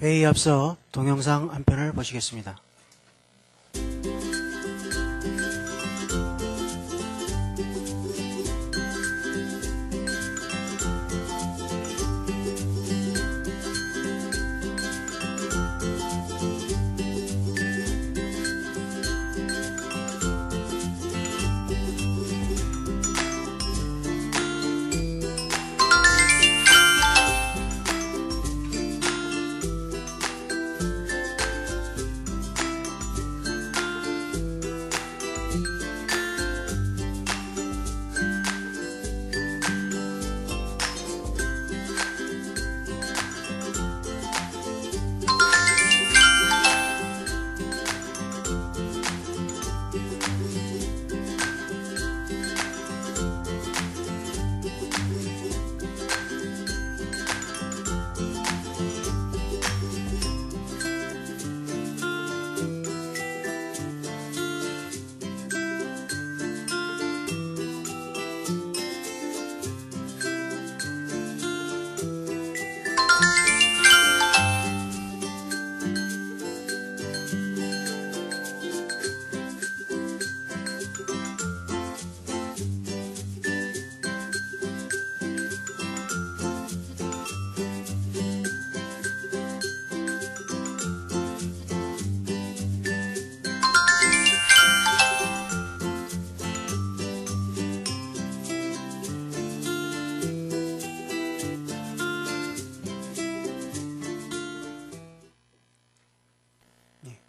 회의에 앞서 동영상 한 편을 보시겠습니다.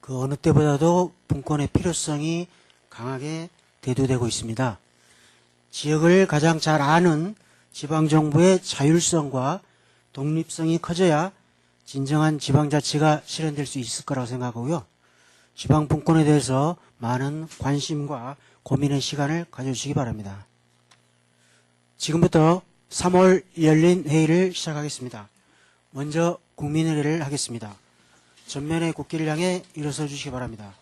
그 어느 때보다도 분권의 필요성이 강하게 대두되고 있습니다. 지역을 가장 잘 아는 지방정부의 자율성과 독립성이 커져야 진정한 지방자치가 실현될 수 있을 거라고 생각하고요. 지방분권에 대해서 많은 관심과 고민의 시간을 가져주시기 바랍니다. 지금부터 3월 열린 회의를 시작하겠습니다. 먼저 국민의례를 하겠습니다. 전면의 국기를 향해 일어서 주시기 바랍니다.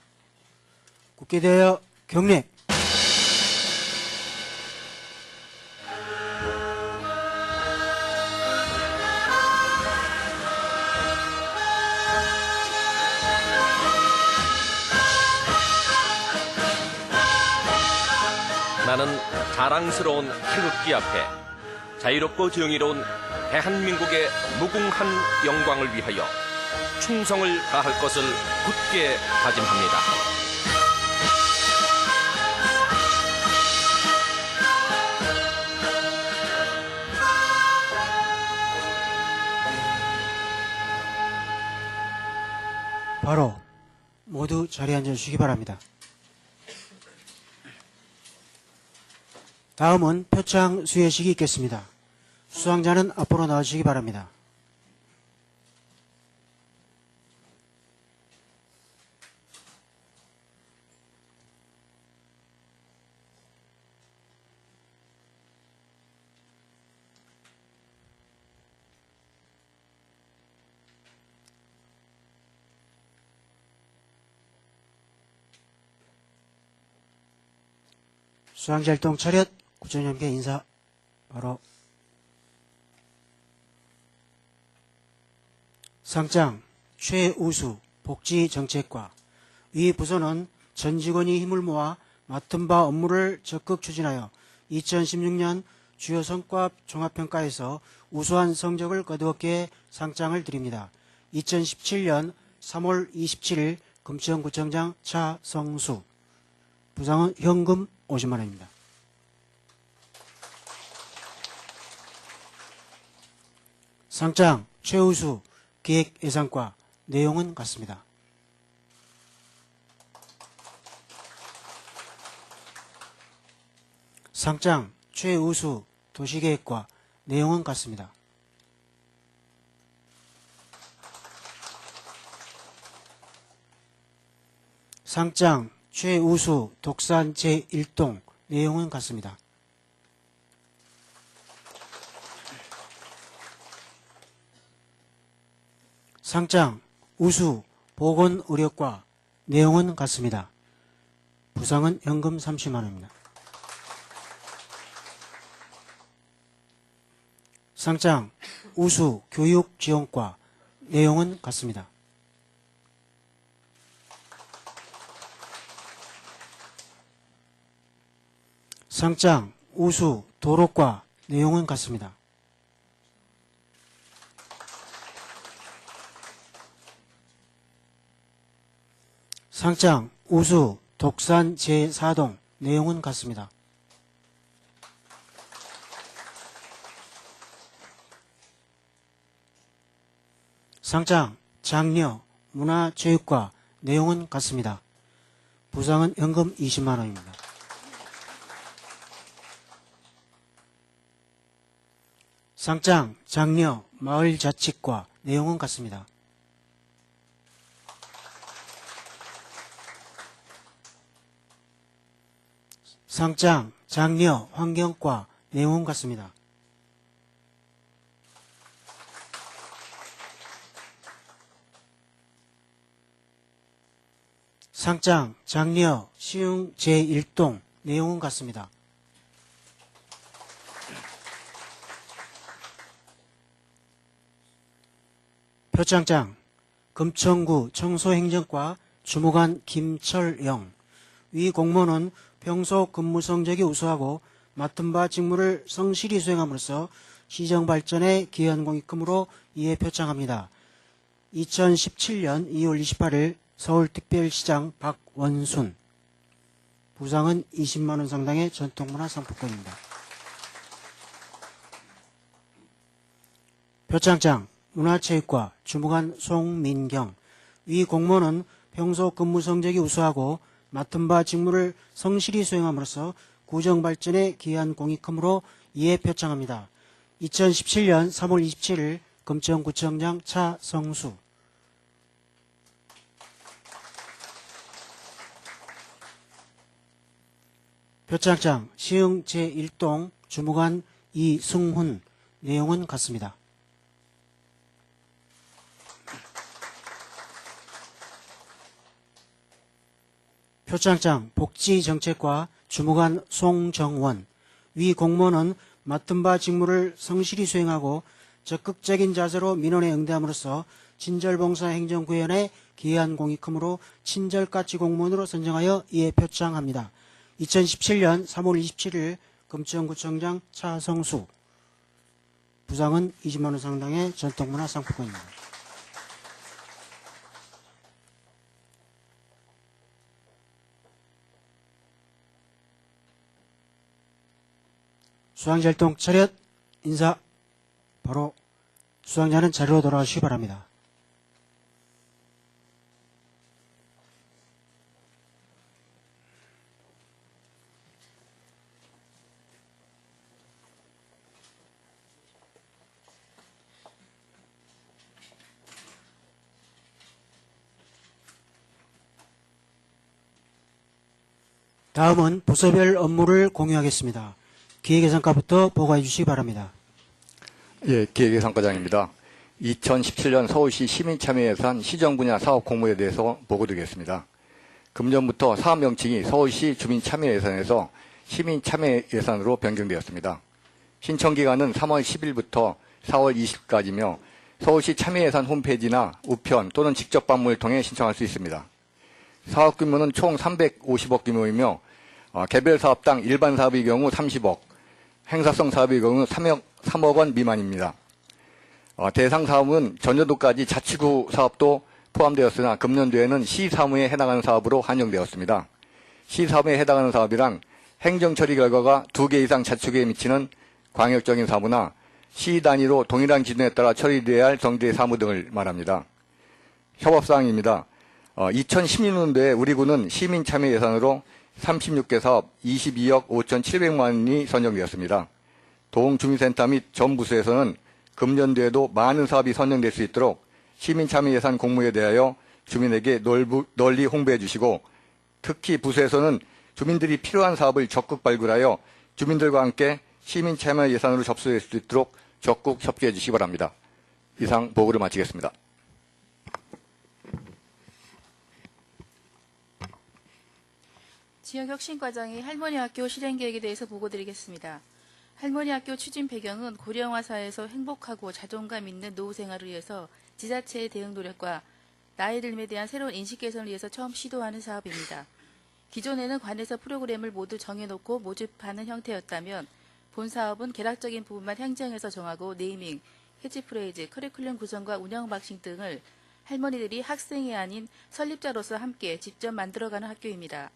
국기에 대하여 경례. 나는 자랑스러운 태극기 앞에 자유롭고 정의로운 대한민국의 무궁한 영광을 위하여 충성을 다할 것을 굳게 다짐합니다. 바로 모두 자리에 앉아주시기 바랍니다. 다음은 표창 수여식이 있겠습니다. 수상자는 앞으로 나와주시기 바랍니다. 수상자 일동 차렷, 구청장님께 인사. 바로 상장 최우수 복지정책과 이 부서는 전 직원이 힘을 모아 맡은 바 업무를 적극 추진하여 2016년 주요 성과 종합평가에서 우수한 성적을 거두었기에 상장을 드립니다. 2017년 3월 27일 금천구청장 차성수. 부상은 현금 50만 원입니다. 상장 최우수 기획예산과 내용은 같습니다. 상장 최우수 도시계획과 내용은 같습니다. 상장 최우수 독산 제1동 내용은 같습니다. 상장 우수 보건의료과 내용은 같습니다. 부상은 현금 30만 원입니다. 상장 우수 교육지원과 내용은 같습니다. 상장, 우수, 도로과 내용은 같습니다. 상장, 우수, 독산 제4동 내용은 같습니다. 상장, 장려, 문화체육과 내용은 같습니다. 부상은 현금 20만 원입니다. 상장, 장려, 마을자치과 내용은 같습니다. 상장, 장려, 환경과 내용은 같습니다. 상장, 장려, 시흥 제1동 내용은 같습니다. 표창장, 금천구 청소행정과 주무관 김철영. 위 공무원은 평소 근무 성적이 우수하고 맡은 바 직무를 성실히 수행함으로써 시정 발전에 기여한 공익금으로 이에 표창합니다. 2017년 2월 28일 서울특별시장 박원순. 부상은 20만 원 상당의 전통문화 상품권입니다. 표창장, 문화체육과 주무관 송민경. 위 공무원은 평소 근무 성적이 우수하고 맡은 바 직무를 성실히 수행함으로써 구정 발전에 기여한 공익금으로 이에 표창합니다. 2017년 3월 27일 금천구청장 차성수. 표창장, 시흥 제1동 주무관 이승훈. 내용은 같습니다. 표창장, 복지정책과 주무관 송정원. 위 공무원은 맡은 바 직무를 성실히 수행하고 적극적인 자세로 민원에 응대함으로써 친절봉사 행정구현에 기여한 공익금으로 친절가치 공무원으로 선정하여 이에 표창합니다. 2017년 3월 27일 금천구청장 차성수. 부상은 20만 원 상당의 전통문화 상품권입니다. 수상자활동 차렷 인사. 바로 수상자는 자리로 돌아가시기 바랍니다. 다음은 부서별 업무를 공유하겠습니다. 기획예산과부터 보고해 주시기 바랍니다. 예, 기획예산과장입니다. 2017년 서울시 시민참여예산 시정 분야 사업 공모에 대해서 보고드리겠습니다. 금년부터 사업 명칭이 서울시 주민참여예산에서 시민참여예산으로 변경되었습니다. 신청기간은 3월 10일부터 4월 20일까지며 서울시 참여예산 홈페이지나 우편 또는 직접 방문을 통해 신청할 수 있습니다. 사업 규모는 총 350억 규모이며 개별 사업당 일반 사업의 경우 30억, 행사성 사업의 경우 3억 원 미만입니다. 대상 사업은 전년도까지 자치구 사업도 포함되었으나 금년도에는 시사무에 해당하는 사업으로 한정되었습니다. 시사무에 해당하는 사업이란 행정처리 결과가 2개 이상 자치구에 미치는 광역적인 사무나 시 단위로 동일한 기준에 따라 처리되어야 할 정대 사무 등을 말합니다. 협업사항입니다. 2016년도에 우리 군은 시민참여 예산으로 36개 사업 22억 5,700만 원이 선정되었습니다. 도흥주민센터 및 전 부서에서는 금년도에도 많은 사업이 선정될 수 있도록 시민참여 예산 공모에 대하여 주민에게 널리 홍보해 주시고 특히 부서에서는 주민들이 필요한 사업을 적극 발굴하여 주민들과 함께 시민참여 예산으로 접수될 수 있도록 적극 협조해 주시기 바랍니다. 이상 보고를 마치겠습니다. 지역혁신과장이 할머니학교 실행계획에 대해서 보고드리겠습니다. 할머니 학교 추진 배경은 고령화 사회에서 행복하고 자존감 있는 노후 생활을 위해서 지자체의 대응 노력과 나이 들음에 대한 새로운 인식 개선을 위해서 처음 시도하는 사업입니다. 기존에는 관에서 프로그램을 모두 정해놓고 모집하는 형태였다면 본 사업은 개락적인 부분만 행정에서 정하고 네이밍, 캐치프레이즈, 커리큘럼 구성과 운영 방식 등을 할머니들이 학생이 아닌 설립자로서 함께 직접 만들어가는 학교입니다.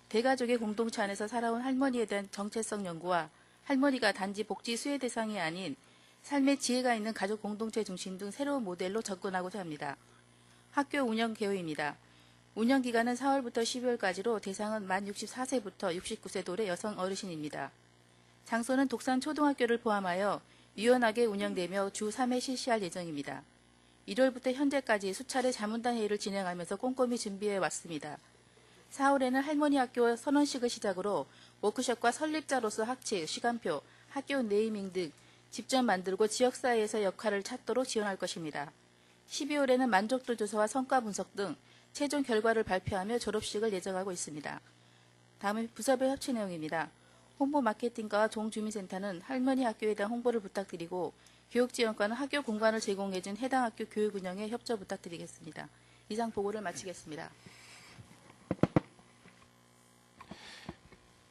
대가족의 공동체 안에서 살아온 할머니에 대한 정체성 연구와 할머니가 단지 복지 수혜 대상이 아닌 삶의 지혜가 있는 가족 공동체 중심 등 새로운 모델로 접근하고자 합니다. 학교 운영 개요입니다. 운영 기간은 4월부터 12월까지로 대상은 만 64세부터 69세 도래 여성 어르신입니다. 장소는 독산 초등학교를 포함하여 유연하게 운영되며 주 3회 실시할 예정입니다. 1월부터 현재까지 수차례 자문단 회의를 진행하면서 꼼꼼히 준비해 왔습니다. 4월에는 할머니 학교 선언식을 시작으로 워크숍과 설립자로서 학칙, 시간표, 학교 네이밍 등 직접 만들고 지역사회에서 역할을 찾도록 지원할 것입니다. 12월에는 만족도 조사와 성과 분석 등 최종 결과를 발표하며 졸업식을 예정하고 있습니다. 다음은 부서별 협치 내용입니다. 홍보 마케팅과와 종주민센터는 할머니 학교에 대한 홍보를 부탁드리고 교육지원과는 학교 공간을 제공해준 해당 학교 교육 운영에 협조 부탁드리겠습니다. 이상 보고를 마치겠습니다.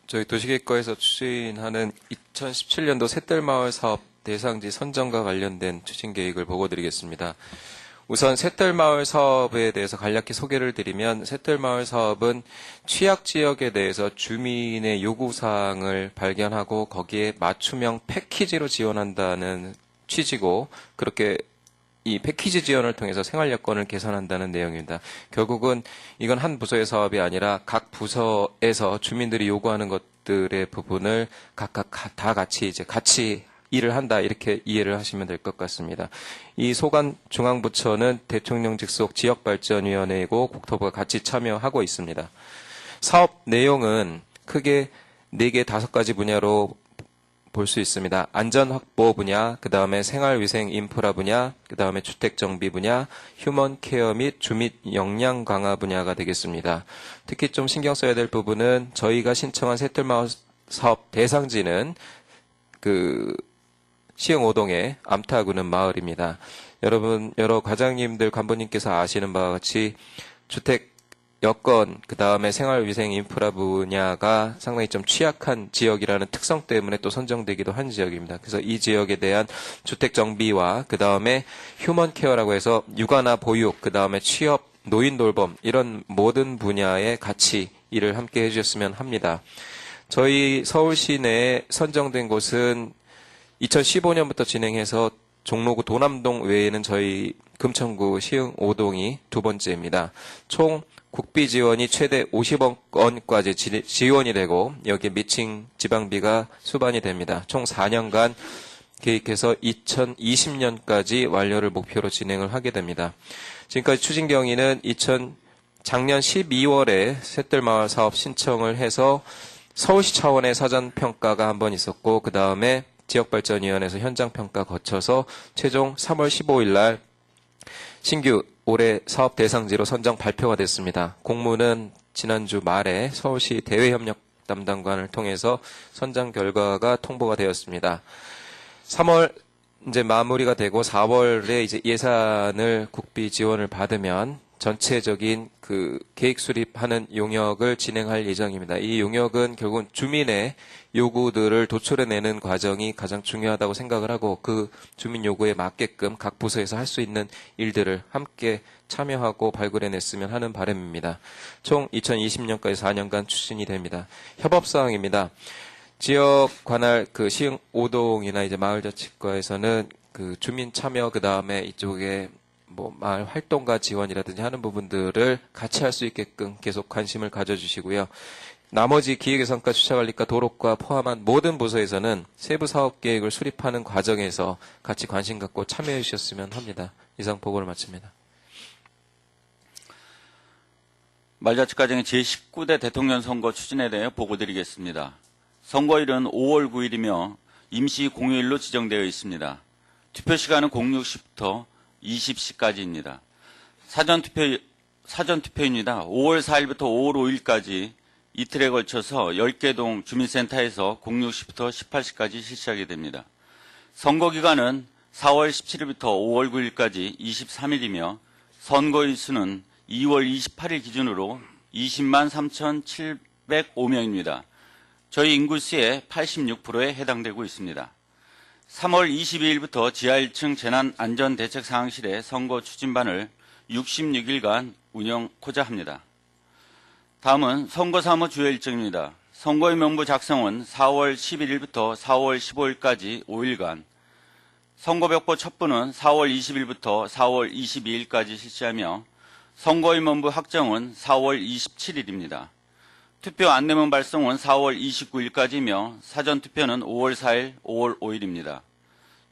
저희 도시계획과에서 추진하는 2017년도 샛별마을 사업 대상지 선정과 관련된 추진 계획을 보고드리겠습니다. 우선 샛별마을 사업에 대해서 간략히 소개를 드리면 샛별마을 사업은 취약 지역에 대해서 주민의 요구사항을 발견하고 거기에 맞춤형 패키지로 지원한다는 취지고 그렇게 이 패키지 지원을 통해서 생활 여건을 개선한다는 내용입니다. 결국은 이건 한 부서의 사업이 아니라 각 부서에서 주민들이 요구하는 것들의 부분을 각각 다 같이 일을 한다 이렇게 이해를 하시면 될 것 같습니다. 이 소관 중앙부처는 대통령 직속 지역발전위원회이고 국토부가 같이 참여하고 있습니다. 사업 내용은 크게 4개, 5가지 분야로 볼 수 있습니다. 안전확보 분야, 그 다음에 생활위생 인프라 분야, 그 다음에 주택정비 분야, 휴먼케어 및 주민 역량 강화 분야가 되겠습니다. 특히 좀 신경 써야 될 부분은 저희가 신청한 샛별마을 사업 대상지는 시흥 5동의 암타구는 마을입니다. 여러분, 여러 과장님들, 간부님께서 아시는 바와 같이 주택 여건, 그 다음에 생활위생 인프라 분야가 상당히 좀 취약한 지역이라는 특성 때문에 또 선정되기도 한 지역입니다. 그래서 이 지역에 대한 주택 정비와 그 다음에 휴먼 케어라고 해서 육아나 보육, 그 다음에 취업, 노인 돌봄 이런 모든 분야에 같이 일을 함께 해주셨으면 합니다. 저희 서울시 내에 선정된 곳은 2015년부터 진행해서 종로구 도남동 외에는 저희 금천구 시흥 5동이 2번째입니다. 총 국비 지원이 최대 50억 원까지 지원이 되고 여기에 미칭 지방비가 수반이 됩니다. 총 4년간 계획해서 2020년까지 완료를 목표로 진행을 하게 됩니다. 지금까지 추진 경위는 작년 12월에 샛별마을 사업 신청을 해서 서울시 차원의 사전평가가 한 번 있었고 그 다음에 지역발전위원회에서 현장평가 거쳐서 최종 3월 15일 날 신규 올해 사업 대상지로 선정 발표가 됐습니다. 공문은 지난주 말에 서울시 대외협력 담당관을 통해서 선정 결과가 통보가 되었습니다. 3월 이제 마무리가 되고 4월에 이제 예산을 국비 지원을 받으면 전체적인 계획 수립하는 용역을 진행할 예정입니다. 이 용역은 결국은 주민의 요구들을 도출해내는 과정이 가장 중요하다고 생각을 하고 그 주민 요구에 맞게끔 각 부서에서 할 수 있는 일들을 함께 참여하고 발굴해냈으면 하는 바람입니다. 총 2020년까지 4년간 추진이 됩니다. 협업사항입니다. 지역 관할 시흥 5동이나 이제 마을자치과에서는 주민 참여 그 다음에 이쪽에 마을 활동가 지원이라든지 하는 부분들을 같이 할 수 있게끔 계속 관심을 가져주시고요. 나머지 기획예산과 주차관리과 도로과 포함한 모든 부서에서는 세부 사업 계획을 수립하는 과정에서 같이 관심 갖고 참여해 주셨으면 합니다. 이상 보고를 마칩니다. 말자치과정의 제19대 대통령 선거 추진에 대해 보고드리겠습니다. 선거일은 5월 9일이며 임시 공휴일로 지정되어 있습니다. 투표 시간은 06시부터 20시까지입니다. 사전투표입니다. 5월 4일부터 5월 5일까지 이틀에 걸쳐서 10개 동 주민센터에서 06시부터 18시까지 실시하게 됩니다. 선거 기간은 4월 17일부터 5월 9일까지 23일이며 선거인 수는 2월 28일 기준으로 20만 3,705명입니다. 저희 인구수의 86%에 해당되고 있습니다. 3월 22일부터 지하 1층 재난안전대책상황실의 선거 추진반을 66일간 운영코자 합니다. 다음은 선거사무 주요 일정입니다. 선거인 명부 작성은 4월 11일부터 4월 15일까지 5일간, 선거벽보 첩부는 4월 20일부터 4월 22일까지 실시하며 선거인 명부 확정은 4월 27일입니다. 투표 안내문 발송은 4월 29일까지며 사전투표는 5월 4일, 5월 5일입니다.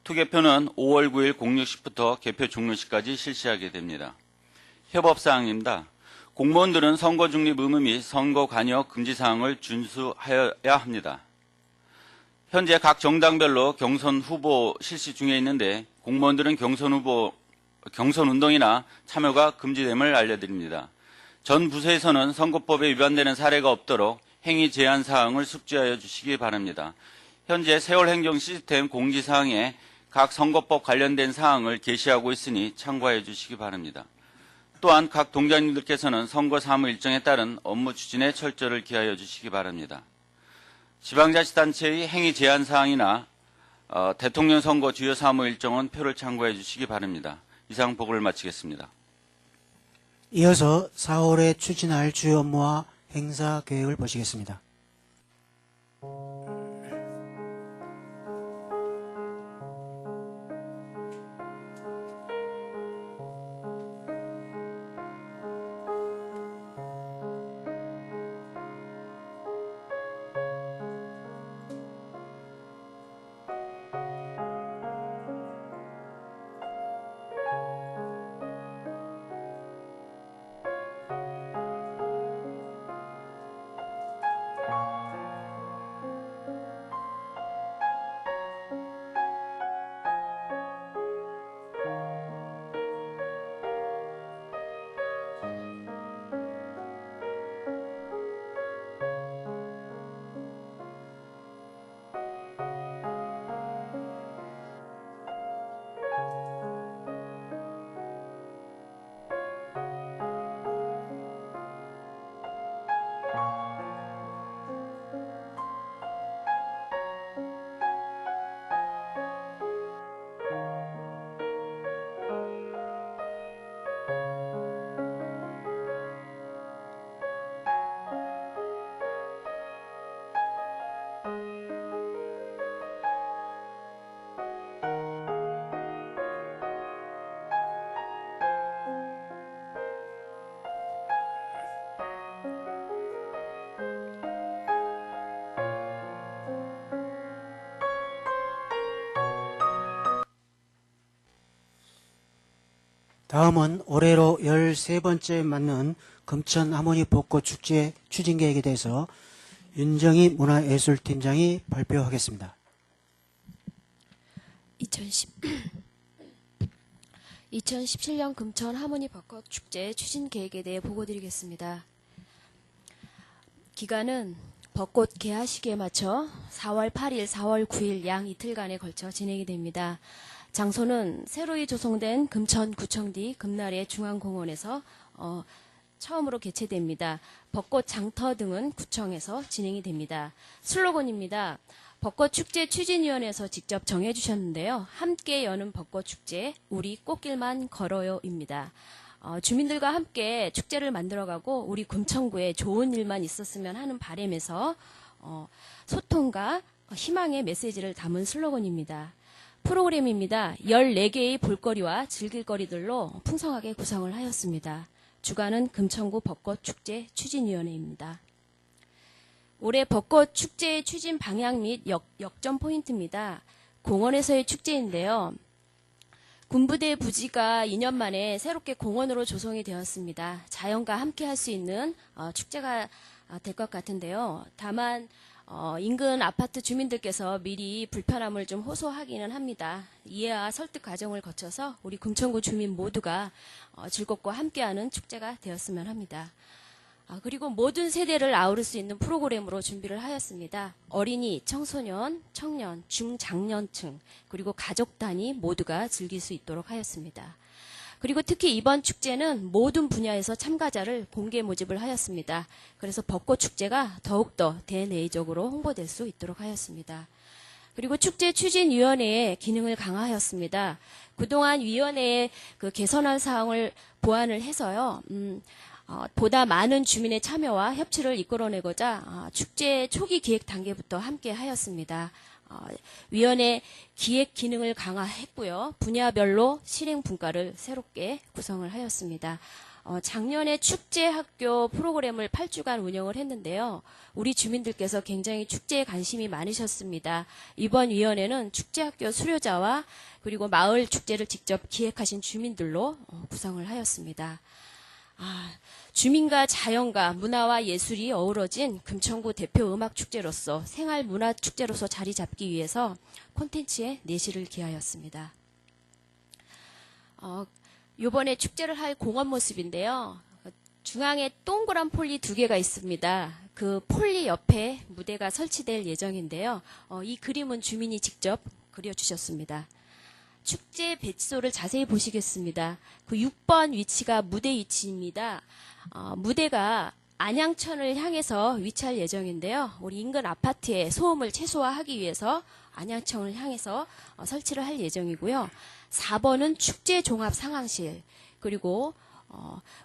투개표는 5월 9일 06시부터 개표 종료시까지 실시하게 됩니다. 협업사항입니다. 공무원들은 선거 중립 의무 및 선거 관여 금지 사항을 준수하여야 합니다. 현재 각 정당별로 경선 후보 실시 중에 있는데 공무원들은 경선 운동이나 참여가 금지됨을 알려드립니다. 전 부서에서는 선거법에 위반되는 사례가 없도록 행위 제한 사항을 숙지하여 주시기 바랍니다. 현재 세월 행정 시스템 공지사항에 각 선거법 관련된 사항을 게시하고 있으니 참고해 주시기 바랍니다. 또한 각 동장님들께서는 선거 사무 일정에 따른 업무 추진에 철저를 기하여 주시기 바랍니다. 지방자치단체의 행위 제한 사항이나 대통령 선거 주요 사무 일정은 표를 참고해 주시기 바랍니다. 이상 보고를 마치겠습니다. 이어서 4월에 추진할 주요 업무와 행사 계획을 보시겠습니다. 다음은 올해로 13번째 맞는 금천 하모니 벚꽃 축제 추진 계획에 대해서 윤정희 문화예술팀장이 발표하겠습니다. 2017년 금천 하모니 벚꽃 축제 추진 계획에 대해 보고드리겠습니다. 기간은 벚꽃 개화 시기에 맞춰 4월 8일, 4월 9일 양 이틀간에 걸쳐 진행이 됩니다. 장소는 새로이 조성된 금천구청 뒤 금나래 중앙공원에서 처음으로 개최됩니다. 벚꽃 장터 등은 구청에서 진행이 됩니다. 슬로건입니다. 벚꽃 축제 추진위원회에서 직접 정해주셨는데요. 함께 여는 벚꽃 축제, 우리 꽃길만 걸어요입니다. 주민들과 함께 축제를 만들어가고 우리 금천구에 좋은 일만 있었으면 하는 바람에서 소통과 희망의 메시지를 담은 슬로건입니다. 프로그램입니다. 14개의 볼거리와 즐길거리들로 풍성하게 구성을 하였습니다. 주관은 금천구 벚꽃 축제 추진위원회입니다. 올해 벚꽃 축제 추진 방향 및 역점 포인트입니다. 공원에서의 축제인데요. 군부대 부지가 2년 만에 새롭게 공원으로 조성이 되었습니다. 자연과 함께 할 수 있는 축제가 될 것 같은데요. 다만 인근 아파트 주민들께서 미리 불편함을 좀 호소하기는 합니다. 이해와 설득 과정을 거쳐서 우리 금천구 주민 모두가 즐겁고 함께하는 축제가 되었으면 합니다. 그리고 모든 세대를 아우를 수 있는 프로그램으로 준비를 하였습니다. 어린이, 청소년, 청년, 중장년층, 그리고 가족 단위 모두가 즐길 수 있도록 하였습니다. 그리고 특히 이번 축제는 모든 분야에서 참가자를 공개 모집을 하였습니다. 그래서 벚꽃 축제가 더욱더 대내적으로 홍보될 수 있도록 하였습니다. 그리고 축제 추진위원회의 기능을 강화하였습니다. 그동안 위원회의 그 개선한 사항을 보완을 해서요. 보다 많은 주민의 참여와 협치를 이끌어내고자 축제 초기 기획 단계부터 함께 하였습니다. 위원회 기획 기능을 강화했고요. 분야별로 실행 분과를 새롭게 구성을 하였습니다. 작년에 축제 학교 프로그램을 8주간 운영을 했는데요. 우리 주민들께서 굉장히 축제에 관심이 많으셨습니다. 이번 위원회는 축제 학교 수료자와 그리고 마을 축제를 직접 기획하신 주민들로 구성을 하였습니다. 주민과 자연과 문화와 예술이 어우러진 금천구 대표 음악축제로서 생활문화축제로서 자리 잡기 위해서 콘텐츠에 내실을 기하였습니다. 이번에 축제를 할 공원 모습인데요. 중앙에 동그란 폴리 2개가 있습니다. 그 폴리 옆에 무대가 설치될 예정인데요. 이 그림은 주민이 직접 그려주셨습니다. 축제 배치소를 자세히 보시겠습니다. 그 6번 위치가 무대 위치입니다. 무대가 안양천을 향해서 위치할 예정인데요. 우리 인근 아파트의 소음을 최소화하기 위해서 안양천을 향해서 설치를 할 예정이고요. 4번은 축제 종합 상황실, 그리고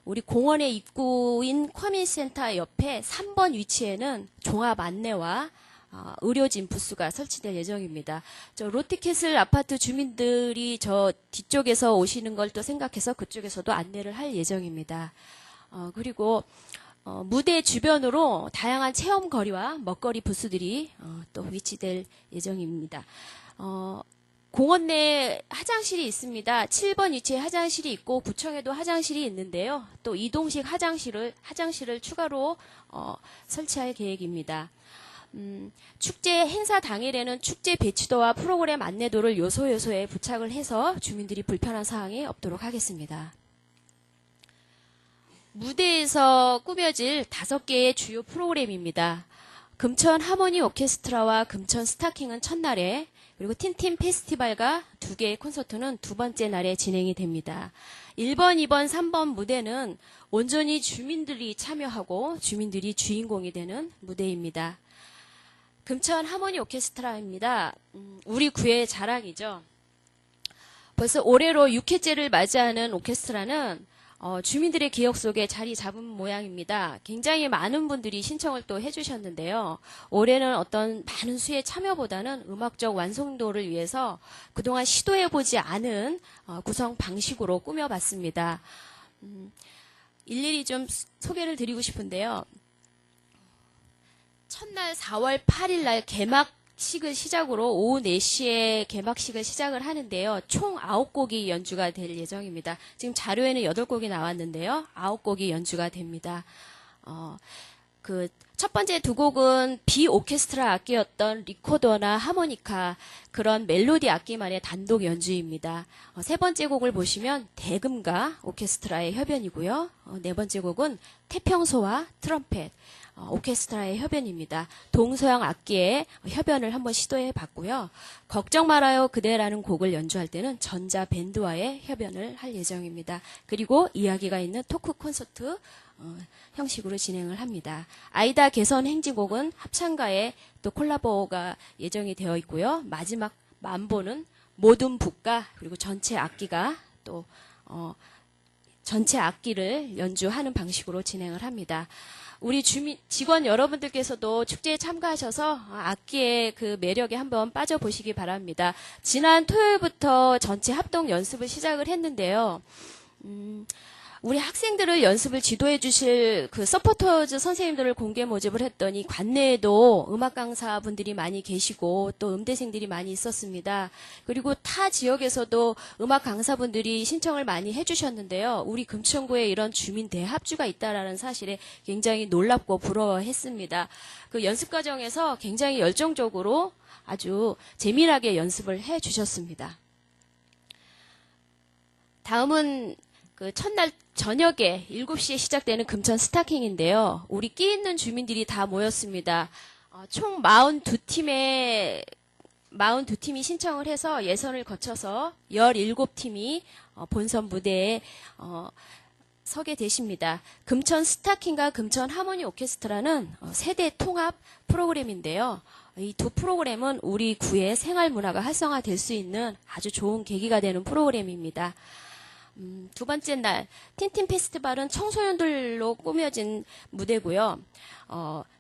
우리 공원의 입구인 커뮤니센터 옆에 3번 위치에는 종합 안내와 의료진 부스가 설치될 예정입니다. 저 롯데캐슬 아파트 주민들이 저 뒤쪽에서 오시는 걸 또 생각해서 그쪽에서도 안내를 할 예정입니다. 그리고 무대 주변으로 다양한 체험거리와 먹거리 부스들이 또 위치될 예정입니다. 공원 내에 화장실이 있습니다. 7번 위치에 화장실이 있고 구청에도 화장실이 있는데요. 또 이동식 화장실을 추가로 설치할 계획입니다. 축제 행사 당일에는 축제 배치도와 프로그램 안내도를 요소요소에 부착을 해서 주민들이 불편한 사항이 없도록 하겠습니다. 무대에서 꾸며질 5개의 주요 프로그램입니다. 금천 하모니 오케스트라와 금천 스타킹은 첫날에, 그리고 틴틴 페스티벌과 2개의 콘서트는 2번째 날에 진행이 됩니다. 1번, 2번, 3번 무대는 온전히 주민들이 참여하고 주민들이 주인공이 되는 무대입니다. 금천 하모니 오케스트라입니다. 우리 구의 자랑이죠. 벌써 올해로 6회째를 맞이하는 오케스트라는 주민들의 기억 속에 자리 잡은 모양입니다. 굉장히 많은 분들이 신청을 또 해주셨는데요. 올해는 어떤 많은 수의 참여보다는 음악적 완성도를 위해서 그동안 시도해보지 않은 구성 방식으로 꾸며봤습니다. 일일이 좀 소개를 드리고 싶은데요. 첫날 4월 8일 날 개막식을 시작으로 오후 4시에 개막식을 시작을 하는데요. 총 9곡이 연주가 될 예정입니다. 지금 자료에는 8곡이 나왔는데요. 9곡이 연주가 됩니다. 그 첫 번째 2곡은 비오케스트라 악기였던 리코더나 하모니카, 그런 멜로디 악기만의 단독 연주입니다. 세 번째 곡을 보시면 대금과 오케스트라의 협연이고요. 네 번째 곡은 태평소와 트럼펫, 오케스트라의 협연입니다. 동서양 악기의 협연을 한번 시도해 봤고요. 걱정 말아요 그대라는 곡을 연주할 때는 전자 밴드와의 협연을 할 예정입니다. 그리고 이야기가 있는 토크 콘서트 형식으로 진행을 합니다. 아이다 개선 행진곡은 합창가의 또 콜라보가 예정이 되어 있고요. 마지막 만보는 모든 북과 그리고 전체 악기가 또 전체 악기를 연주하는 방식으로 진행을 합니다. 우리 직원 여러분들께서도 축제에 참가하셔서 악기의 그 매력에 한번 빠져보시기 바랍니다. 지난 토요일부터 전체 합동 연습을 시작을 했는데요. 우리 학생들을 연습을 지도해 주실 그 서포터즈 선생님들을 공개 모집을 했더니 관내에도 음악 강사분들이 많이 계시고 또 음대생들이 많이 있었습니다. 그리고 타 지역에서도 음악 강사분들이 신청을 많이 해주셨는데요. 우리 금천구에 이런 주민 대합주가 있다라는 사실에 굉장히 놀랍고 부러워했습니다. 그 연습 과정에서 굉장히 열정적으로 아주 재미나게 연습을 해 주셨습니다. 다음은 그 첫날 저녁에 7시에 시작되는 금천 스타킹인데요. 우리 끼 있는 주민들이 다 모였습니다. 총 42팀이 신청을 해서 예선을 거쳐서 17팀이 본선 무대에 서게 되십니다. 금천 스타킹과 금천 하모니 오케스트라는 세대 통합 프로그램인데요. 이 두 프로그램은 우리 구의 생활 문화가 활성화될 수 있는 아주 좋은 계기가 되는 프로그램입니다. 두 번째 날 틴틴 페스티벌은 청소년들로 꾸며진 무대고요.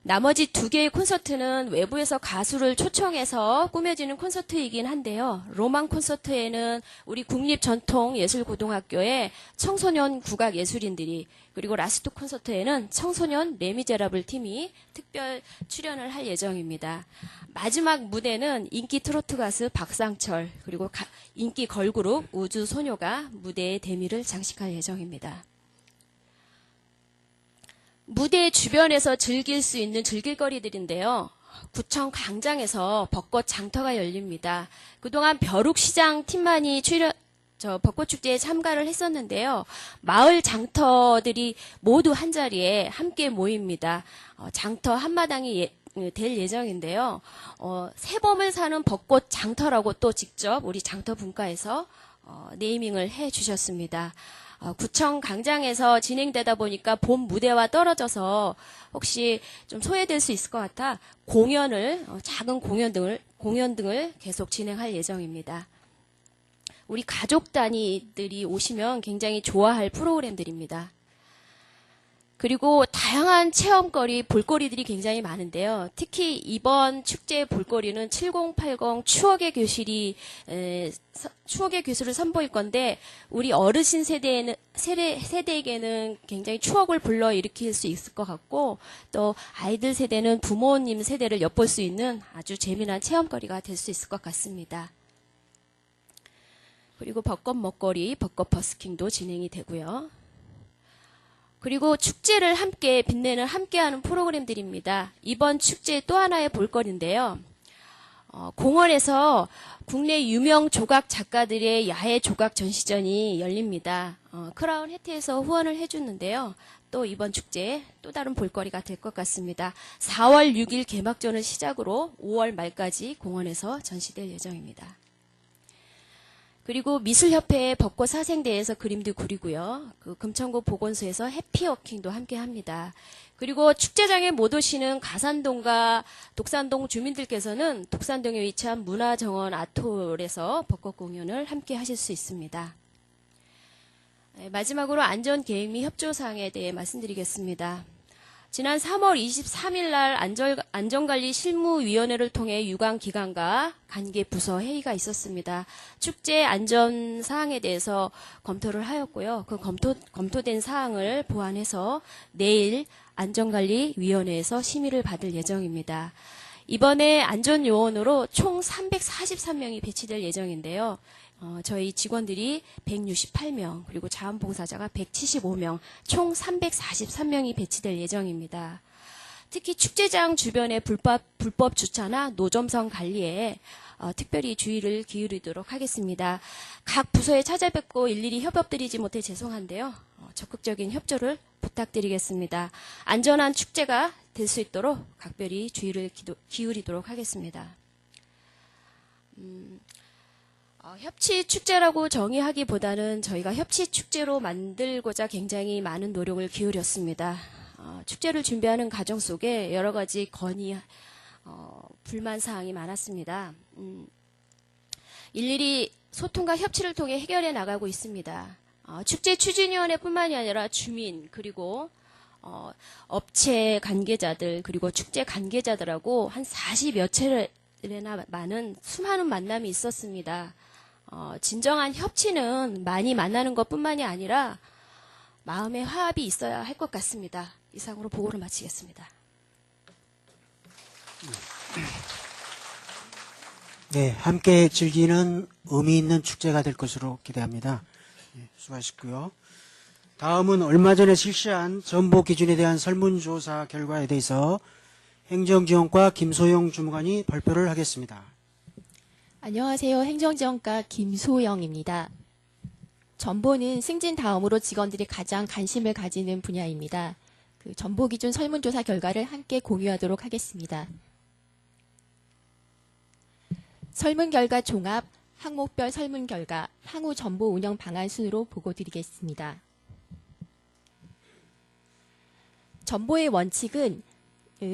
나머지 두 개의 콘서트는 외부에서 가수를 초청해서 꾸며지는 콘서트이긴 한데요. 로망 콘서트에는 우리 국립전통예술고등학교의 청소년 국악예술인들이, 그리고 라스트 콘서트에는 청소년 레미제라블 팀이 특별 출연을 할 예정입니다. 마지막 무대는 인기 트로트 가수 박상철, 그리고 인기 걸그룹 우주소녀가 무대의 대미를 장식할 예정입니다. 무대 주변에서 즐길 수 있는 즐길거리들인데요. 구청 광장에서 벚꽃 장터가 열립니다. 그동안 벼룩시장 팀만이 벚꽃축제에 참가를 했었는데요. 마을 장터들이 모두 한자리에 함께 모입니다. 장터 한마당이 될 예정인데요. 새봄을 사는 벚꽃 장터라고 또 직접 우리 장터 분과에서 네이밍을 해 주셨습니다. 구청 광장에서 진행되다 보니까 봄 무대와 떨어져서 혹시 좀 소외될 수 있을 것 같아 작은 공연 등을 계속 진행할 예정입니다. 우리 가족 단위들이 오시면 굉장히 좋아할 프로그램들입니다. 그리고 다양한 체험거리, 볼거리들이 굉장히 많은데요. 특히 이번 축제 볼거리는 7080 추억의 교실을 선보일 건데, 우리 어르신 세대에게는 굉장히 추억을 불러일으킬 수 있을 것 같고, 또 아이들 세대는 부모님 세대를 엿볼 수 있는 아주 재미난 체험거리가 될 수 있을 것 같습니다. 그리고 벚꽃 먹거리, 벚꽃 버스킹도 진행이 되고요. 그리고 축제를 함께 빛내는 함께하는 프로그램들입니다. 이번 축제 또 하나의 볼거리인데요. 공원에서 국내 유명 조각 작가들의 야외 조각 전시전이 열립니다. 크라운 해태에서 후원을 해주는데요. 또 이번 축제에 또 다른 볼거리가 될 것 같습니다. 4월 6일 개막전을 시작으로 5월 말까지 공원에서 전시될 예정입니다. 그리고 미술협회의 벚꽃 사생대에서 그림도 그리고요. 금천구 보건소에서 해피워킹도 함께 합니다. 그리고 축제장에 못 오시는 가산동과 독산동 주민들께서는 독산동에 위치한 문화정원 아톨에서 벚꽃 공연을 함께 하실 수 있습니다. 마지막으로 안전계획 및 협조사항에 대해 말씀드리겠습니다. 지난 3월 23일 날 안전관리 실무위원회를 통해 유관기관과 관계 부서 회의가 있었습니다. 축제 안전 사항에 대해서 검토를 하였고요. 그 검토된 사항을 보완해서 내일 안전관리위원회에서 심의를 받을 예정입니다. 이번에 안전요원으로 총 343명이 배치될 예정인데요. 저희 직원들이 168명, 그리고 자원봉사자가 175명, 총 343명이 배치될 예정입니다. 특히 축제장 주변의 불법 주차나 노점성 관리에 특별히 주의를 기울이도록 하겠습니다. 각 부서에 찾아뵙고 일일이 협업드리지 못해 죄송한데요. 적극적인 협조를 부탁드리겠습니다. 안전한 축제가 될 수 있도록 각별히 주의를 기울이도록 하겠습니다. 협치축제라고 정의하기보다는 저희가 협치축제로 만들고자 굉장히 많은 노력을 기울였습니다. 축제를 준비하는 과정 속에 여러 가지 불만사항이 많았습니다. 일일이 소통과 협치를 통해 해결해 나가고 있습니다. 축제 추진위원회뿐만이 아니라 주민, 그리고 업체 관계자들, 그리고 축제 관계자들하고 한 40여 차례나 많은 수많은 만남이 있었습니다. 진정한 협치는 많이 만나는 것뿐만이 아니라 마음의 화합이 있어야 할 것 같습니다. 이상으로 보고를 마치겠습니다. 네, 함께 즐기는 의미 있는 축제가 될 것으로 기대합니다. 네, 수고하셨고요. 다음은 얼마 전에 실시한 전보 기준에 대한 설문조사 결과에 대해서 행정지원과 김소영 주무관이 발표를 하겠습니다. 안녕하세요. 행정지원과 김소영입니다. 전보는 승진 다음으로 직원들이 가장 관심을 가지는 분야입니다. 그 전보 기준 설문조사 결과를 함께 공유하도록 하겠습니다. 설문 결과 종합, 항목별 설문 결과, 향후 전보 운영 방안 순으로 보고드리겠습니다. 전보의 원칙은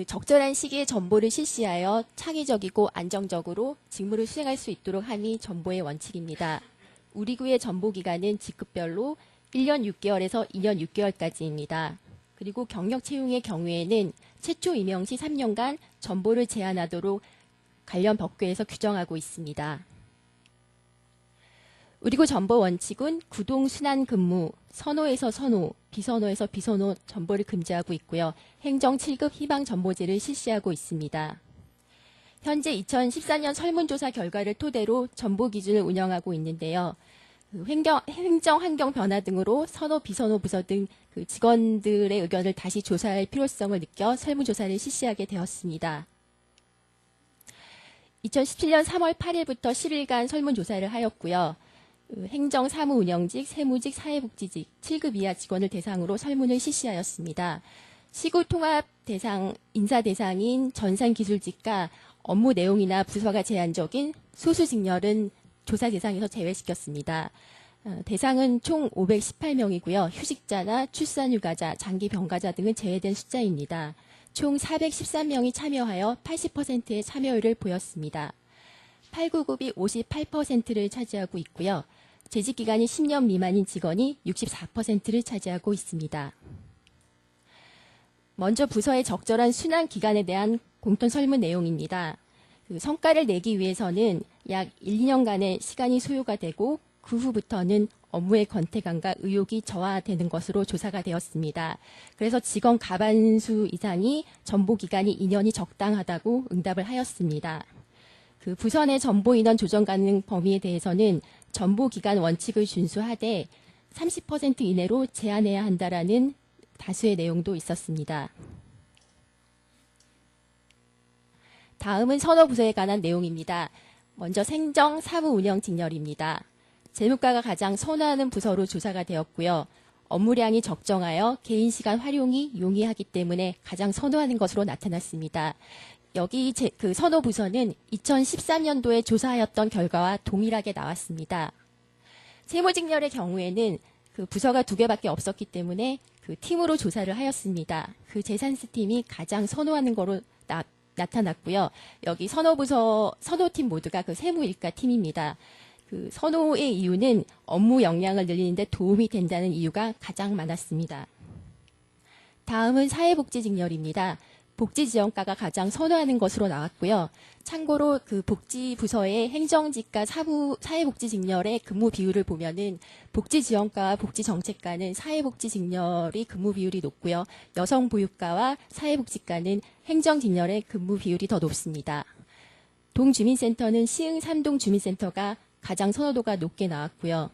적절한 시기에 전보를 실시하여 창의적이고 안정적으로 직무를 수행할 수 있도록 함이 전보의 원칙입니다. 우리 구의 전보 기간은 직급별로 1년 6개월에서 2년 6개월까지입니다. 그리고 경력 채용의 경우에는 최초 임용 시 3년간 전보를 제한하도록 관련 법규에서 규정하고 있습니다. 우리고 전보 원칙은 구동 순환 근무, 선호에서 선호, 비선호에서 비선호 전보를 금지하고 있고요. 행정 7급 희망 전보제를 실시하고 있습니다. 현재 2014년 설문조사 결과를 토대로 전보 기준을 운영하고 있는데요. 행정 환경 변화 등으로 선호, 비선호 부서 등 직원들의 의견을 다시 조사할 필요성을 느껴 설문조사를 실시하게 되었습니다. 2017년 3월 8일부터 10일간 설문조사를 하였고요. 행정 사무 운영직, 세무직, 사회복지직 7급 이하 직원을 대상으로 설문을 실시하였습니다. 시구 통합 대상, 인사 대상인 전산기술직과 업무 내용이나 부서가 제한적인 소수 직렬은 조사 대상에서 제외시켰습니다. 대상은 총 518명이고요. 휴직자나 출산휴가자, 장기병가자 등은 제외된 숫자입니다. 총 413명이 참여하여 80%의 참여율을 보였습니다. 8구급이 58%를 차지하고 있고요. 재직기간이 10년 미만인 직원이 64%를 차지하고 있습니다. 먼저 부서의 적절한 순환 기간에 대한 공통 설문 내용입니다. 성과를 내기 위해서는 약 1, 2년간의 시간이 소요가 되고 그 후부터는 업무의 권태감과 의욕이 저하되는 것으로 조사가 되었습니다. 그래서 직원 과반수 이상이 전보 기간이 2년이 적당하다고 응답을 하였습니다. 그 부서 내 전보 인원 조정 가능 범위에 대해서는 전보 기간 원칙을 준수하되 30% 이내로 제한해야 한다라는 다수의 내용도 있었습니다. 다음은 선호부서에 관한 내용입니다. 먼저 행정, 사무 운영 직렬입니다. 재무과가 가장 선호하는 부서로 조사가 되었고요. 업무량이 적정하여 개인 시간 활용이 용이하기 때문에 가장 선호하는 것으로 나타났습니다. 여기 그 선호부서는 2013년도에 조사하였던 결과와 동일하게 나왔습니다. 세무직렬의 경우에는 그 부서가 2개밖에 없었기 때문에 그 팀으로 조사를 하였습니다. 그 재산스팀이 가장 선호하는 거로 나타났고요. 여기 선호팀 모두가 그 세무일가 팀입니다. 그 선호의 이유는 업무 역량을 늘리는데 도움이 된다는 이유가 가장 많았습니다. 다음은 사회복지직렬입니다. 복지지원과가 가장 선호하는 것으로 나왔고요. 참고로 그 복지부서의 행정직과 사회복지직렬의 근무 비율을 보면은 복지지원과와 복지정책과는 사회복지직렬이 근무 비율이 높고요. 여성보육과와 사회복지과는 행정직렬의 근무 비율이 더 높습니다. 동주민센터는 시흥 3동 주민센터가 가장 선호도가 높게 나왔고요.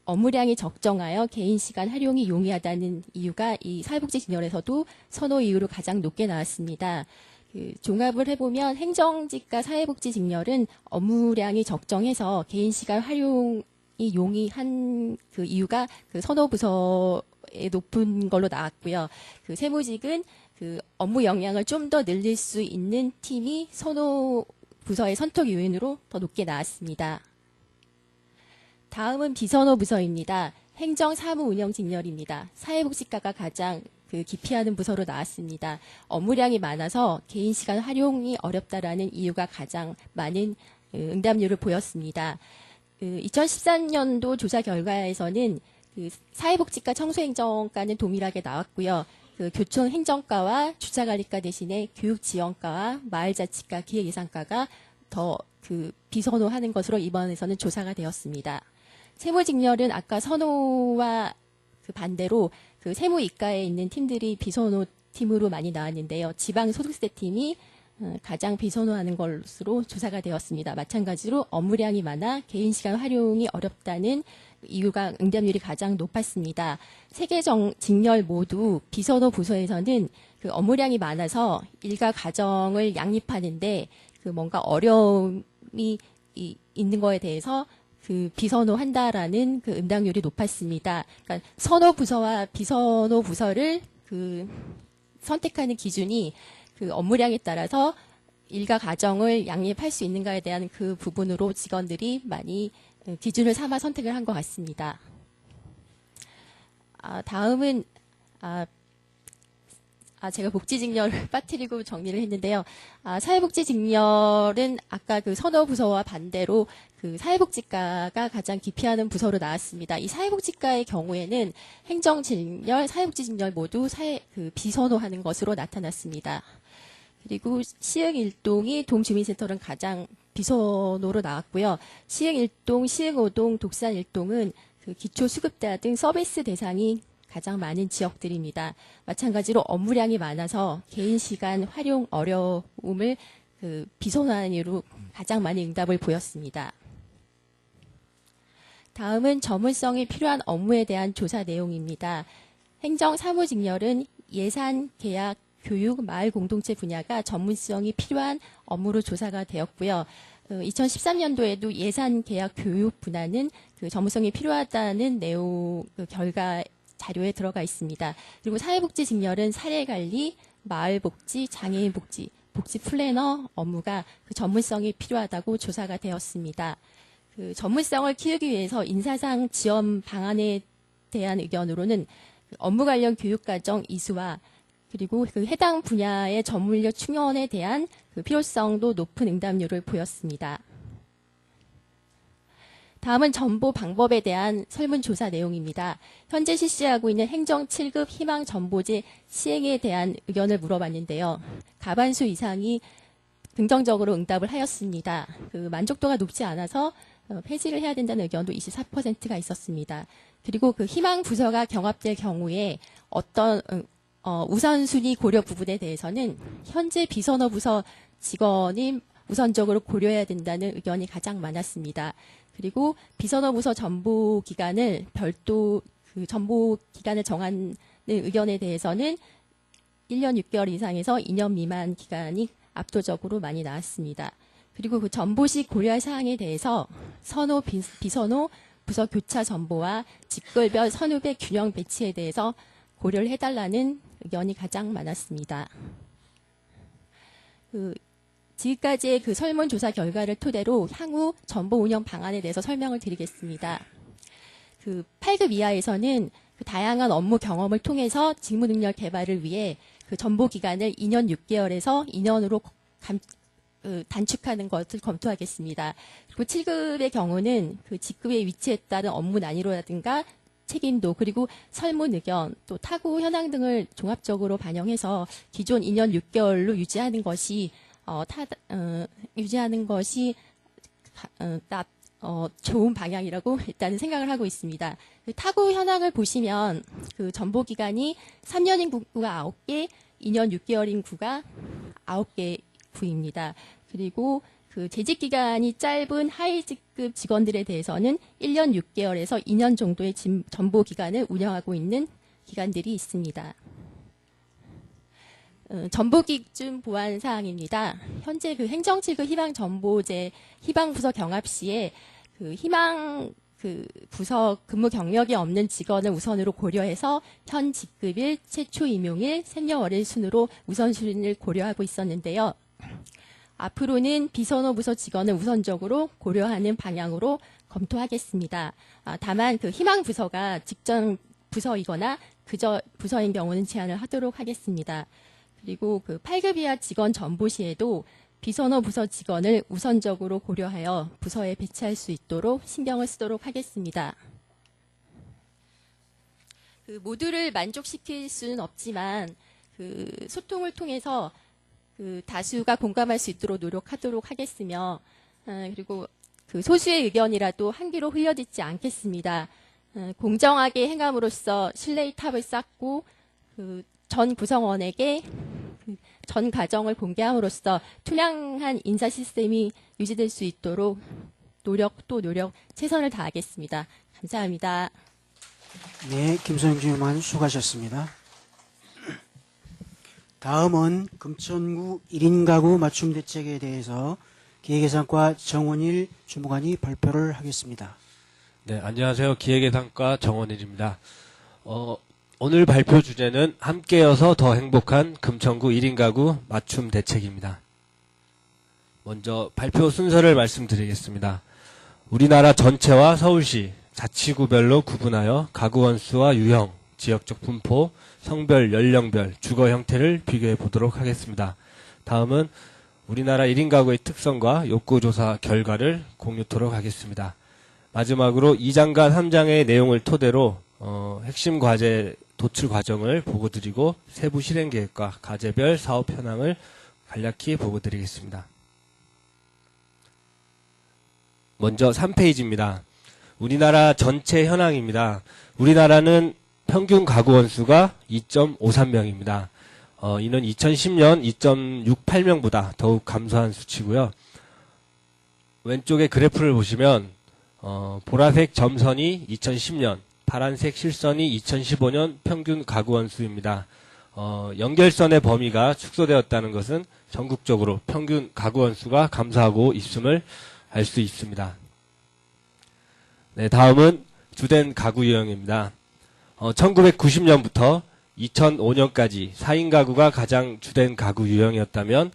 업무량이 적정하여 개인 시간 활용이 용이하다는 이유가 이 사회복지직렬에서도 선호 이유로 가장 높게 나왔습니다. 종합을 해보면 행정직과 사회복지직렬은 업무량이 적정해서 개인 시간 활용이 용이한 그 이유가 그 선호부서에 높은 걸로 나왔고요. 그 세무직은 그 업무 역량을 좀 더 늘릴 수 있는 팀이 선호부서의 선택 요인으로 더 높게 나왔습니다. 다음은 비선호부서입니다. 행정, 사무, 운영 직렬입니다. 사회복지과가 가장 그 기피하는 부서로 나왔습니다. 업무량이 많아서 개인 시간 활용이 어렵다라는 이유가 가장 많은 응답률을 보였습니다. 2013년도 조사 결과에서는 그 사회복지과, 청소행정과는 동일하게 나왔고요. 그 교통행정과와 주차관리과 대신에 교육지원과와 마을자치과, 기획예산과가 더 그 비선호하는 것으로 이번에서는 조사가 되었습니다. 세무직렬은 아까 선호와 그 반대로 그 세무이과에 있는 팀들이 비선호 팀으로 많이 나왔는데요. 지방소득세 팀이 가장 비선호하는 것으로 조사가 되었습니다. 마찬가지로 업무량이 많아 개인 시간 활용이 어렵다는 이유가 응답률이 가장 높았습니다. 3개 직렬 모두 비선호 부서에서는 그 업무량이 많아서 일가 가정을 양립하는데 그 뭔가 어려움이 있는 거에 대해서 그 비선호한다라는 그 응답률이 높았습니다. 그러니까 선호 부서와 비선호 부서를 그 선택하는 기준이 그 업무량에 따라서 일가 가정을 양립할 수 있는가에 대한 그 부분으로 직원들이 많이 기준을 삼아 선택을 한 것 같습니다. 다음은 제가 복지직렬을 빠뜨리고 정리를 했는데요. 사회복지직렬은 아까 그 선호부서와 반대로 그 사회복지과가 가장 기피하는 부서로 나왔습니다. 이 사회복지과의 경우에는 행정직렬, 사회복지직렬 모두 비선호하는 것으로 나타났습니다. 그리고 시흥일동이 동주민센터는 가장 비선호로 나왔고요. 시흥일동, 시흥오동, 독산일동은 그 기초수급자 등 서비스 대상이 가장 많은 지역들입니다. 마찬가지로 업무량이 많아서 개인 시간 활용 어려움을 그 비선호하는 이유로 가장 많은 응답을 보였습니다. 다음은 전문성이 필요한 업무에 대한 조사 내용입니다. 행정사무직렬은 예산, 계약, 교육, 마을 공동체 분야가 전문성이 필요한 업무로 조사가 되었고요. 2013년도에도 예산, 계약, 교육 분야는 그 전문성이 필요하다는 내용 결과 자료에 들어가 있습니다. 그리고 사회복지직렬은 사례관리, 마을복지, 장애인복지, 복지 플래너 업무가 그 전문성이 필요하다고 조사가 되었습니다. 그 전문성을 키우기 위해서 인사상 지원 방안에 대한 의견으로는 업무 관련 교육과정 이수와 그리고 그 해당 분야의 전문력 충원에 대한 그 필요성도 높은 응답률을 보였습니다. 다음은 정보 방법에 대한 설문조사 내용입니다. 현재 실시하고 있는 행정 7급 희망정보제 시행에 대한 의견을 물어봤는데요. 과반수 이상이 긍정적으로 응답을 하였습니다. 그 만족도가 높지 않아서 폐지를 해야 된다는 의견도 24%가 있었습니다. 그리고 그 희망부서가 경합될 경우에 어떤 우선순위 고려 부분에 대해서는 현재 비선호부서 직원이 우선적으로 고려해야 된다는 의견이 가장 많았습니다. 그리고 비선호부서 전보기간을 별도 그 전보기간을 정하는 의견에 대해서는 1년 6개월 이상에서 2년 미만 기간이 압도적으로 많이 나왔습니다. 그리고 그 전보시 고려할 사항에 대해서 선호, 비선호, 부서 교차 전보와 직급별 선후배 균형 배치에 대해서 고려를 해달라는 의견이 가장 많았습니다. 지금까지의 그 설문조사 결과를 토대로 향후 정보 운영 방안에 대해서 설명을 드리겠습니다. 그 8급 이하에서는 그 다양한 업무 경험을 통해서 직무 능력 개발을 위해 그 전보 기간을 2년 6개월에서 2년으로 단축하는 것을 검토하겠습니다. 그리고 7급의 경우는 그 직급의 위치에 따른 업무 난이도라든가 책임도 그리고 설문 의견 또 타구 현황 등을 종합적으로 반영해서 기존 2년 6개월로 유지하는 것이 좋은 방향이라고 일단은 생각을 하고 있습니다. 타구 현황을 보시면 그 전보 기간이 3년인 구가 9개, 2년 6개월인 구가 9개 구입니다. 그리고 그 재직 기간이 짧은 하위 직급 직원들에 대해서는 1년 6개월에서 2년 정도의 전보 기간을 운영하고 있는 기관들이 있습니다. 전보 기준 보완 사항입니다. 현재 그 행정 7급 희망 정보제 희망부서 경합 시에 그 희망 그 부서 근무 경력이 없는 직원을 우선으로 고려해서 현 직급일, 최초 임용일, 생년월일 순으로 우선순위를 고려하고 있었는데요. 앞으로는 비선호 부서 직원을 우선적으로 고려하는 방향으로 검토하겠습니다. 다만 그 희망 부서가 직전 부서이거나 그저 부서인 경우는 제한을 하도록 하겠습니다. 그리고 그 8급 이하 직원 전보 시에도 비선호 부서 직원을 우선적으로 고려하여 부서에 배치할 수 있도록 신경을 쓰도록 하겠습니다. 그 모두를 만족시킬 수는 없지만 그 소통을 통해서 그 다수가 공감할 수 있도록 노력하도록 하겠으며 그리고 그 소수의 의견이라도 한 귀로 흘려듣지 않겠습니다. 공정하게 행함으로써 신뢰의 탑을 쌓고 그 전 구성원에게 전 과정을 공개함으로써 투명한 인사 시스템이 유지될 수 있도록 노력 최선을 다하겠습니다. 감사합니다. 네, 김선영 주임원 수고하셨습니다. 다음은 금천구 1인 가구 맞춤 대책에 대해서 기획예산과 정원일 주무관이 발표를 하겠습니다. 네, 안녕하세요. 기획예산과 정원일입니다. 오늘 발표 주제는 함께여서 더 행복한 금천구 1인 가구 맞춤 대책입니다. 먼저 발표 순서를 말씀드리겠습니다. 우리나라 전체와 서울시, 자치구별로 구분하여 가구 원수와 유형, 지역적 분포, 성별, 연령별, 주거 형태를 비교해 보도록 하겠습니다. 다음은 우리나라 1인 가구의 특성과 욕구조사 결과를 공유토록 하겠습니다. 마지막으로 2장과 3장의 내용을 토대로 핵심 과제 도출 과정을 보고드리고 세부 실행 계획과 과제별 사업 현황을 간략히 보고드리겠습니다. 먼저 3페이지입니다. 우리나라 전체 현황입니다. 우리나라는 평균 가구 원수가 2.53명입니다. 이는 2010년 2.68명보다 더욱 감소한 수치고요. 왼쪽에 그래프를 보시면 보라색 점선이 2010년, 파란색 실선이 2015년 평균 가구 원수입니다. 연결선의 범위가 축소되었다는 것은 전국적으로 평균 가구 원수가 감소하고 있음을 알 수 있습니다. 네, 다음은 주된 가구 유형입니다. 1990년부터 2005년까지 4인 가구가 가장 주된 가구 유형이었다면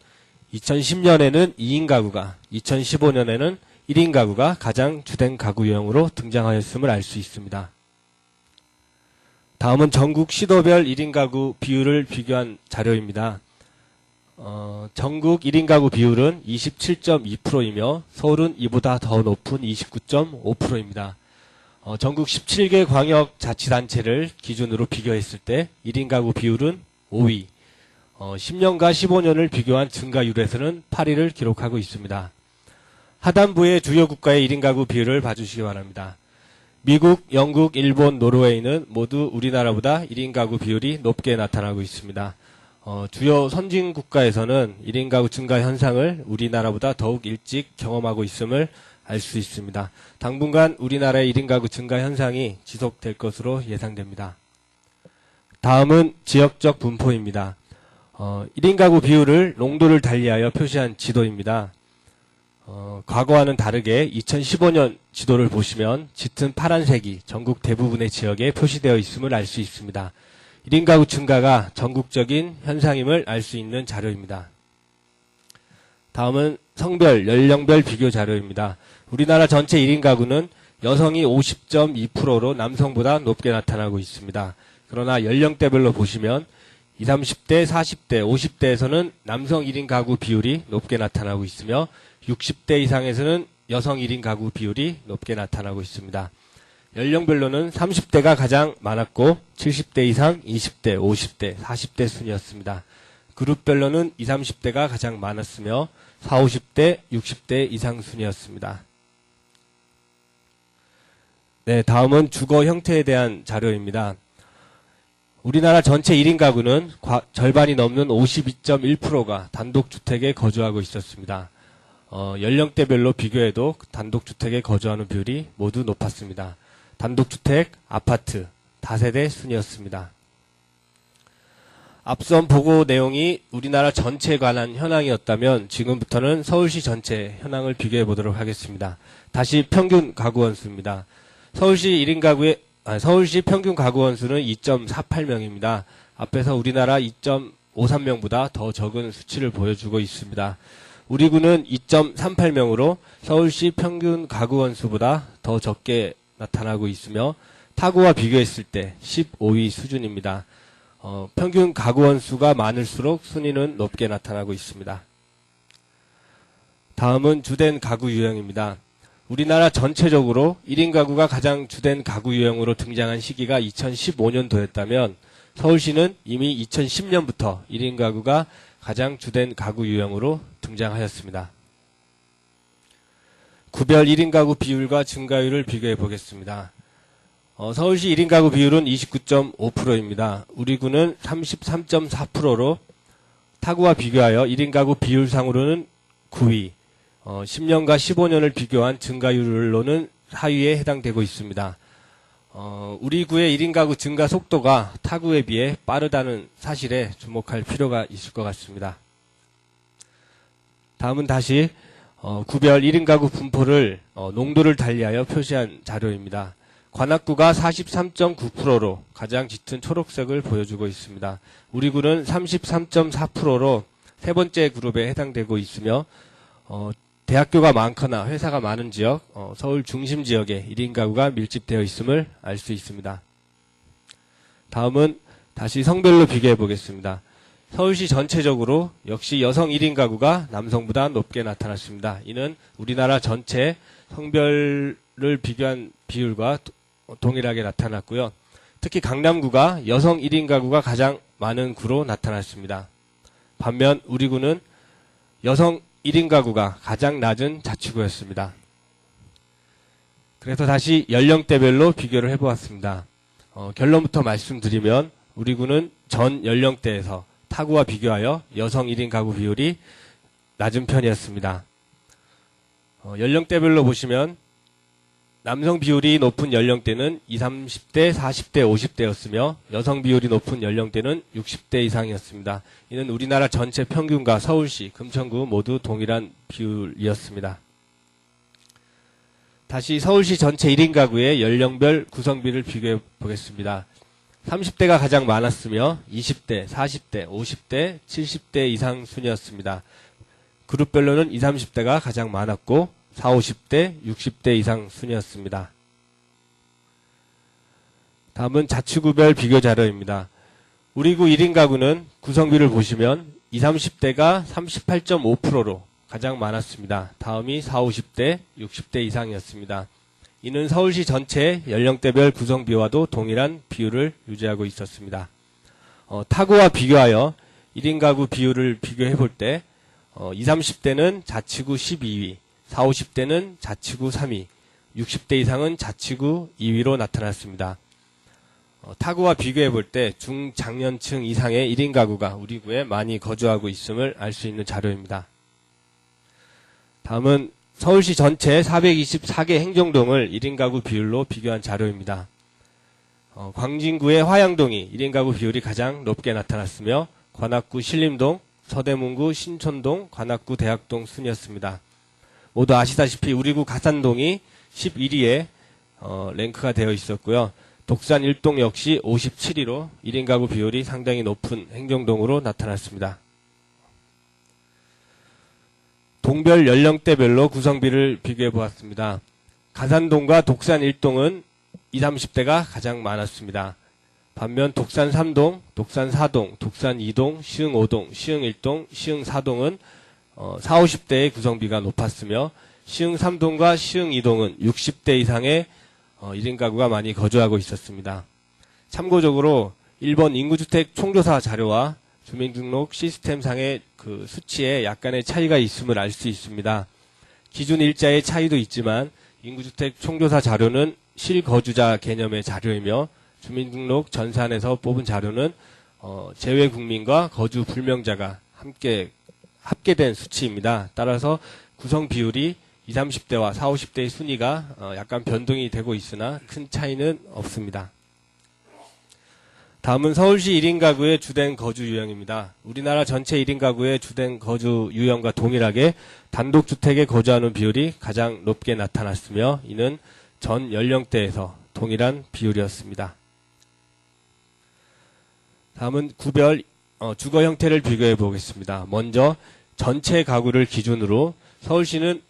2010년에는 2인 가구가, 2015년에는 1인 가구가 가장 주된 가구 유형으로 등장하였음을 알 수 있습니다. 다음은 전국 시도별 1인 가구 비율을 비교한 자료입니다. 전국 1인 가구 비율은 27.2%이며 서울은 이보다 더 높은 29.5%입니다. 전국 17개 광역자치단체를 기준으로 비교했을 때 1인 가구 비율은 5위, 10년과 15년을 비교한 증가율에서는 8위를 기록하고 있습니다. 하단부의 주요 국가의 1인 가구 비율을 봐주시기 바랍니다. 미국, 영국, 일본, 노르웨이는 모두 우리나라보다 1인 가구 비율이 높게 나타나고 있습니다. 주요 선진 국가에서는 1인 가구 증가 현상을 우리나라보다 더욱 일찍 경험하고 있음을 알 수 있습니다. 당분간 우리나라의 1인 가구 증가 현상이 지속될 것으로 예상됩니다. 다음은 지역적 분포입니다. 1인 가구 비율을 농도를 달리하여 표시한 지도입니다. 과거와는 다르게 2015년 지도를 보시면 짙은 파란색이 전국 대부분의 지역에 표시되어 있음을 알 수 있습니다. 1인 가구 증가가 전국적인 현상임을 알 수 있는 자료입니다. 다음은 성별, 연령별 비교 자료입니다. 우리나라 전체 1인 가구는 여성이 50.2%로 남성보다 높게 나타나고 있습니다. 그러나 연령대별로 보시면 20, 30대, 40대, 50대에서는 남성 1인 가구 비율이 높게 나타나고 있으며 60대 이상에서는 여성 1인 가구 비율이 높게 나타나고 있습니다. 연령별로는 30대가 가장 많았고 70대 이상, 20대, 50대, 40대 순이었습니다. 그룹별로는 20, 30대가 가장 많았으며 40, 50대, 60대 이상 순이었습니다. 네, 다음은 주거 형태에 대한 자료입니다. 우리나라 전체 1인 가구는 절반이 넘는 52.1%가 단독주택에 거주하고 있었습니다. 연령대별로 비교해도 단독주택에 거주하는 비율이 모두 높았습니다. 단독주택, 아파트, 다세대 순이었습니다. 앞선 보고 내용이 우리나라 전체에 관한 현황이었다면 지금부터는 서울시 전체 현황을 비교해 보도록 하겠습니다. 다시 평균 가구 원수입니다. 서울시 평균 가구 원수는 2.48명입니다. 앞에서 우리나라 2.53명보다 더 적은 수치를 보여주고 있습니다. 우리 구는 2.38명으로 서울시 평균 가구 원수보다 더 적게 나타나고 있으며 타구와 비교했을 때 15위 수준입니다. 평균 가구 원수가 많을수록 순위는 높게 나타나고 있습니다. 다음은 주된 가구 유형입니다. 우리나라 전체적으로 1인 가구가 가장 주된 가구 유형으로 등장한 시기가 2015년도였다면 서울시는 이미 2010년부터 1인 가구가 가장 주된 가구 유형으로 등장하였습니다. 구별 1인 가구 비율과 증가율을 비교해 보겠습니다. 서울시 1인 가구 비율은 29.5%입니다. 우리 구는 33.4%로 타구와 비교하여 1인 가구 비율상으로는 9위, 10년과 15년을 비교한 증가율로는 4위에 해당되고 있습니다. 우리 구의 1인 가구 증가 속도가 타구에 비해 빠르다는 사실에 주목할 필요가 있을 것 같습니다. 다음은 다시 구별 1인 가구 분포를 농도를 달리하여 표시한 자료입니다. 관악구가 43.9%로 가장 짙은 초록색을 보여주고 있습니다. 우리 구는 33.4%로 세 번째 그룹에 해당되고 있으며 대학교가 많거나 회사가 많은 지역, 서울 중심 지역에 1인 가구가 밀집되어 있음을 알 수 있습니다. 다음은 다시 성별로 비교해 보겠습니다. 서울시 전체적으로 역시 여성 1인 가구가 남성보다 높게 나타났습니다. 이는 우리나라 전체 성별을 비교한 비율과 동일하게 나타났고요. 특히 강남구가 여성 1인 가구가 가장 많은 구로 나타났습니다. 반면 우리 구는 여성 1인 가구가 가장 낮은 자치구였습니다. 그래서 다시 연령대별로 비교를 해보았습니다. 결론부터 말씀드리면 우리 구는 전 연령대에서 타구와 비교하여 여성 1인 가구 비율이 낮은 편이었습니다. 연령대별로 보시면 남성 비율이 높은 연령대는 20, 30대, 40대, 50대였으며 여성 비율이 높은 연령대는 60대 이상이었습니다. 이는 우리나라 전체 평균과 서울시, 금천구 모두 동일한 비율이었습니다. 다시 서울시 전체 1인 가구의 연령별 구성비를 비교해 보겠습니다. 30대가 가장 많았으며 20대, 40대, 50대, 70대 이상 순이었습니다. 그룹별로는 20, 30대가 가장 많았고 40, 50대, 60대 이상 순이었습니다. 다음은 자치구별 비교 자료입니다. 우리 구 1인 가구는 구성비를 보시면 20, 30대가 38.5%로 가장 많았습니다. 다음이 40, 50대, 60대 이상이었습니다. 이는 서울시 전체 연령대별 구성비와도 동일한 비율을 유지하고 있었습니다. 타구와 비교하여 1인 가구 비율을 비교해 볼 때 20, 30대는 자치구 12위, 40, 50대는 자치구 3위, 60대 이상은 자치구 2위로 나타났습니다. 타구와 비교해 볼 때 중장년층 이상의 1인 가구가 우리 구에 많이 거주하고 있음을 알 수 있는 자료입니다. 다음은 서울시 전체 424개 행정동을 1인 가구 비율로 비교한 자료입니다. 광진구의 화양동이 1인 가구 비율이 가장 높게 나타났으며 관악구 신림동, 서대문구 신촌동, 관악구 대학동 순이었습니다. 모두 아시다시피 우리 구 가산동이 11위에 랭크가 되어 있었고요. 독산 1동 역시 57위로 1인 가구 비율이 상당히 높은 행정동으로 나타났습니다. 동별 연령대별로 구성비를 비교해 보았습니다. 가산동과 독산 1동은 20, 30대가 가장 많았습니다. 반면 독산 3동, 독산 4동, 독산 2동, 시흥 5동, 시흥 1동, 시흥 4동은 40, 50대의 구성비가 높았으며 시흥 3동과 시흥 2동은 60대 이상의 1인 가구가 많이 거주하고 있었습니다. 참고적으로 1번 인구주택 총조사 자료와 주민등록 시스템상의 그 수치에 약간의 차이가 있음을 알 수 있습니다. 기준 일자의 차이도 있지만 인구주택 총조사 자료는 실거주자 개념의 자료이며 주민등록 전산에서 뽑은 자료는 재외국민과 거주 불명자가 함께 합계된 수치입니다. 따라서 구성 비율이 20, 30대와 40, 50대의 순위가 약간 변동이 되고 있으나 큰 차이는 없습니다. 다음은 서울시 1인 가구의 주된 거주 유형입니다. 우리나라 전체 1인 가구의 주된 거주 유형과 동일하게 단독주택에 거주하는 비율이 가장 높게 나타났으며 이는 전 연령대에서 동일한 비율이었습니다. 다음은 구별 주거 형태를 비교해 보겠습니다. 먼저 전체 가구를 기준으로 서울시는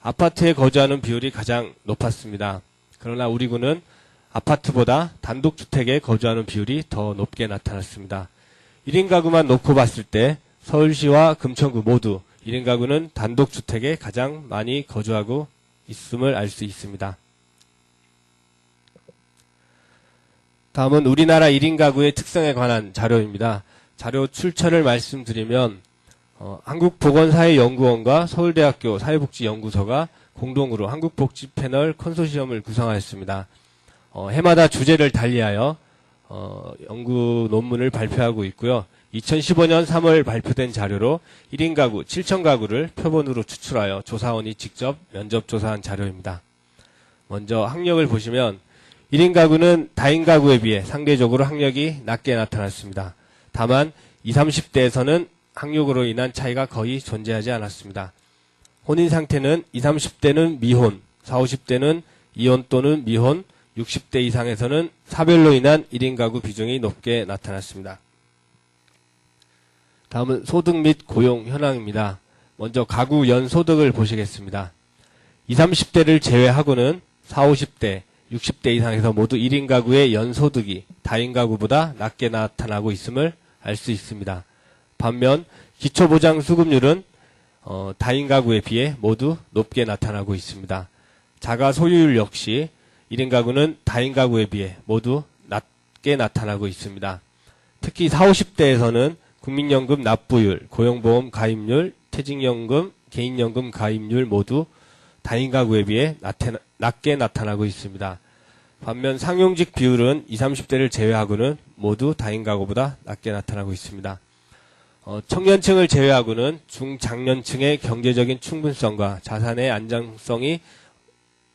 아파트에 거주하는 비율이 가장 높았습니다. 그러나 우리 구는 아파트보다 단독주택에 거주하는 비율이 더 높게 나타났습니다. 1인 가구만 놓고 봤을 때 서울시와 금천구 모두 1인 가구는 단독주택에 가장 많이 거주하고 있음을 알 수 있습니다. 다음은 우리나라 1인 가구의 특성에 관한 자료입니다. 자료 출처를 말씀드리면 한국보건사회연구원과 서울대학교 사회복지연구소가 공동으로 한국복지 패널 컨소시엄을 구성하였습니다. 해마다 주제를 달리하여 연구 논문을 발표하고 있고요. 2015년 3월 발표된 자료로 1인 가구 7,000가구를 표본으로 추출하여 조사원이 직접 면접 조사한 자료입니다. 먼저 학력을 보시면 1인 가구는 다인 가구에 비해 상대적으로 학력이 낮게 나타났습니다. 다만 20, 30대에서는 학력으로 인한 차이가 거의 존재하지 않았습니다. 혼인 상태는 20, 30대는 미혼, 40, 50대는 이혼 또는 미혼, 60대 이상에서는 사별로 인한 1인 가구 비중이 높게 나타났습니다. 다음은 소득 및 고용 현황입니다. 먼저 가구 연소득을 보시겠습니다. 20, 30대를 제외하고는 40, 50대, 60대 이상에서 모두 1인 가구의 연소득이 다인 가구보다 낮게 나타나고 있음을 알 수 있습니다. 반면 기초보장수급률은 다인 가구에 비해 모두 높게 나타나고 있습니다. 자가 소유율 역시 1인 가구는 다인 가구에 비해 모두 낮게 나타나고 있습니다. 특히 40, 50대에서는 국민연금 납부율, 고용보험 가입률, 퇴직연금, 개인연금 가입률 모두 다인 가구에 비해 낮게 나타나고 있습니다. 반면 상용직 비율은 20, 30대를 제외하고는 모두 다인 가구보다 낮게 나타나고 있습니다. 청년층을 제외하고는 중장년층의 경제적인 충분성과 자산의 안정성이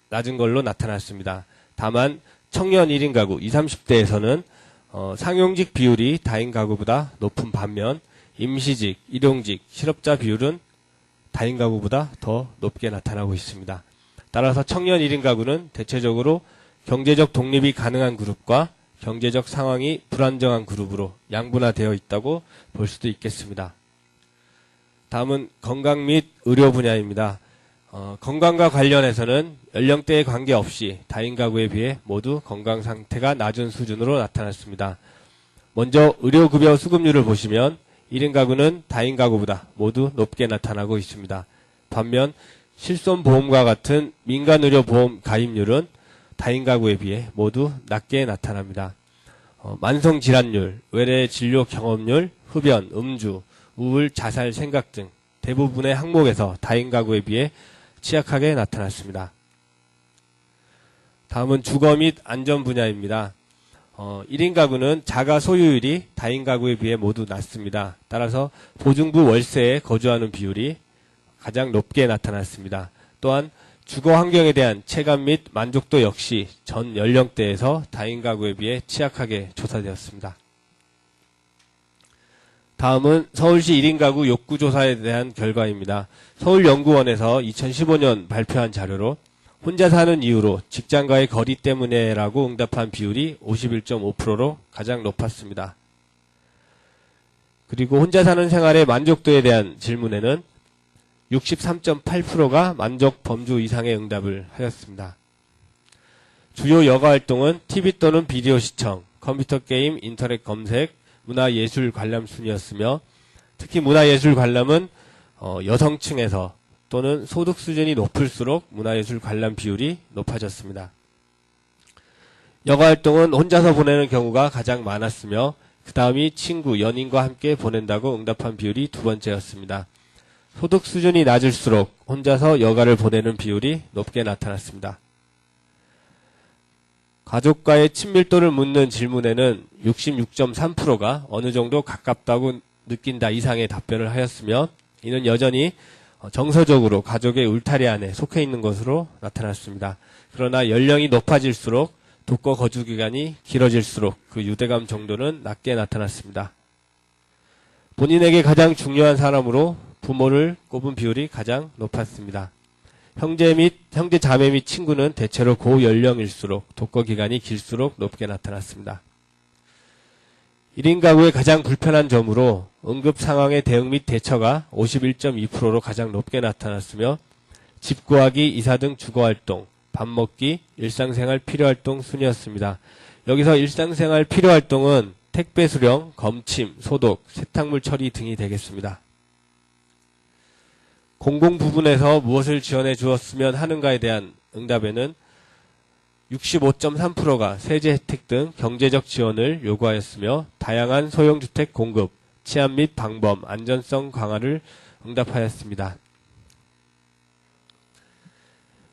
낮은 걸로 나타났습니다. 다만 청년 1인 가구 20, 30대에서는 상용직 비율이 다인 가구보다 높은 반면 임시직, 일용직, 실업자 비율은 다인 가구보다 더 높게 나타나고 있습니다. 따라서 청년 1인 가구는 대체적으로 경제적 독립이 가능한 그룹과 경제적 상황이 불안정한 그룹으로 양분화되어 있다고 볼 수도 있겠습니다. 다음은 건강 및 의료 분야입니다. 건강과 관련해서는 연령대에 관계없이 다인 가구에 비해 모두 건강 상태가 낮은 수준으로 나타났습니다. 먼저 의료급여 수급률을 보시면 1인 가구는 다인 가구보다 모두 높게 나타나고 있습니다. 반면 실손보험과 같은 민간의료보험 가입률은 다인 가구에 비해 모두 낮게 나타납니다. 만성질환율, 외래 진료 경험률, 흡연, 음주, 우울, 자살, 생각 등 대부분의 항목에서 다인 가구에 비해 취약하게 나타났습니다. 다음은 주거 및 안전 분야입니다. 1인 가구는 자가 소유율이 다인 가구에 비해 모두 낮습니다. 따라서 보증부 월세에 거주하는 비율이 가장 높게 나타났습니다. 또한 주거 환경에 대한 체감 및 만족도 역시 전 연령대에서 다인 가구에 비해 취약하게 조사되었습니다. 다음은 서울시 1인 가구 욕구조사에 대한 결과입니다. 서울연구원에서 2015년 발표한 자료로 혼자 사는 이유로 직장과의 거리 때문에라고 응답한 비율이 51.5%로 가장 높았습니다. 그리고 혼자 사는 생활의 만족도에 대한 질문에는 63.8%가 만족 범주 이상의 응답을 하였습니다. 주요 여가 활동은 TV 또는 비디오 시청, 컴퓨터 게임, 인터넷 검색, 문화예술 관람 순이었으며 특히 문화예술 관람은 여성층에서 또는 소득 수준이 높을수록 문화예술 관람 비율이 높아졌습니다. 여가 활동은 혼자서 보내는 경우가 가장 많았으며 그 다음이 친구, 연인과 함께 보낸다고 응답한 비율이 두 번째였습니다. 소득 수준이 낮을수록 혼자서 여가를 보내는 비율이 높게 나타났습니다. 가족과의 친밀도를 묻는 질문에는 66.3%가 어느 정도 가깝다고 느낀다 이상의 답변을 하였으며 이는 여전히 정서적으로 가족의 울타리 안에 속해 있는 것으로 나타났습니다. 그러나 연령이 높아질수록 독거 거주 기간이 길어질수록 그 유대감 정도는 낮게 나타났습니다. 본인에게 가장 중요한 사람으로 부모를 꼽은 비율이 가장 높았습니다. 형제 자매 및 친구는 대체로 고연령일수록 독거 기간이 길수록 높게 나타났습니다. 1인 가구의 가장 불편한 점으로 응급 상황의 대응 및 대처가 51.2%로 가장 높게 나타났으며 집 구하기, 이사 등 주거활동, 밥 먹기, 일상생활 필요활동 순이었습니다. 여기서 일상생활 필요활동은 택배 수령, 검침, 소독, 세탁물 처리 등이 되겠습니다. 공공 부분에서 무엇을 지원해 주었으면 하는가에 대한 응답에는 65.3%가 세제 혜택 등 경제적 지원을 요구하였으며 다양한 소형주택 공급, 치안 및 방범, 안전성 강화를 응답하였습니다.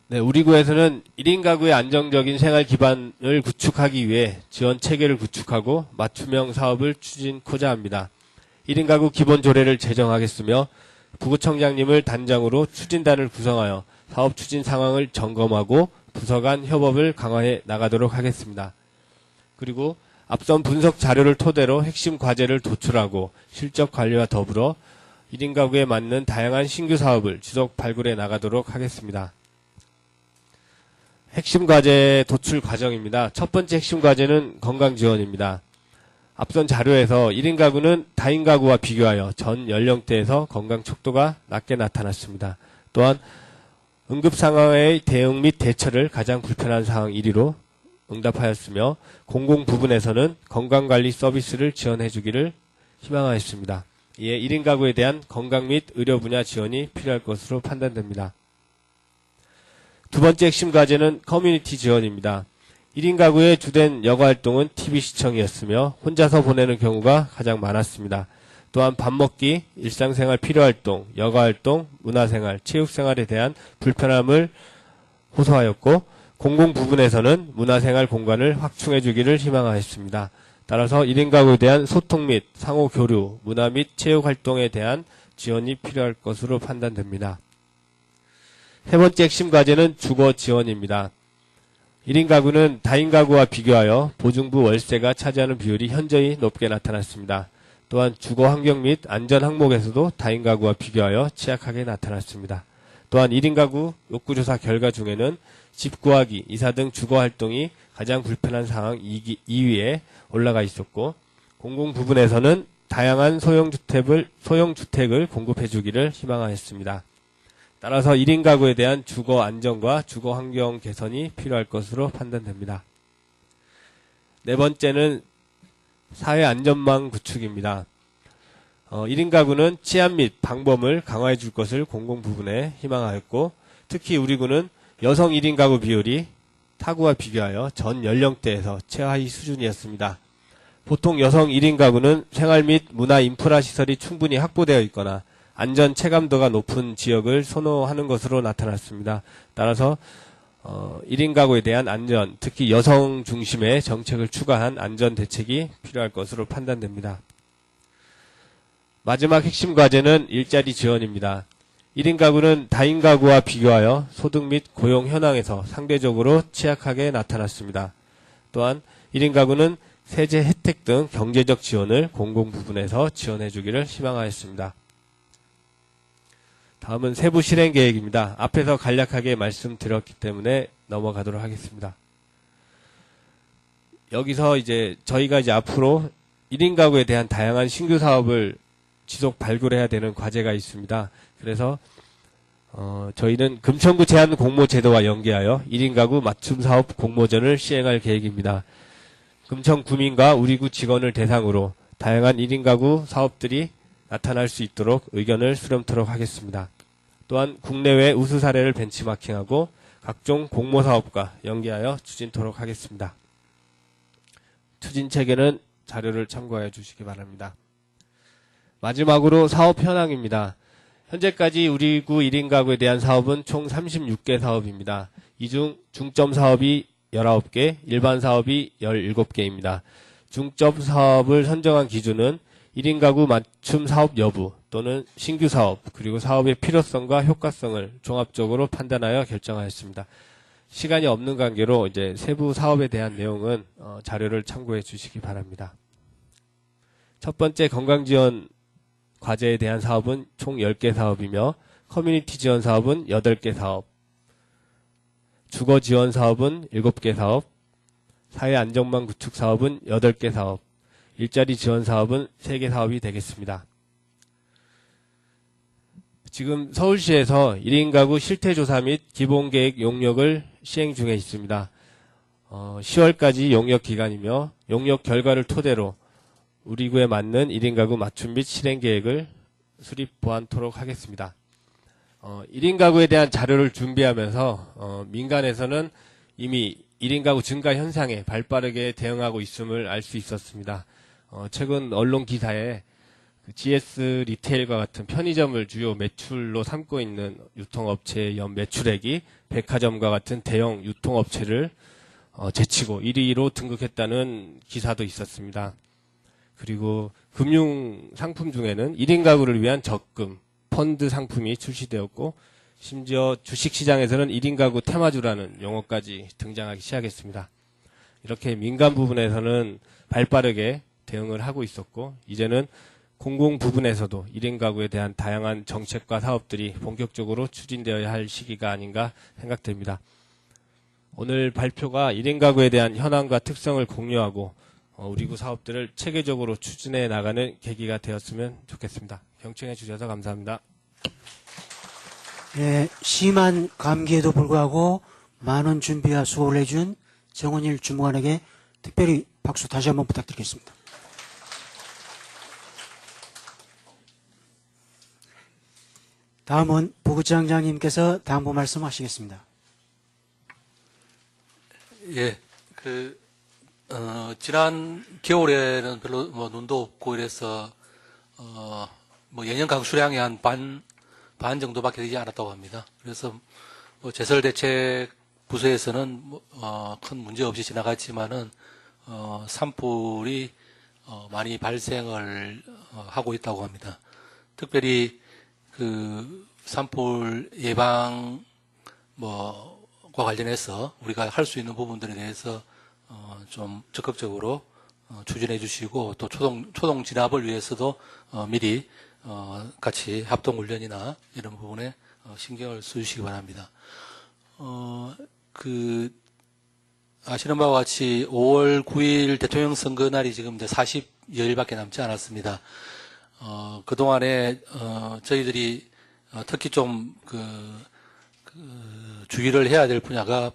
네, 우리 구에서는 1인 가구의 안정적인 생활 기반을 구축하기 위해 지원 체계를 구축하고 맞춤형 사업을 추진코자 합니다. 1인 가구 기본 조례를 제정하겠으며 부구청장님을 단장으로 추진단을 구성하여 사업 추진 상황을 점검하고 부서 간 협업을 강화해 나가도록 하겠습니다. 그리고 앞선 분석 자료를 토대로 핵심 과제를 도출하고 실적 관리와 더불어 1인 가구에 맞는 다양한 신규 사업을 지속 발굴해 나가도록 하겠습니다. 핵심 과제 도출 과정입니다. 첫 번째 핵심 과제는 건강 지원입니다. 앞선 자료에서 1인 가구는 다인 가구와 비교하여 전 연령대에서 건강 척도가 낮게 나타났습니다. 또한 응급 상황의 대응 및 대처를 가장 불편한 상황 1위로 응답하였으며 공공 부분에서는 건강관리 서비스를 지원해 주기를 희망하였습니다. 이에 1인 가구에 대한 건강 및 의료 분야 지원이 필요할 것으로 판단됩니다. 두 번째 핵심 과제는 커뮤니티 지원입니다. 1인 가구의 주된 여가 활동은 TV 시청이었으며 혼자서 보내는 경우가 가장 많았습니다. 또한 밥 먹기, 일상생활 필요활동, 여가활동, 문화생활, 체육생활에 대한 불편함을 호소하였고 공공 부분에서는 문화생활 공간을 확충해 주기를 희망하였습니다. 따라서 1인 가구에 대한 소통 및 상호 교류, 문화 및 체육 활동에 대한 지원이 필요할 것으로 판단됩니다. 세 번째 핵심 과제는 주거 지원입니다. 1인 가구는 다인 가구와 비교하여 보증부 월세가 차지하는 비율이 현저히 높게 나타났습니다. 또한 주거 환경 및 안전 항목에서도 다인 가구와 비교하여 취약하게 나타났습니다. 또한 1인 가구 욕구조사 결과 중에는 집 구하기, 이사 등 주거 활동이 가장 불편한 상황 2위에 올라가 있었고 공공 부분에서는 다양한 소형주택을 공급해 주기를 희망하였습니다. 따라서 1인 가구에 대한 주거 안정과 주거 환경 개선이 필요할 것으로 판단됩니다. 네 번째는 사회 안전망 구축입니다. 1인 가구는 치안 및 방범을 강화해 줄 것을 공공 부분에 희망하였고 특히 우리 구는 여성 1인 가구 비율이 타구와 비교하여 전 연령대에서 최하위 수준이었습니다. 보통 여성 1인 가구는 생활 및 문화 인프라 시설이 충분히 확보되어 있거나 안전 체감도가 높은 지역을 선호하는 것으로 나타났습니다. 따라서 1인 가구에 대한 안전, 특히 여성 중심의 정책을 추가한 안전 대책이 필요할 것으로 판단됩니다. 마지막 핵심 과제는 일자리 지원입니다. 1인 가구는 다인 가구와 비교하여 소득 및 고용 현황에서 상대적으로 취약하게 나타났습니다. 또한 1인 가구는 세제 혜택 등 경제적 지원을 공공 부분에서 지원해 주기를 희망하였습니다. 다음은 세부 실행 계획입니다. 앞에서 간략하게 말씀드렸기 때문에 넘어가도록 하겠습니다. 여기서 저희가 앞으로 1인 가구에 대한 다양한 신규 사업을 지속 발굴해야 되는 과제가 있습니다. 그래서 저희는 금천구 제한 공모 제도와 연계하여 1인 가구 맞춤 사업 공모전을 시행할 계획입니다. 금천 구민과 우리 구 직원을 대상으로 다양한 1인 가구 사업들이 나타날 수 있도록 의견을 수렴토록 하겠습니다. 또한 국내외 우수 사례를 벤치마킹하고 각종 공모사업과 연계하여 추진토록 하겠습니다. 추진 체계는 자료를 참고해 주시기 바랍니다. 마지막으로 사업 현황입니다. 현재까지 우리 구 1인 가구에 대한 사업은 총 36개 사업입니다. 이 중 중점 사업이 19개, 일반 사업이 17개입니다. 중점 사업을 선정한 기준은 1인 가구 맞춤 사업 여부 또는 신규 사업 그리고 사업의 필요성과 효과성을 종합적으로 판단하여 결정하였습니다. 시간이 없는 관계로 세부 사업에 대한 내용은 자료를 참고해 주시기 바랍니다. 첫 번째 건강지원 과제에 대한 사업은 총 10개 사업이며 커뮤니티 지원 사업은 8개 사업, 주거 지원 사업은 7개 사업, 사회 안전망 구축 사업은 8개 사업, 일자리 지원 사업은 3개 사업이 되겠습니다. 지금 서울시에서 1인 가구 실태조사 및 기본계획 용역을 시행 중에 있습니다. 10월까지 용역 기간이며 용역 결과를 토대로 우리 구에 맞는 1인 가구 맞춤 및 실행 계획을 수립 보완토록 하겠습니다. 1인 가구에 대한 자료를 준비하면서 민간에서는 이미 1인 가구 증가 현상에 발빠르게 대응하고 있음을 알 수 있었습니다. 최근 언론 기사에 GS 리테일과 같은 편의점을 주요 매출로 삼고 있는 유통업체의 연 매출액이 백화점과 같은 대형 유통업체를 제치고 1위로 등극했다는 기사도 있었습니다. 그리고 금융 상품 중에는 1인 가구를 위한 적금, 펀드 상품이 출시되었고 심지어 주식시장에서는 1인 가구 테마주라는 용어까지 등장하기 시작했습니다. 이렇게 민간 부분에서는 발빠르게 대응을 하고 있었고 이제는 공공 부분에서도 1인 가구에 대한 다양한 정책과 사업들이 본격적으로 추진되어야 할 시기가 아닌가 생각됩니다. 오늘 발표가 1인 가구에 대한 현황과 특성을 공유하고 우리 구 사업들을 체계적으로 추진해 나가는 계기가 되었으면 좋겠습니다. 경청해 주셔서 감사합니다. 예, 심한 감기에도 불구하고 많은 준비와 수고를 해준 정원일 주무관에게 특별히 박수 다시 한번 부탁드리겠습니다. 다음은 부부장장님께서 당부 말씀하시겠습니다. 예, 지난 겨울에는 별로 눈도 없고 이래서 예년 가구 수량이 한 반 정도밖에 되지 않았다고 합니다. 그래서 제설 대책 부서에서는 큰 문제 없이 지나갔지만은 산불이 많이 발생을 하고 있다고 합니다. 특별히 산불 예방 과 관련해서 우리가 할 수 있는 부분들에 대해서 좀 적극적으로 추진해 주시고 또 초동 진압을 위해서도 미리 같이 합동 훈련이나 이런 부분에 신경을 써주시기 바랍니다. 아시는 바와 같이 5월 9일 대통령 선거 날이 지금 이제 40여일밖에 남지 않았습니다. 그동안에 저희들이 특히 좀 주의를 해야 될 분야가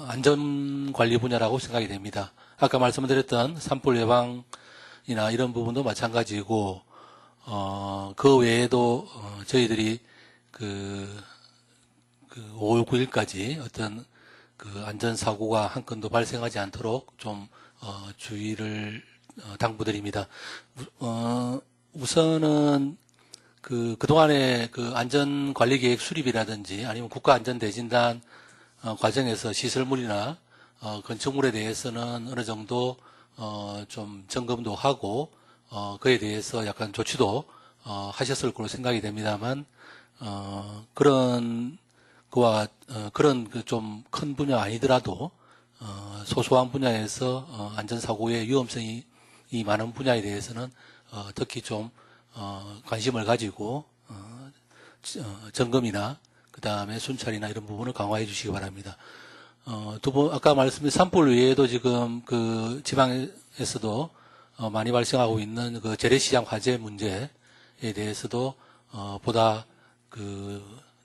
안전관리 분야라고 생각이 됩니다. 아까 말씀드렸던 산불 예방이나 이런 부분도 마찬가지고 그 외에도 저희들이 5월 9일까지 어떤 안전사고가 한 건도 발생하지 않도록 좀 주의를 당부드립니다. 우선은 그동안의 안전관리계획 수립이라든지 아니면 국가안전대진단 과정에서 시설물이나 건축물에 대해서는 어느 정도 좀 점검도 하고 그에 대해서 약간 조치도 하셨을 거로 생각이 됩니다만 그런 좀 큰 분야 아니더라도 소소한 분야에서 안전사고의 위험성이 많은 분야에 대해서는 특히 좀 관심을 가지고 점검이나 그 다음에 순찰이나 이런 부분을 강화해 주시기 바랍니다. 아까 말씀드린 산불 외에도 지금 지방에서도 많이 발생하고 있는 재래시장 화재 문제에 대해서도 보다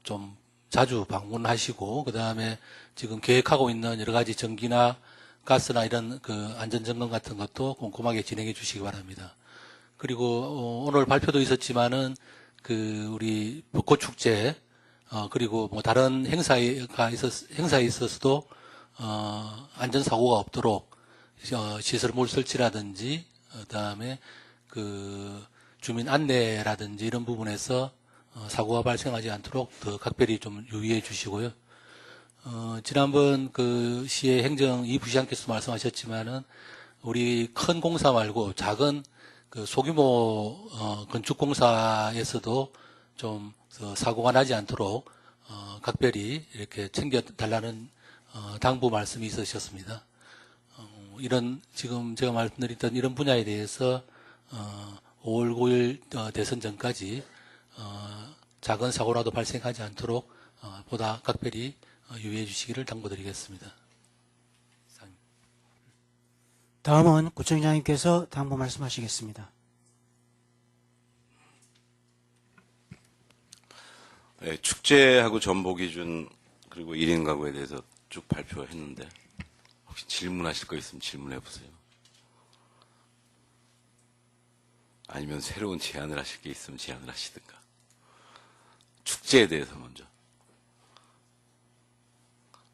좀 자주 방문하시고 그 다음에 지금 계획하고 있는 여러 가지 전기나 가스나 이런 안전점검 같은 것도 꼼꼼하게 진행해 주시기 바랍니다. 그리고 오늘 발표도 있었지만은 우리 벚꽃 축제 그리고 다른 행사에 있어서도 안전사고가 없도록 시설물 설치라든지 그다음에 주민 안내라든지 이런 부분에서 사고가 발생하지 않도록 더 각별히 좀 유의해 주시고요. 지난번 시의 행정 이 부시장께서 말씀하셨지만은 우리 큰 공사 말고 작은 소규모 건축공사에서도 좀 사고가 나지 않도록 각별히 이렇게 챙겨달라는 당부 말씀이 있으셨습니다. 지금 제가 말씀드렸던 이런 분야에 대해서 5월 9일 대선 전까지 작은 사고라도 발생하지 않도록 보다 각별히 유의해 주시기를 당부드리겠습니다. 다음은 구청장님께서 당부 말씀하시겠습니다. 네, 축제하고 전보기준 그리고 1인 가구에 대해서 쭉 발표했는데 혹시 질문하실 거 있으면 질문해 보세요. 아니면 새로운 제안을 하실 게 있으면 제안을 하시든가. 축제에 대해서 먼저.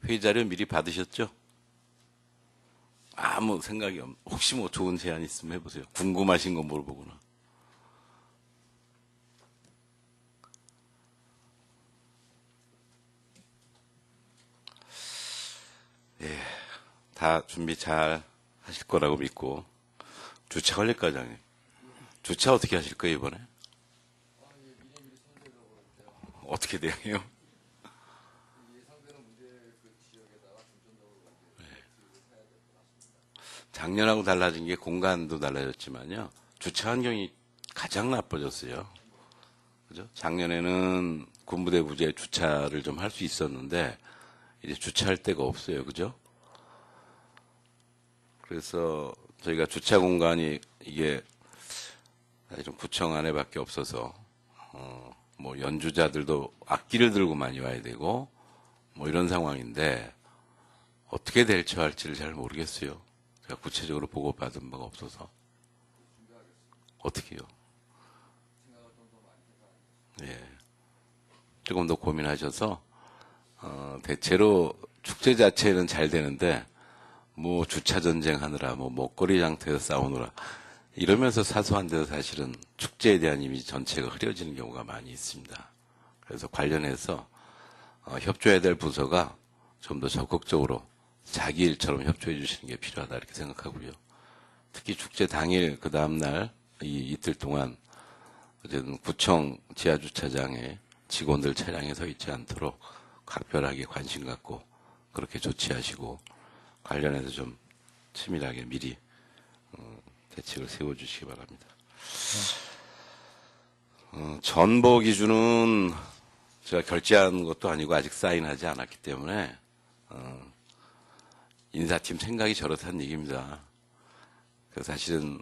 회의 자료 미리 받으셨죠? 아무 생각이 없는, 혹시 좋은 제안 있으면 해보세요. 궁금하신 거 물어보거나. 예, 다 준비 잘 하실 거라고 믿고. 주차 관리과장님. 주차 어떻게 하실 거예요, 이번에? 어떻게 대응해요? 작년하고 달라진 게 공간도 달라졌지만요. 주차 환경이 가장 나빠졌어요. 그죠? 작년에는 군부대 부지에 주차를 좀 할 수 있었는데 이제 주차할 데가 없어요. 그죠? 그래서 저희가 주차 공간이 이게 사실은 구청 안에밖에 없어서 뭐 연주자들도 악기를 들고 많이 와야 되고 뭐 이런 상황인데 어떻게 대처할지를 잘 모르겠어요. 제가 구체적으로 보고받은 바가 없어서 어떻게 해요? 예. 조금 더 고민하셔서 대체로 축제 자체는 잘 되는데 뭐 주차 전쟁 하느라 뭐 먹거리 장터에서 싸우느라 이러면서 사소한 데서 사실은 축제에 대한 이미지 전체가 흐려지는 경우가 많이 있습니다. 그래서 관련해서 협조해야 될 부서가 좀 더 적극적으로 자기 일처럼 협조해 주시는 게 필요하다 이렇게 생각하고요. 특히 축제 당일 그 다음날 이틀 동안 어쨌든 구청 지하주차장에 직원들 차량에 서 있지 않도록 각별하게 관심 갖고 그렇게 조치하시고 관련해서 좀 치밀하게 미리 대책을 세워주시기 바랍니다. 전보 기준은 제가 결제한 것도 아니고 아직 사인하지 않았기 때문에 인사팀 생각이 저렇다는 얘기입니다. 그래서 사실은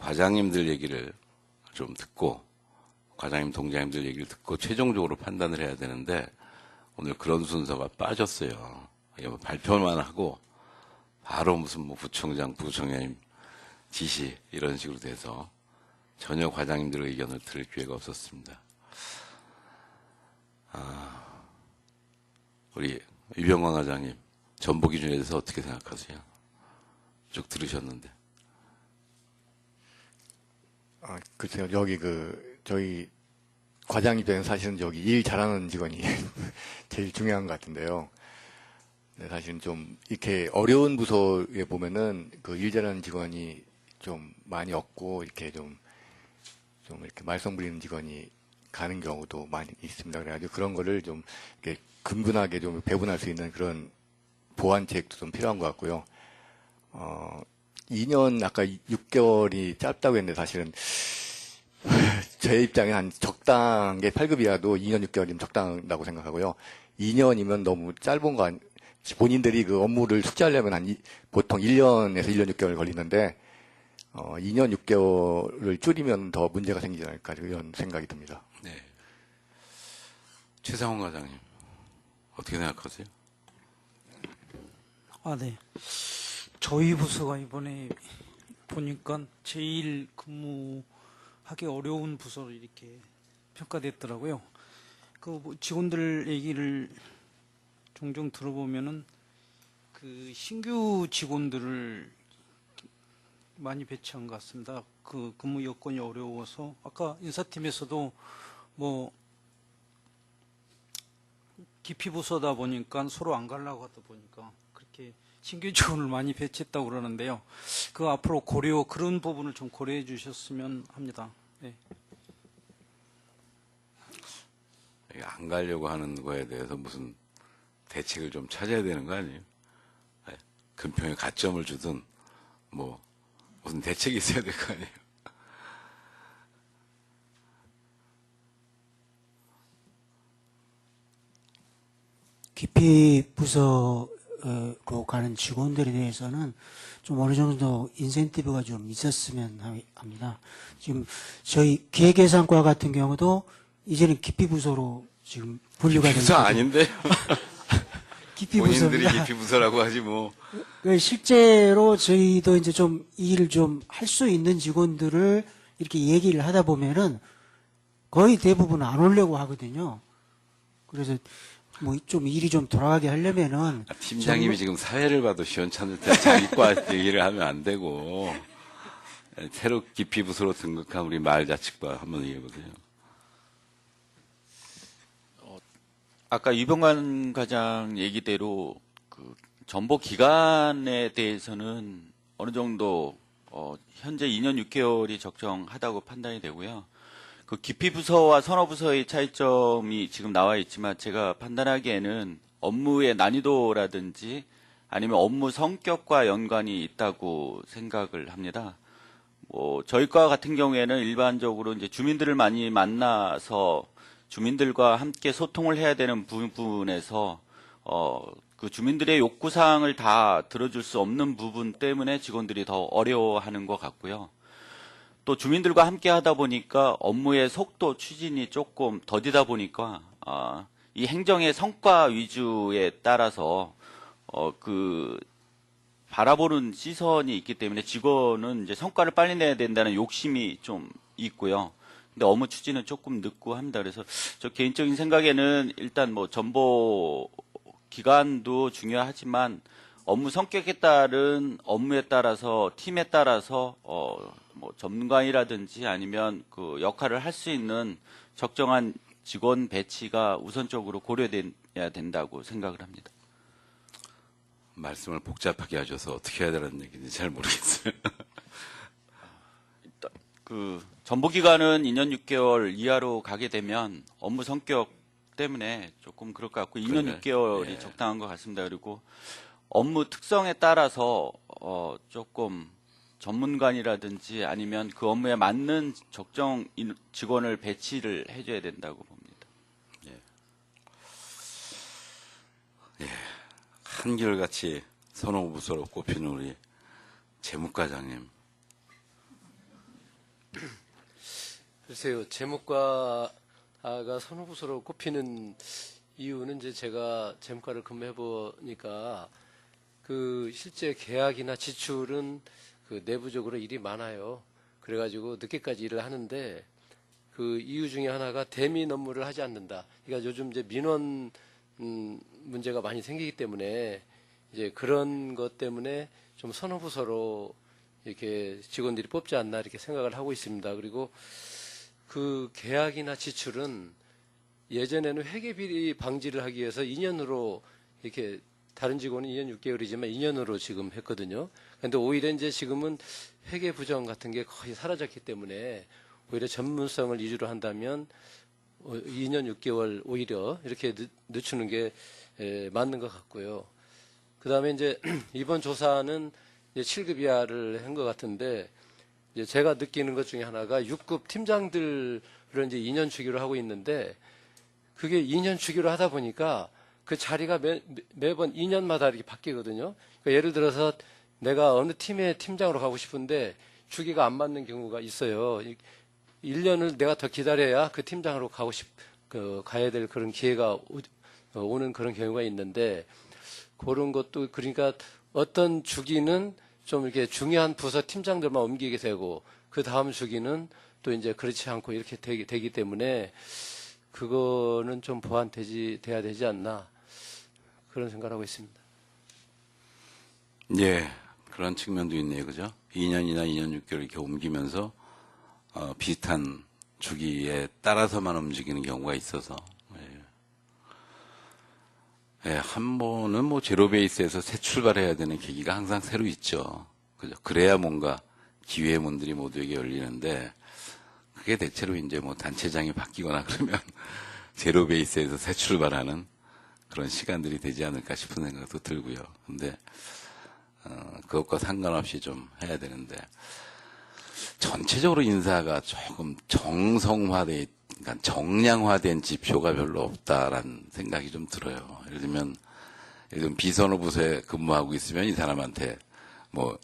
과장님들 얘기를 좀 듣고 과장님, 동장님들 얘기를 듣고 최종적으로 판단을 해야 되는데 오늘 그런 순서가 빠졌어요. 뭐 발표만 하고 바로 무슨 뭐 부총장, 부총장님 지시 이런 식으로 돼서 전혀 과장님들의 의견을 들을 기회가 없었습니다. 우리 유병광 과장님 전보 기준에 대해서 어떻게 생각하세요? 쭉 들으셨는데. 글쎄요, 여기 저희 과장 입장에서 사실은 여기 일 잘하는 직원이 제일 중요한 것 같은데요. 네, 사실은 좀 이렇게 어려운 부서에 보면은 그 일 잘하는 직원이 좀 많이 없고 이렇게 좀 이렇게 말썽 부리는 직원이 가는 경우도 많이 있습니다. 그래가지고 그런 거를 좀 이렇게 근분하게 좀 배분할 수 있는 그런 보완책도 좀 필요한 것 같고요. 2년 아까 6개월이 짧다고 했는데 사실은 제 입장에 한 적당한 게 8급이라도 2년 6개월이면 적당하다고 생각하고요. 2년이면 너무 짧은 거 본인들이 그 업무를 숙지하려면 보통 1년에서 1년 6개월 걸리는데 2년 6개월을 줄이면 더 문제가 생기지 않을까 이런 생각이 듭니다. 네. 최상원 과장님 어떻게 생각하세요? 네. 저희 부서가 이번에 보니까 제일 근무하기 어려운 부서로 이렇게 평가됐더라고요. 뭐 직원들 얘기를 종종 들어보면은 그 신규 직원들을 많이 배치한 것 같습니다. 그 근무 여건이 어려워서 아까 인사팀에서도 뭐 기피 부서다 보니까 서로 안 가려고 하다 보니까 그렇게 신규 직원을 많이 배치했다고 그러는데요. 그 앞으로 그런 부분을 좀 고려해 주셨으면 합니다. 네. 안 가려고 하는 거에 대해서 무슨 대책을 좀 찾아야 되는 거 아니에요? 금평에 가점을 주든 뭐 무슨 대책이 있어야 될 거 아니에요? 기피 부서로 가는 직원들에 대해서는 좀 어느 정도 인센티브가 좀 있었으면 합니다. 지금 저희 기획예산과 같은 경우도 이제는 기피 부서로 지금 분류가 된 부서 아닌데 기피 본인들이 부서입니다. 기피 부서라고 하지 뭐. 실제로 저희도 이제 좀 일을 좀 할 수 있는 직원들을 이렇게 얘기를 하다 보면은 거의 대부분 안 오려고 하거든요. 그래서 뭐 좀 일이 좀 돌아가게 하려면은 팀장님이 지금 사회를 봐도 시원찮을 때 자기과 얘기를 하면 안 되고 새로 기피 부서로 등극한 우리 마을자치과 한번 얘기해 보세요. 아까 유병관 과장 얘기대로 그 전보 기간에 대해서는 어느 정도 현재 2년 6개월이 적정하다고 판단이 되고요. 그 기피 부서와 선호 부서의 차이점이 지금 나와 있지만 제가 판단하기에는 업무의 난이도라든지 아니면 업무 성격과 연관이 있다고 생각을 합니다. 저희과 같은 경우에는 일반적으로 이제 주민들을 많이 만나서 주민들과 함께 소통을 해야 되는 부분에서 그 주민들의 요구사항을 다 들어줄 수 없는 부분 때문에 직원들이 더 어려워하는 것 같고요. 또 주민들과 함께 하다 보니까 업무의 속도, 추진이 조금 더디다 보니까 이 행정의 성과 위주에 따라서 그 바라보는 시선이 있기 때문에 직원은 이제 성과를 빨리 내야 된다는 욕심이 좀 있고요. 근데 업무 추진은 조금 늦고 합니다. 그래서 저 개인적인 생각에는 일단 뭐 전보 기간도 중요하지만 업무 성격에 따른 업무에 따라서 팀에 따라서 뭐 전문가이라든지 아니면 그 역할을 할 수 있는 적정한 직원 배치가 우선적으로 고려돼야 된다고 생각을 합니다. 말씀을 복잡하게 하셔서 어떻게 해야 되는 얘기인지 잘 모르겠어요. 일단 그 전보 기간은 2년 6개월 이하로 가게 되면 업무 성격 때문에 조금 그럴 것 같고 2년 6개월이 예. 적당한 것 같습니다. 그리고 업무 특성에 따라서 조금 전문관이라든지 아니면 그 업무에 맞는 적정 직원을 배치를 해줘야 된다고 봅니다. 예. 한결같이 선호부서로 꼽히는 우리 재무과장님. 글쎄요, 재무과가 선호부서로 꼽히는 이유는 이제 제가 재무과를 근무해 보니까 그 실제 계약이나 지출은 그 내부적으로 일이 많아요. 그래가지고 늦게까지 일을 하는데 그 이유 중에 하나가 대민 업무를 하지 않는다. 그러니까 요즘 이제 민원 문제가 많이 생기기 때문에 이제 그런 것 때문에 좀 선호부서로 이렇게 직원들이 뽑지 않나 이렇게 생각을 하고 있습니다. 그리고 그 계약이나 지출은 예전에는 회계비리 방지를 하기 위해서 2년으로 이렇게 다른 직원은 2년 6개월이지만 2년으로 지금 했거든요. 그런데 오히려 이제 지금은 회계 부정 같은 게 거의 사라졌기 때문에 오히려 전문성을 위주로 한다면 2년 6개월 오히려 이렇게 늦추는 게 맞는 것 같고요. 그 다음에 이제 이번 조사는 이제 7급 이하를 한 것 같은데 이제 제가 느끼는 것 중에 하나가 6급 팀장들을 이제 2년 주기로 하고 있는데 그게 2년 주기로 하다 보니까 그 자리가 매번 2년마다 이렇게 바뀌거든요. 그러니까 예를 들어서 내가 어느 팀의 팀장으로 가고 싶은데 주기가 안 맞는 경우가 있어요. 1년을 내가 더 기다려야 그 팀장으로 가야 될 그런 기회가 오는 그런 경우가 있는데 그런 것도 그러니까 어떤 주기는 좀 이렇게 중요한 부서 팀장들만 옮기게 되고 그 다음 주기는 또 이제 그렇지 않고 이렇게 되기 때문에 그거는 좀 보완돼야 되지 않나 그런 생각을 하고 있습니다. 예, 그런 측면도 있네요, 그죠? 2년이나 2년 6개월 이렇게 옮기면서 비슷한 주기에 따라서만 움직이는 경우가 있어서 예, 한 번은 뭐 제로 베이스에서 새 출발해야 되는 계기가 항상 새로 있죠. 그죠? 그래야 뭔가 기회의 문들이 모두에게 열리는데 그게 대체로 이제 뭐 단체장이 바뀌거나 그러면 제로 베이스에서 새 출발하는 그런 시간들이 되지 않을까 싶은 생각도 들고요. 근데 그것과 상관없이 좀 해야 되는데 전체적으로 인사가 조금 정성화돼, 그러니까 정량화된 지표가 별로 없다라는 생각이 좀 들어요. 예를 들면 비선호 부서에 근무하고 있으면 이 사람한테 뭐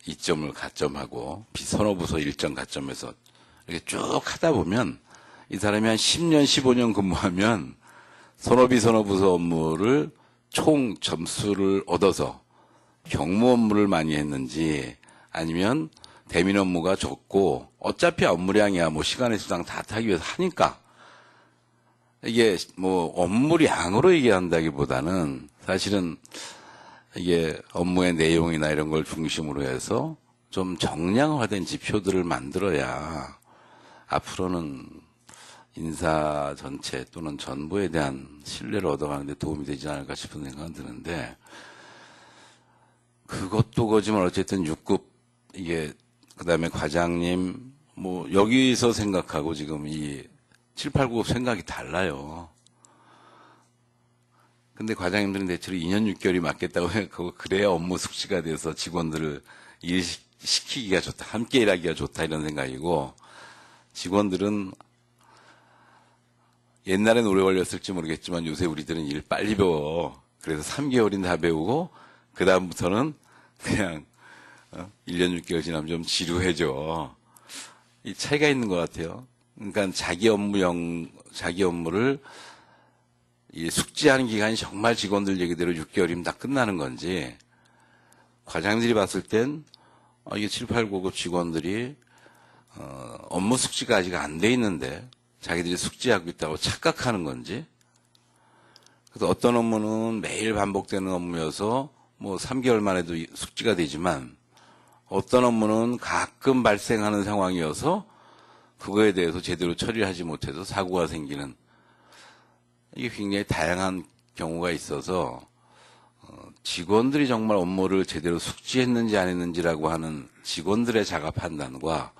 2점을 가점하고 비선호 부서 1점 가점해서 이렇게 쭉 하다 보면 이 사람이 한 10년, 15년 근무하면 선호비선호 부서 업무를 총 점수를 얻어서 경무 업무를 많이 했는지 아니면 대민 업무가 적고 어차피 업무량이야 뭐 시간의 수당 다 타기 위해서 하니까 이게 뭐 업무량으로 얘기한다기보다는 사실은 이게 업무의 내용이나 이런 걸 중심으로 해서 좀 정량화된 지표들을 만들어야 앞으로는 인사 전체 또는 전부에 대한 신뢰를 얻어가는 데 도움이 되지 않을까 싶은 생각은 드는데 그것도 거지만 어쨌든 6급 이게 그다음에 과장님 뭐 여기서 생각하고 지금 이 7, 8, 9급 생각이 달라요. 근데 과장님들은 대체로 2년 6개월이 맞겠다고 생각하고 그래야 업무 숙지가 돼서 직원들을 시키기가 좋다, 함께 일하기가 좋다 이런 생각이고, 직원들은 옛날엔 오래 걸렸을지 모르겠지만 요새 우리들은 일 빨리 배워. 그래서 3개월인 다 배우고 그 다음부터는 그냥 1년 6개월 지나면 좀 지루해져. 이 차이가 있는 것 같아요. 그러니까 자기 업무를 이 숙지하는 기간이 정말 직원들 얘기대로 6개월이면 다 끝나는 건지, 과장님들이 봤을 땐 이게 7, 8, 9급 직원들이 업무 숙지가 아직 안 돼 있는데 자기들이 숙지하고 있다고 착각하는 건지, 그래서 어떤 업무는 매일 반복되는 업무여서 뭐 3개월 만에도 숙지가 되지만, 어떤 업무는 가끔 발생하는 상황이어서 그거에 대해서 제대로 처리를 하지 못해서 사고가 생기는, 이게 굉장히 다양한 경우가 있어서 직원들이 정말 업무를 제대로 숙지했는지 안 했는지라고 하는 직원들의 자가 판단과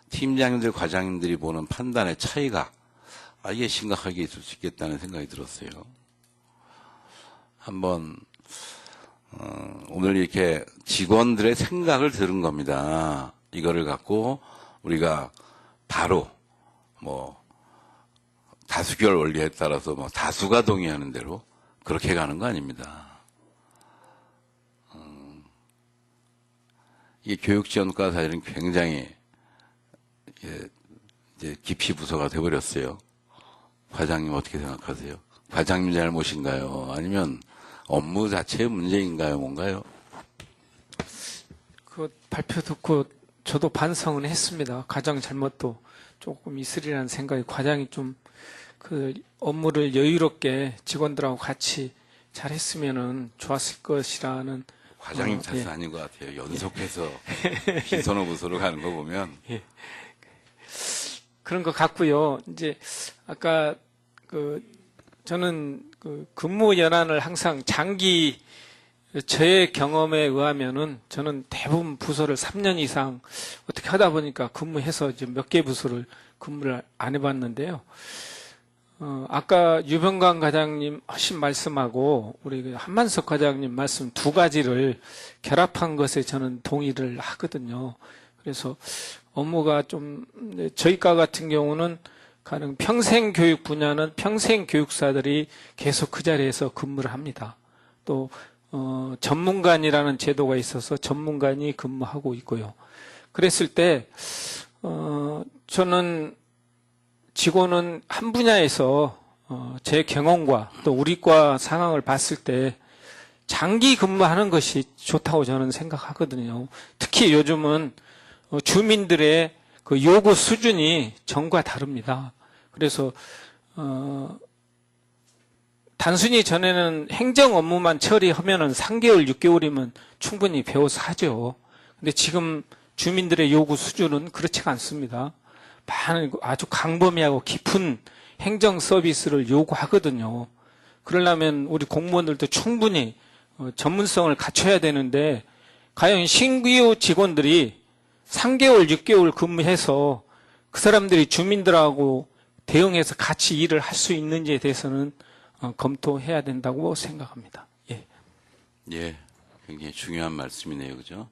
팀장님들, 과장님들이 보는 판단의 차이가 이게 심각하게 있을 수 있겠다는 생각이 들었어요. 한번 오늘 이렇게 직원들의 생각을 들은 겁니다. 이거를 갖고 우리가 바로 뭐 다수결 원리에 따라서 뭐 다수가 동의하는 대로 그렇게 가는 거 아닙니다. 이게 교육지원과 사실은 굉장히 이제 깊이 부서가 돼버렸어요. 과장님 어떻게 생각하세요? 과장님 잘못인가요? 아니면 업무 자체의 문제인가요? 뭔가요? 그 발표 듣고 저도 반성은 했습니다. 과장 잘못도 조금 있으리라는 생각이, 과장이 좀 그 업무를 여유롭게 직원들하고 같이 잘했으면은 좋았을 것이라는. 과장님 탓은 예. 아닌 것 같아요. 연속해서 비선호 부서로 가는 거 보면. 예. 그런 것 같고요. 이제 아까 저는 근무 연한을 항상 장기, 저의 경험에 의하면은 저는 대부분 부서를 3년 이상 어떻게 하다 보니까 근무해서 이제 몇 개 부서를 근무를 안 해봤는데요. 아까 유병관 과장님 하신 말씀하고 우리 한만석 과장님 말씀 두 가지를 결합한 것에 저는 동의를 하거든요. 그래서 업무가 좀, 저희 과 같은 경우는 가령 평생교육 분야는 평생교육사들이 계속 그 자리에서 근무를 합니다. 또 전문관이라는 제도가 있어서 전문관이 근무하고 있고요. 그랬을 때 저는 직원은 한 분야에서 제 경험과 또 우리 과 상황을 봤을 때 장기 근무하는 것이 좋다고 저는 생각하거든요. 특히 요즘은 주민들의 그 요구 수준이 전과 다릅니다. 그래서 단순히 전에는 행정 업무만 처리하면은 3개월, 6개월이면 충분히 배워서 하죠. 근데 지금 주민들의 요구 수준은 그렇지가 않습니다. 많은 아주 광범위하고 깊은 행정 서비스를 요구하거든요. 그러려면 우리 공무원들도 충분히 전문성을 갖춰야 되는데, 과연 신규 직원들이 3개월, 6개월 근무해서 그 사람들이 주민들하고 대응해서 같이 일을 할 수 있는지에 대해서는 검토해야 된다고 생각합니다. 예. 예, 굉장히 중요한 말씀이네요, 그죠?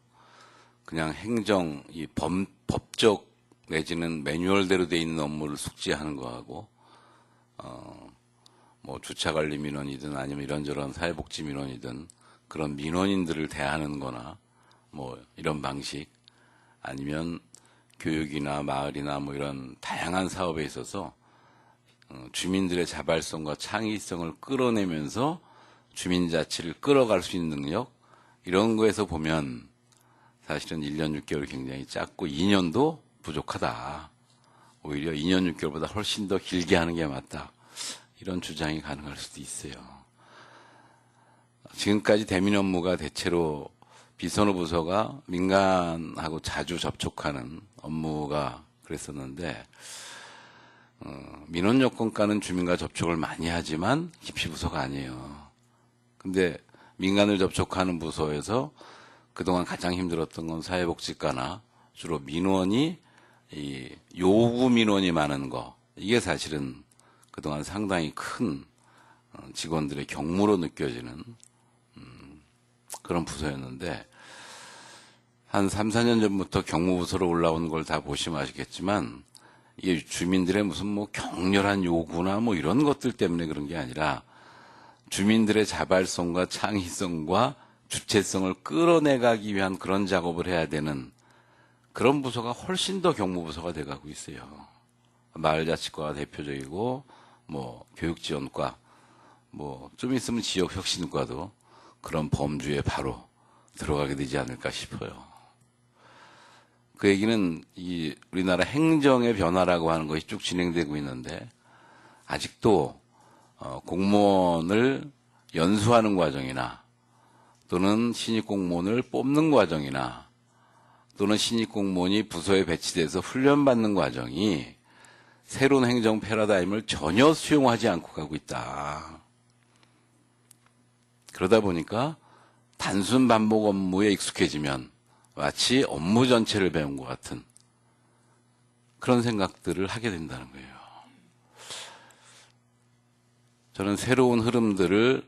그냥 행정, 이 법적 내지는 매뉴얼대로 돼 있는 업무를 숙지하는 거하고, 뭐 주차관리 민원이든 아니면 이런저런 사회복지 민원이든 그런 민원인들을 대하는 거나 뭐 이런 방식, 아니면 교육이나 마을이나 뭐 이런 다양한 사업에 있어서 주민들의 자발성과 창의성을 끌어내면서 주민자치를 끌어갈 수 있는 능력, 이런 거에서 보면 사실은 1년 6개월이 굉장히 짧고 2년도 부족하다. 오히려 2년 6개월보다 훨씬 더 길게 하는 게 맞다. 이런 주장이 가능할 수도 있어요. 지금까지 대민 업무가 대체로 비선호 부서가 민간하고 자주 접촉하는 업무가 그랬었는데, 민원 여건과는 주민과 접촉을 많이 하지만 기피 부서가 아니에요. 근데 민간을 접촉하는 부서에서 그동안 가장 힘들었던 건 사회복지과나 주로 민원이 이 요구 민원이 많은 거, 이게 사실은 그동안 상당히 큰 직원들의 경무로 느껴지는 그런 부서였는데, 한 3, 4년 전부터 경무부서로 올라온 걸 다 보시면 아시겠지만 이게 주민들의 무슨 뭐 격렬한 요구나 뭐 이런 것들 때문에 그런 게 아니라 주민들의 자발성과 창의성과 주체성을 끌어내가기 위한 그런 작업을 해야 되는 그런 부서가 훨씬 더 경무부서가 돼가고 있어요. 마을자치과가 대표적이고 뭐 교육지원과 뭐 좀 있으면 지역혁신과도 그런 범주에 바로 들어가게 되지 않을까 싶어요. 그 얘기는 이 우리나라 행정의 변화라고 하는 것이 쭉 진행되고 있는데 아직도 공무원을 연수하는 과정이나 또는 신입 공무원을 뽑는 과정이나 또는 신입 공무원이 부서에 배치돼서 훈련받는 과정이 새로운 행정 패러다임을 전혀 수용하지 않고 가고 있다. 그러다 보니까 단순 반복 업무에 익숙해지면 마치 업무 전체를 배운 것 같은 그런 생각들을 하게 된다는 거예요. 저는 새로운 흐름들을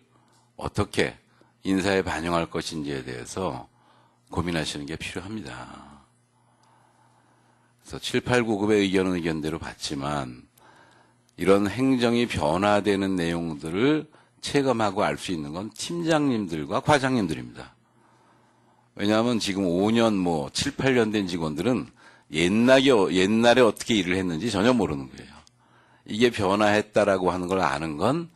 어떻게 인사에 반영할 것인지에 대해서 고민하시는 게 필요합니다. 그래서 7, 8, 9급의 의견은 의견대로 봤지만 이런 행정이 변화되는 내용들을 체감하고 알 수 있는 건 팀장님들과 과장님들입니다. 왜냐하면 지금 5년, 7, 8년 된 직원들은 옛날에 어떻게 일을 했는지 전혀 모르는 거예요. 이게 변화했다라고 하는 걸 아는 건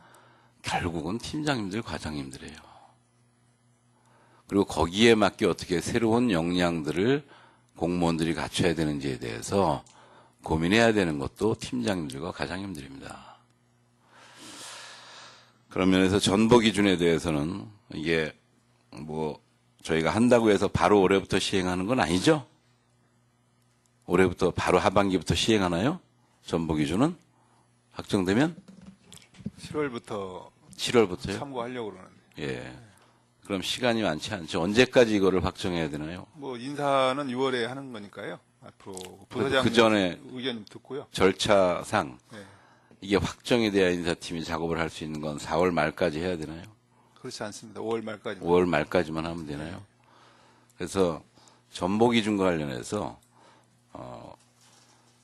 결국은 팀장님들, 과장님들이에요. 그리고 거기에 맞게 어떻게 새로운 역량들을 공무원들이 갖춰야 되는지에 대해서 고민해야 되는 것도 팀장님들과 과장님들입니다. 그런 면에서 전보 기준에 대해서는 이게 저희가 한다고 해서 바로 올해부터 시행하는 건 아니죠? 올해부터 바로 하반기부터 시행하나요? 전보 기준은? 확정되면? 7월부터요? 참고하려고 그러는데. 예. 그럼 시간이 많지 않죠. 언제까지 이거를 확정해야 되나요? 인사는 6월에 하는 거니까요. 앞으로 부서장 그 전에 의견 듣고요. 절차상 네. 이게 확정이 돼야 인사팀이 작업을 할 수 있는 건 4월 말까지 해야 되나요? 그렇지 않습니다. 5월 말까지. 5월 말까지만 하면 되나요? 그래서 전보 기준과 관련해서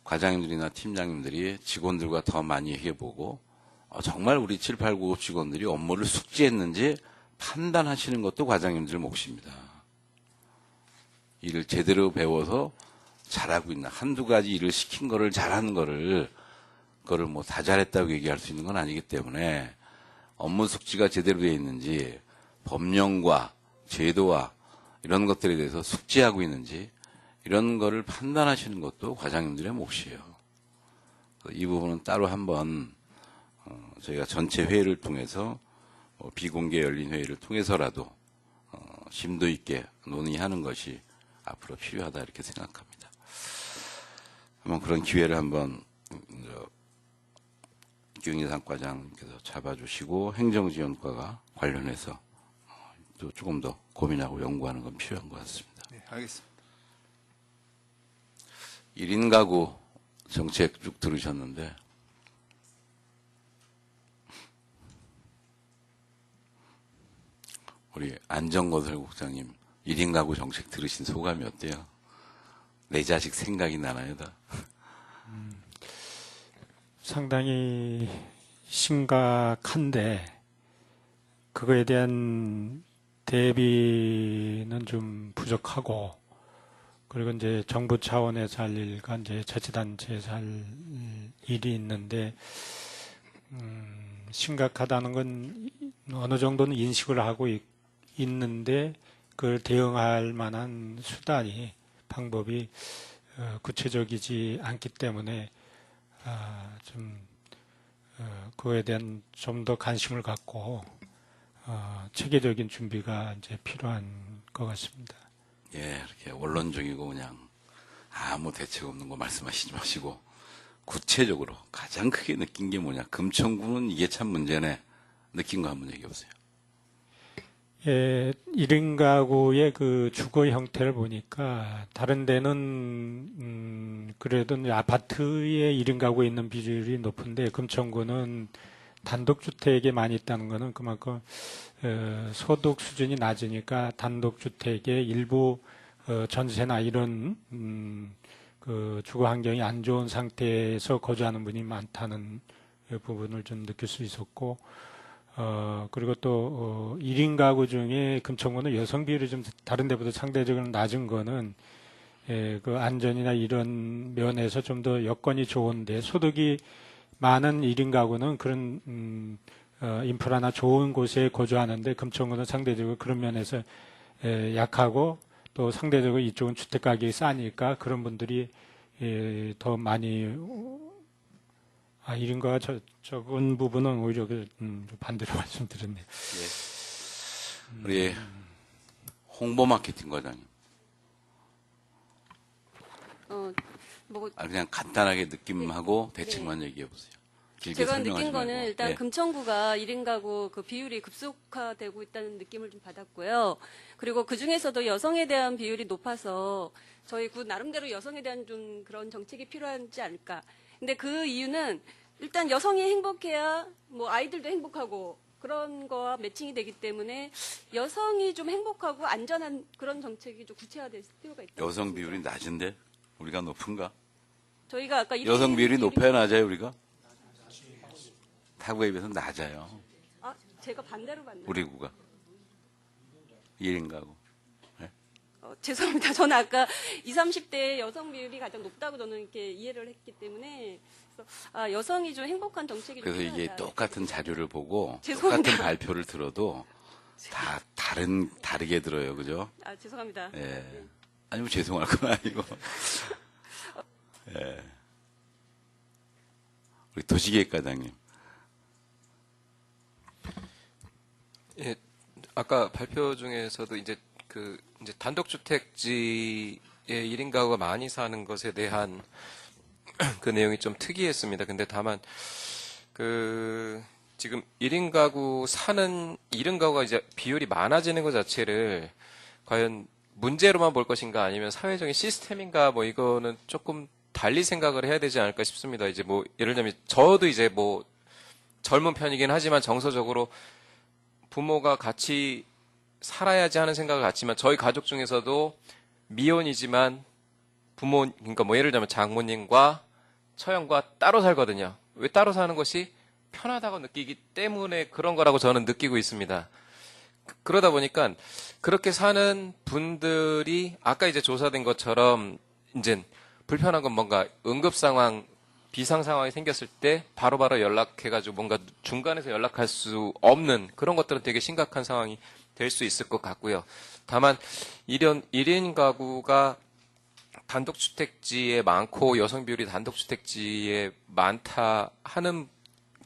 과장님들이나 팀장님들이 직원들과 더 많이 해보고 정말 우리 7, 8, 9급 직원들이 업무를 숙지했는지 판단하시는 것도 과장님들 몫입니다. 일을 제대로 배워서 잘하고 있나. 한두 가지 일을 시킨 거를 잘하는 그거를 다 잘했다고 얘기할 수 있는 건 아니기 때문에 업무 숙지가 제대로 되어 있는지 법령과 제도와 이런 것들에 대해서 숙지하고 있는지 이런 거를 판단하시는 것도 과장님들의 몫이에요. 이 부분은 따로 한번 저희가 전체 회의를 통해서 비공개 열린 회의를 통해서라도 심도 있게 논의하는 것이 앞으로 필요하다 이렇게 생각합니다. 한번 그런 기회를 한번 기흥예산 과장님께서 잡아주시고 행정지원과가 관련해서 또 조금 더 고민하고 연구하는 건 필요한 것 같습니다. 네, 알겠습니다. 1인 가구 정책 쭉 들으셨는데 우리 안정건설 국장님 1인 가구 정책 들으신 소감이 어때요? 내 자식 생각이 나나요? 다? 상당히 심각한데 그거에 대한 대비는 좀 부족하고 그리고 이제 정부 차원에서 할 일과 이제 자치단체에서 할 일이 있는데 심각하다는 건 어느 정도는 인식을 하고 있는데 그걸 대응할 만한 수단이 방법이 구체적이지 않기 때문에 그거에 대한 좀 더 관심을 갖고 체계적인 준비가 이제 필요한 것 같습니다. 예, 이렇게 원론적이고 그냥 아무 대책 없는 거 말씀하시지 마시고 구체적으로 가장 크게 느낀 게 뭐냐? 금천구는 이게 참 문제네. 느낀 거 한번 얘기해 보세요. 예, 1인 가구의 그 주거 형태를 보니까 다른 데는 그래도 아파트에 1인 가구에 있는 비율이 높은데 금천구는 단독주택에 많이 있다는 것은 그만큼 소득 수준이 낮으니까 단독주택의 일부 전세나 이런 그 주거 환경이 안 좋은 상태에서 거주하는 분이 많다는 부분을 좀 느낄 수 있었고, 그리고 또 1인 가구 중에 금천구는 여성 비율이 좀 다른 데보다 상대적으로 낮은 거는 그 안전이나 이런 면에서 좀 더 여건이 좋은데, 소득이 많은 1인 가구는 그런 인프라나 좋은 곳에 거주하는데 금천구는 상대적으로 그런 면에서 약하고, 또 상대적으로 이쪽은 주택 가격이 싸니까 그런 분들이 더 많이 1인가가 적은 부분은 오히려 반대로 말씀드렸네요. 예. 우리 홍보 마케팅 과장님. 그냥 간단하게 느낌하고 대책만 얘기해 보세요. 길게 제가 설명하지 느낀 거는 말고. 일단 예. 금천구가 1인 가구 그 비율이 급속화되고 있다는 느낌을 좀 받았고요. 그리고 그 중에서도 여성에 대한 비율이 높아서 저희 구 나름대로 여성에 대한 좀 그런 정책이 필요하지 않을까. 근데 그 이유는 일단 여성이 행복해야 뭐 아이들도 행복하고 그런 거와 매칭이 되기 때문에 여성이 좀 행복하고 안전한 그런 정책이 좀 구체화될 필요가 있다. 여성 비율이 낮은데 우리가 높은가? 저희가 아까 여성 비율이 높아야 낮아요, 우리가? 타구에 비해서 낮아요. 제가 반대로 봤네요. 우리 구가. 1인 가구. 죄송합니다. 저는 아까 20, 30대 여성 비율이 가장 높다고 저는 이렇게 이해를 했기 때문에 그래서 여성이 좀 행복한 정책이 그래서 좀 이게 필요하다. 똑같은 자료를 보고 죄송합니다. 똑같은 발표를 들어도 다 다르게 들어요, 그죠? 죄송합니다. 예. 아니 뭐 죄송할 건 아니고. 예. 우리 도시계획과장님. 예, 아까 발표 중에서도 이제 이제 단독주택지에 1인 가구가 많이 사는 것에 대한 그 내용이 좀 특이했습니다. 근데 다만 지금 1인 가구 사는 1인 가구가 이제 비율이 많아지는 것 자체를 과연 문제로만 볼 것인가 아니면 사회적인 시스템인가, 뭐 이거는 조금 달리 생각을 해야 되지 않을까 싶습니다. 이제 뭐 예를 들면 저도 이제 뭐 젊은 편이긴 하지만 정서적으로 부모가 같이 살아야지 하는 생각을 갖지만 저희 가족 중에서도 미혼이지만 그러니까 뭐 예를 들면 장모님과 처형과 따로 살거든요. 왜 따로 사는 것이 편하다고 느끼기 때문에 그런 거라고 저는 느끼고 있습니다. 그러다 보니까 그렇게 사는 분들이 아까 이제 조사된 것처럼 이제 불편한 건 뭔가 응급 상황, 비상 상황이 생겼을 때 바로바로 연락해가지고 뭔가 중간에서 연락할 수 없는 그런 것들은 되게 심각한 상황이 될 수 있을 것 같고요. 다만 이런 1인 가구가 단독주택지에 많고 여성 비율이 단독주택지에 많다 하는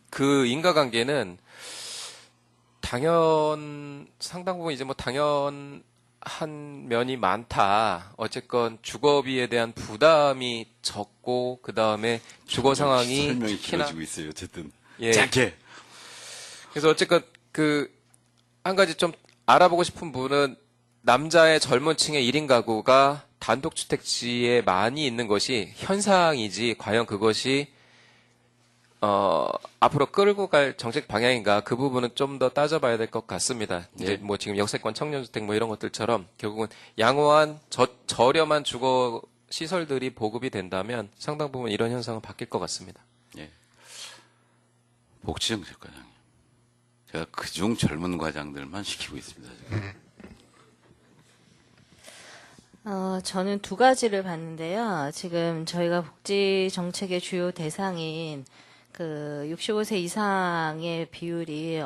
그 인과관계는 상당 부분 이제 뭐 당연한 면이 많다. 어쨌건 주거비에 대한 부담이 적고 그 다음에 주거 상황이 설명이 길어지고 있어요. 어쨌든 예. 짧게. 그래서 어쨌건 한 가지 좀 알아보고 싶은 분은 남자의 젊은 층의 1인 가구가 단독주택지에 많이 있는 것이 현상이지 과연 그것이 앞으로 끌고 갈 정책 방향인가, 그 부분은 좀 더 따져봐야 될 것 같습니다. 이제 뭐 지금 역세권 청년주택 뭐 이런 것들처럼 결국은 양호한 저렴한 주거 시설들이 보급이 된다면 상당 부분 이런 현상은 바뀔 것 같습니다. 예. 복지정책 과장님. 제가 그중 젊은 과장들만 시키고 있습니다. 지금. 저는 두 가지를 봤는데요. 지금 저희가 복지 정책의 주요 대상인 65세 이상의 비율이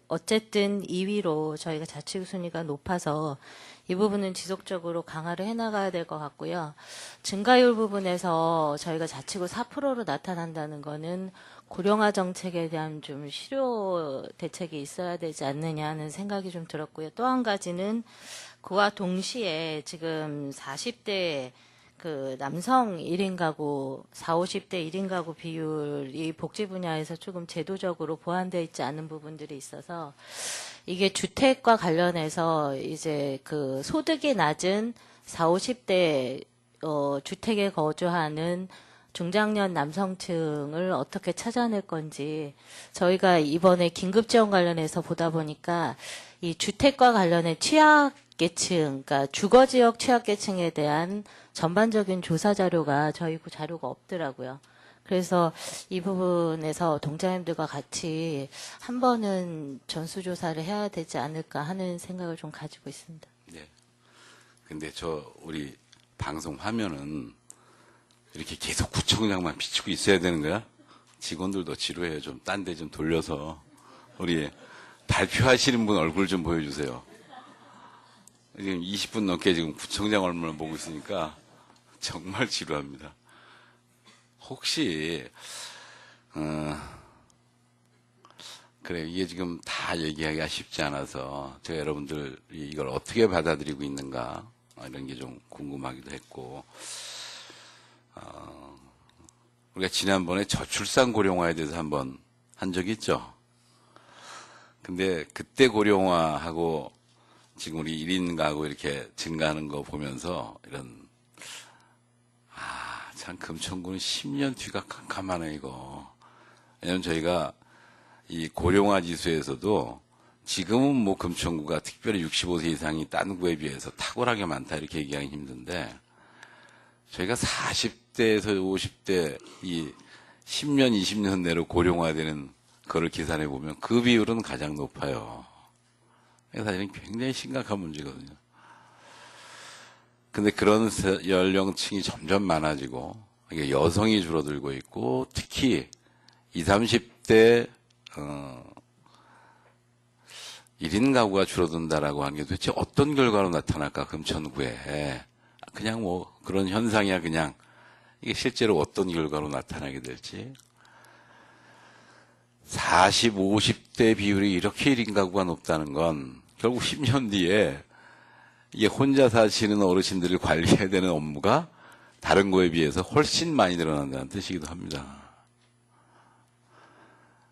어쨌든 2위로 저희가 자치구 순위가 높아서 이 부분은 지속적으로 강화를 해나가야 될 것 같고요. 증가율 부분에서 저희가 자치구 4%로 나타난다는 거는 고령화 정책에 대한 좀 실효 대책이 있어야 되지 않느냐 하는 생각이 좀 들었고요. 또 한 가지는 그와 동시에 지금 40대 남성 1인 가구, 40, 50대 1인 가구 비율이 복지 분야에서 조금 제도적으로 보완되어 있지 않은 부분들이 있어서 이게 주택과 관련해서 이제 소득이 낮은 40, 50대 주택에 거주하는 중장년 남성층을 어떻게 찾아낼 건지 저희가 이번에 긴급지원 관련해서 보다 보니까 이 주택과 관련해 취약 취약계층, 그러니까 주거지역 취약계층에 대한 전반적인 조사 자료가 저희 자료가 없더라고요. 그래서 이 부분에서 동장님들과 같이 한 번은 전수조사를 해야 되지 않을까 하는 생각을 좀 가지고 있습니다. 네. 근데 우리 방송 화면은 이렇게 계속 구청장만 비추고 있어야 되는 거야? 직원들도 지루해요. 좀 딴 데 좀 돌려서 우리 발표하시는 분 얼굴 좀 보여주세요. 지금 20분 넘게 지금 구청장 얼굴만 보고 있으니까 정말 지루합니다. 혹시 그래 이게 지금 다 얘기하기가 쉽지 않아서 제가 여러분들이 이걸 어떻게 받아들이고 있는가 이런 게 좀 궁금하기도 했고 우리가 지난번에 저출산 고령화에 대해서 한번 한 적이 있죠. 근데 그때 고령화하고 지금 우리 1인 가구 이렇게 증가하는 거 보면서 이런 참 금천구는 10년 뒤가 캄캄하네 이거. 왜냐면 저희가 이 고령화 지수에서도 지금은 뭐 금천구가 특별히 65세 이상이 딴 구에 비해서 탁월하게 많다 이렇게 얘기하기 힘든데 저희가 40대에서 50대 이 10년 20년 내로 고령화되는 거를 계산해 보면 그 비율은 가장 높아요. 사실은 굉장히 심각한 문제거든요. 근데 그런 연령층이 점점 많아지고 이게 여성이 줄어들고 있고 특히 20, 30대 1인 가구가 줄어든다라고 하는 게 도대체 어떤 결과로 나타날까 금천구에 그냥 뭐 그런 현상이야 그냥 이게 실제로 어떤 결과로 나타나게 될지 40, 50대 비율이 이렇게 1인 가구가 높다는 건 결국 10년 뒤에 이게 혼자 사시는 어르신들을 관리해야 되는 업무가 다른 거에 비해서 훨씬 많이 늘어난다는 뜻이기도 합니다.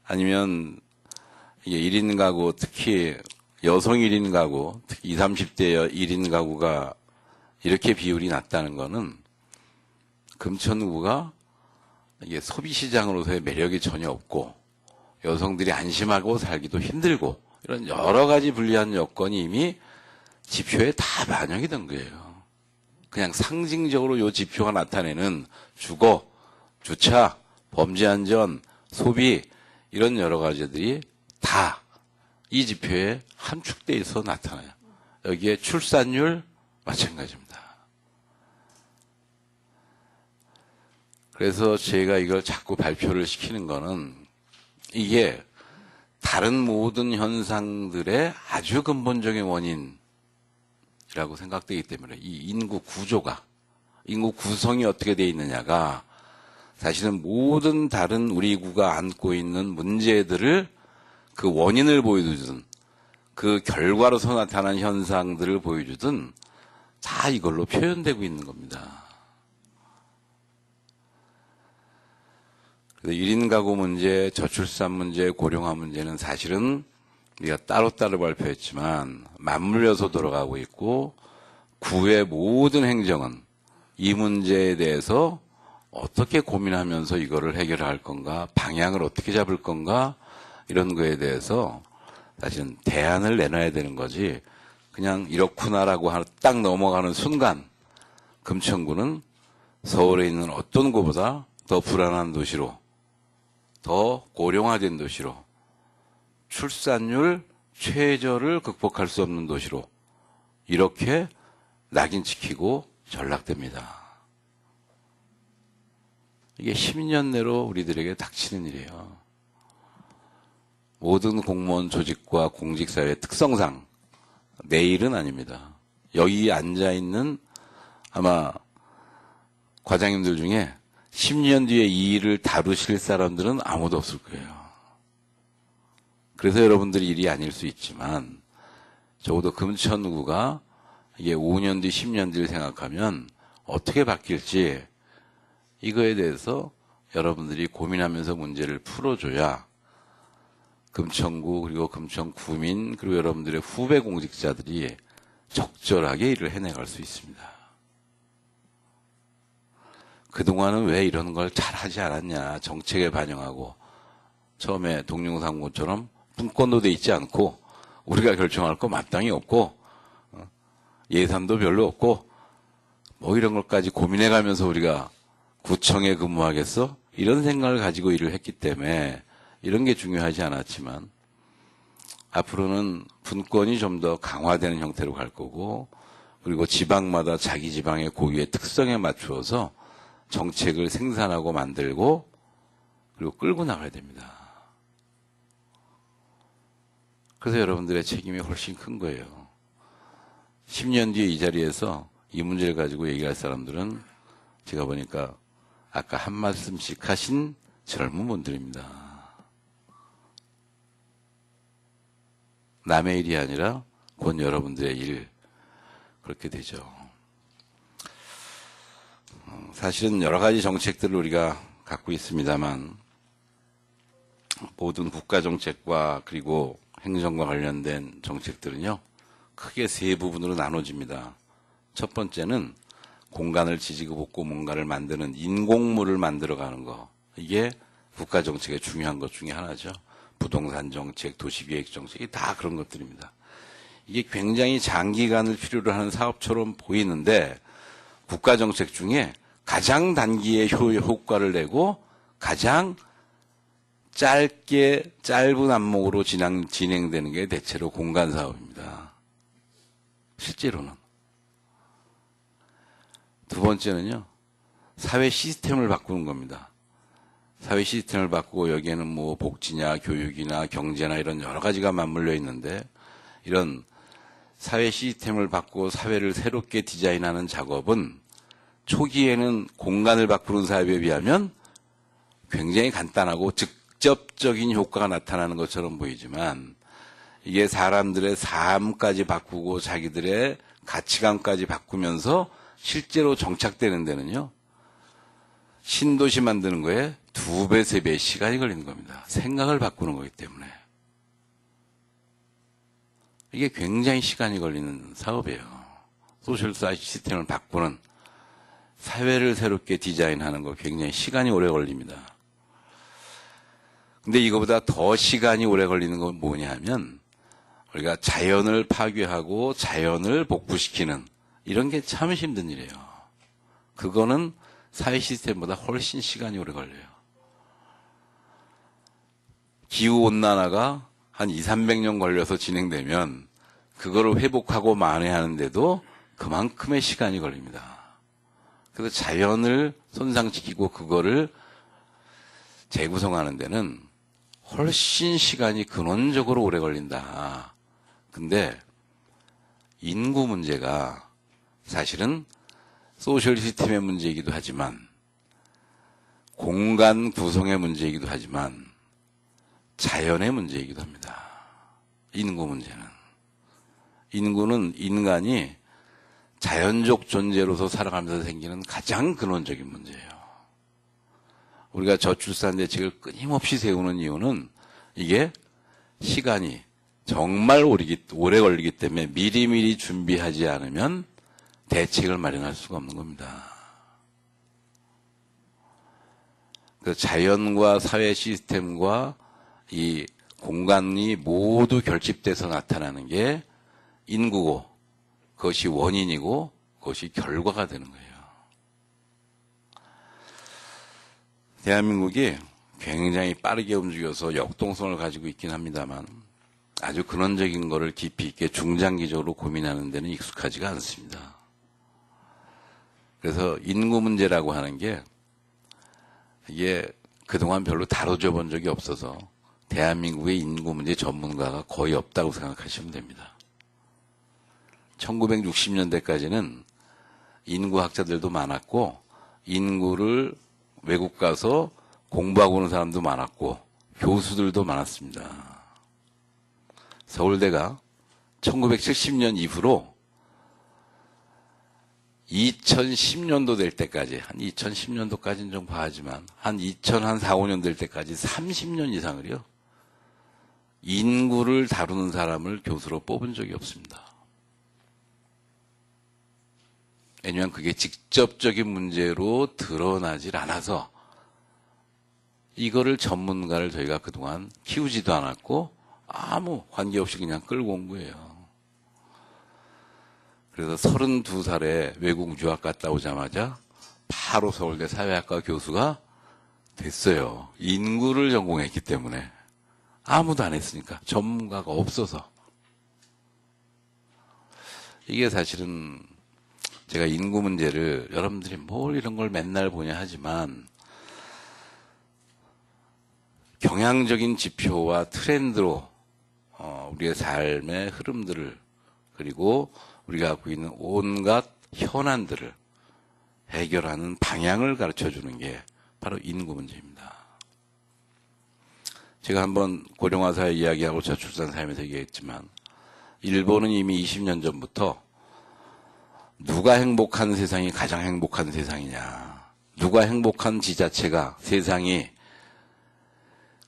아니면 이게 1인 가구, 특히 여성 1인 가구, 특히 20, 30대 1인 가구가 이렇게 비율이 낮다는 거는 금천구가 이게 소비시장으로서의 매력이 전혀 없고 여성들이 안심하고 살기도 힘들고 이런 여러 가지 불리한 여건이 이미 지표에 다 반영이 된 거예요. 그냥 상징적으로 이 지표가 나타내는 주거, 주차, 범죄 안전, 소비 이런 여러 가지들이 다 이 지표에 함축되어 있어 나타나요. 여기에 출산율 마찬가지입니다. 그래서 제가 이걸 자꾸 발표를 시키는 거는 이게 다른 모든 현상들의 아주 근본적인 원인이라고 생각되기 때문에 이 인구 구조가, 인구 구성이 어떻게 되어 있느냐가 사실은 모든 다른 우리 구가 안고 있는 문제들을 그 원인을 보여주든 그 결과로서 나타난 현상들을 보여주든 다 이걸로 표현되고 있는 겁니다. 1인 가구 문제, 저출산 문제, 고령화 문제는 사실은 우리가 따로따로 발표했지만 맞물려서 돌아가고 있고 구의 모든 행정은 이 문제에 대해서 어떻게 고민하면서 이거를 해결할 건가, 방향을 어떻게 잡을 건가 이런 거에 대해서 사실은 대안을 내놔야 되는 거지 그냥 이렇구나라고 딱 넘어가는 순간 금천구는 서울에 있는 어떤 곳보다 더 불안한 도시로 더 고령화된 도시로 출산율 최저를 극복할 수 없는 도시로 이렇게 낙인찍히고 전락됩니다. 이게 10년 내로 우리들에게 닥치는 일이에요. 모든 공무원 조직과 공직사회의 특성상 내일은 아닙니다. 여기 앉아있는 아마 과장님들 중에 10년 뒤에 이 일을 다루실 사람들은 아무도 없을 거예요. 그래서 여러분들이 일이 아닐 수 있지만 적어도 금천구가 이게 5년 뒤, 10년 뒤를 생각하면 어떻게 바뀔지 이거에 대해서 여러분들이 고민하면서 문제를 풀어줘야 금천구 그리고 금천구민 그리고 여러분들의 후배 공직자들이 적절하게 일을 해내갈 수 있습니다. 그동안은 왜 이런 걸 잘하지 않았냐 정책에 반영하고 처음에 동영상처럼 분권도 돼 있지 않고 우리가 결정할 거 마땅히 없고 예산도 별로 없고 뭐 이런 것까지 고민해가면서 우리가 구청에 근무하겠어? 이런 생각을 가지고 일을 했기 때문에 이런 게 중요하지 않았지만 앞으로는 분권이 좀 더 강화되는 형태로 갈 거고 그리고 지방마다 자기 지방의 고유의 특성에 맞추어서 정책을 생산하고 만들고 그리고 끌고 나가야 됩니다. 그래서 여러분들의 책임이 훨씬 큰 거예요. 10년 뒤에 이 자리에서 이 문제를 가지고 얘기할 사람들은 제가 보니까 아까 한 말씀씩 하신 젊은 분들입니다. 남의 일이 아니라 곧 여러분들의 일 그렇게 되죠. 사실은 여러 가지 정책들을 우리가 갖고 있습니다만 모든 국가정책과 그리고 행정과 관련된 정책들은요. 크게 세 부분으로 나눠집니다. 첫 번째는 공간을 지지고 볶고 뭔가를 만드는 인공물을 만들어가는 거. 이게 국가정책의 중요한 것 중에 하나죠. 부동산 정책, 도시계획 정책이 다 그런 것들입니다. 이게 굉장히 장기간을 필요로 하는 사업처럼 보이는데 국가정책 중에 가장 단기에 효과를 내고 가장 짧은 안목으로 진행되는 게 대체로 공간 사업입니다. 실제로는. 두 번째는요, 사회 시스템을 바꾸는 겁니다. 사회 시스템을 바꾸고 여기에는 뭐 복지냐, 교육이나 경제나 이런 여러 가지가 맞물려 있는데 이런 사회 시스템을 바꾸고 사회를 새롭게 디자인하는 작업은 초기에는 공간을 바꾸는 사업에 비하면 굉장히 간단하고 직접적인 효과가 나타나는 것처럼 보이지만 이게 사람들의 삶까지 바꾸고 자기들의 가치관까지 바꾸면서 실제로 정착되는 데는요. 신도시 만드는 거에 2배, 3배의 시간이 걸리는 겁니다. 생각을 바꾸는 거기 때문에. 이게 굉장히 시간이 걸리는 사업이에요. 소셜 시스템을 바꾸는 사회를 새롭게 디자인하는 거 굉장히 시간이 오래 걸립니다. 근데 이거보다 더 시간이 오래 걸리는 건 뭐냐 하면 우리가 자연을 파괴하고 자연을 복구시키는 이런 게 참 힘든 일이에요. 그거는 사회 시스템보다 훨씬 시간이 오래 걸려요. 기후온난화가 한 200~300년 걸려서 진행되면 그거를 회복하고 만회하는데도 그만큼의 시간이 걸립니다. 그래서 자연을 손상시키고 그거를 재구성하는 데는 훨씬 시간이 근원적으로 오래 걸린다. 근데 인구 문제가 사실은 소셜 시스템의 문제이기도 하지만 공간 구성의 문제이기도 하지만 자연의 문제이기도 합니다. 인구 문제는. 인구는 인간이 자연적 존재로서 살아가면서 생기는 가장 근원적인 문제예요. 우리가 저출산 대책을 끊임없이 세우는 이유는 이게 시간이 정말 오래 걸리기 때문에 미리미리 준비하지 않으면 대책을 마련할 수가 없는 겁니다. 그 자연과 사회 시스템과 이 공간이 모두 결집돼서 나타나는 게 인구고 그것이 원인이고 그것이 결과가 되는 거예요. 대한민국이 굉장히 빠르게 움직여서 역동성을 가지고 있긴 합니다만 아주 근원적인 거를 깊이 있게 중장기적으로 고민하는 데는 익숙하지가 않습니다. 그래서 인구 문제라고 하는 게 이게 그동안 별로 다뤄져 본 적이 없어서 대한민국의 인구 문제 전문가가 거의 없다고 생각하시면 됩니다. 1960년대까지는 인구학자들도 많았고 인구를 외국 가서 공부하고 오는 사람도 많았고 교수들도 많았습니다. 서울대가 1970년 이후로 2010년도 될 때까지 한 2010년도까지는 좀 봐야지만 한 2004, 5년 될 때까지 30년 이상을요. 인구를 다루는 사람을 교수로 뽑은 적이 없습니다. 왜냐하면 그게 직접적인 문제로 드러나질 않아서 이거를 전문가를 저희가 그동안 키우지도 않았고 아무 관계없이 그냥 끌고 온 거예요. 그래서 32살에 외국 유학 갔다 오자마자 바로 서울대 사회학과 교수가 됐어요. 인구를 전공했기 때문에. 아무도 안 했으니까. 전문가가 없어서. 이게 사실은 제가 인구 문제를 여러분들이 뭘 이런 걸 맨날 보냐 하지만 경향적인 지표와 트렌드로 우리의 삶의 흐름들을 그리고 우리가 갖고 있는 온갖 현안들을 해결하는 방향을 가르쳐주는 게 바로 인구 문제입니다. 제가 한번 고령화 사회 이야기하고 저출산 사회에서 얘기했지만 일본은 이미 20년 전부터 누가 행복한 세상이 가장 행복한 세상이냐, 누가 행복한 지자체가 세상이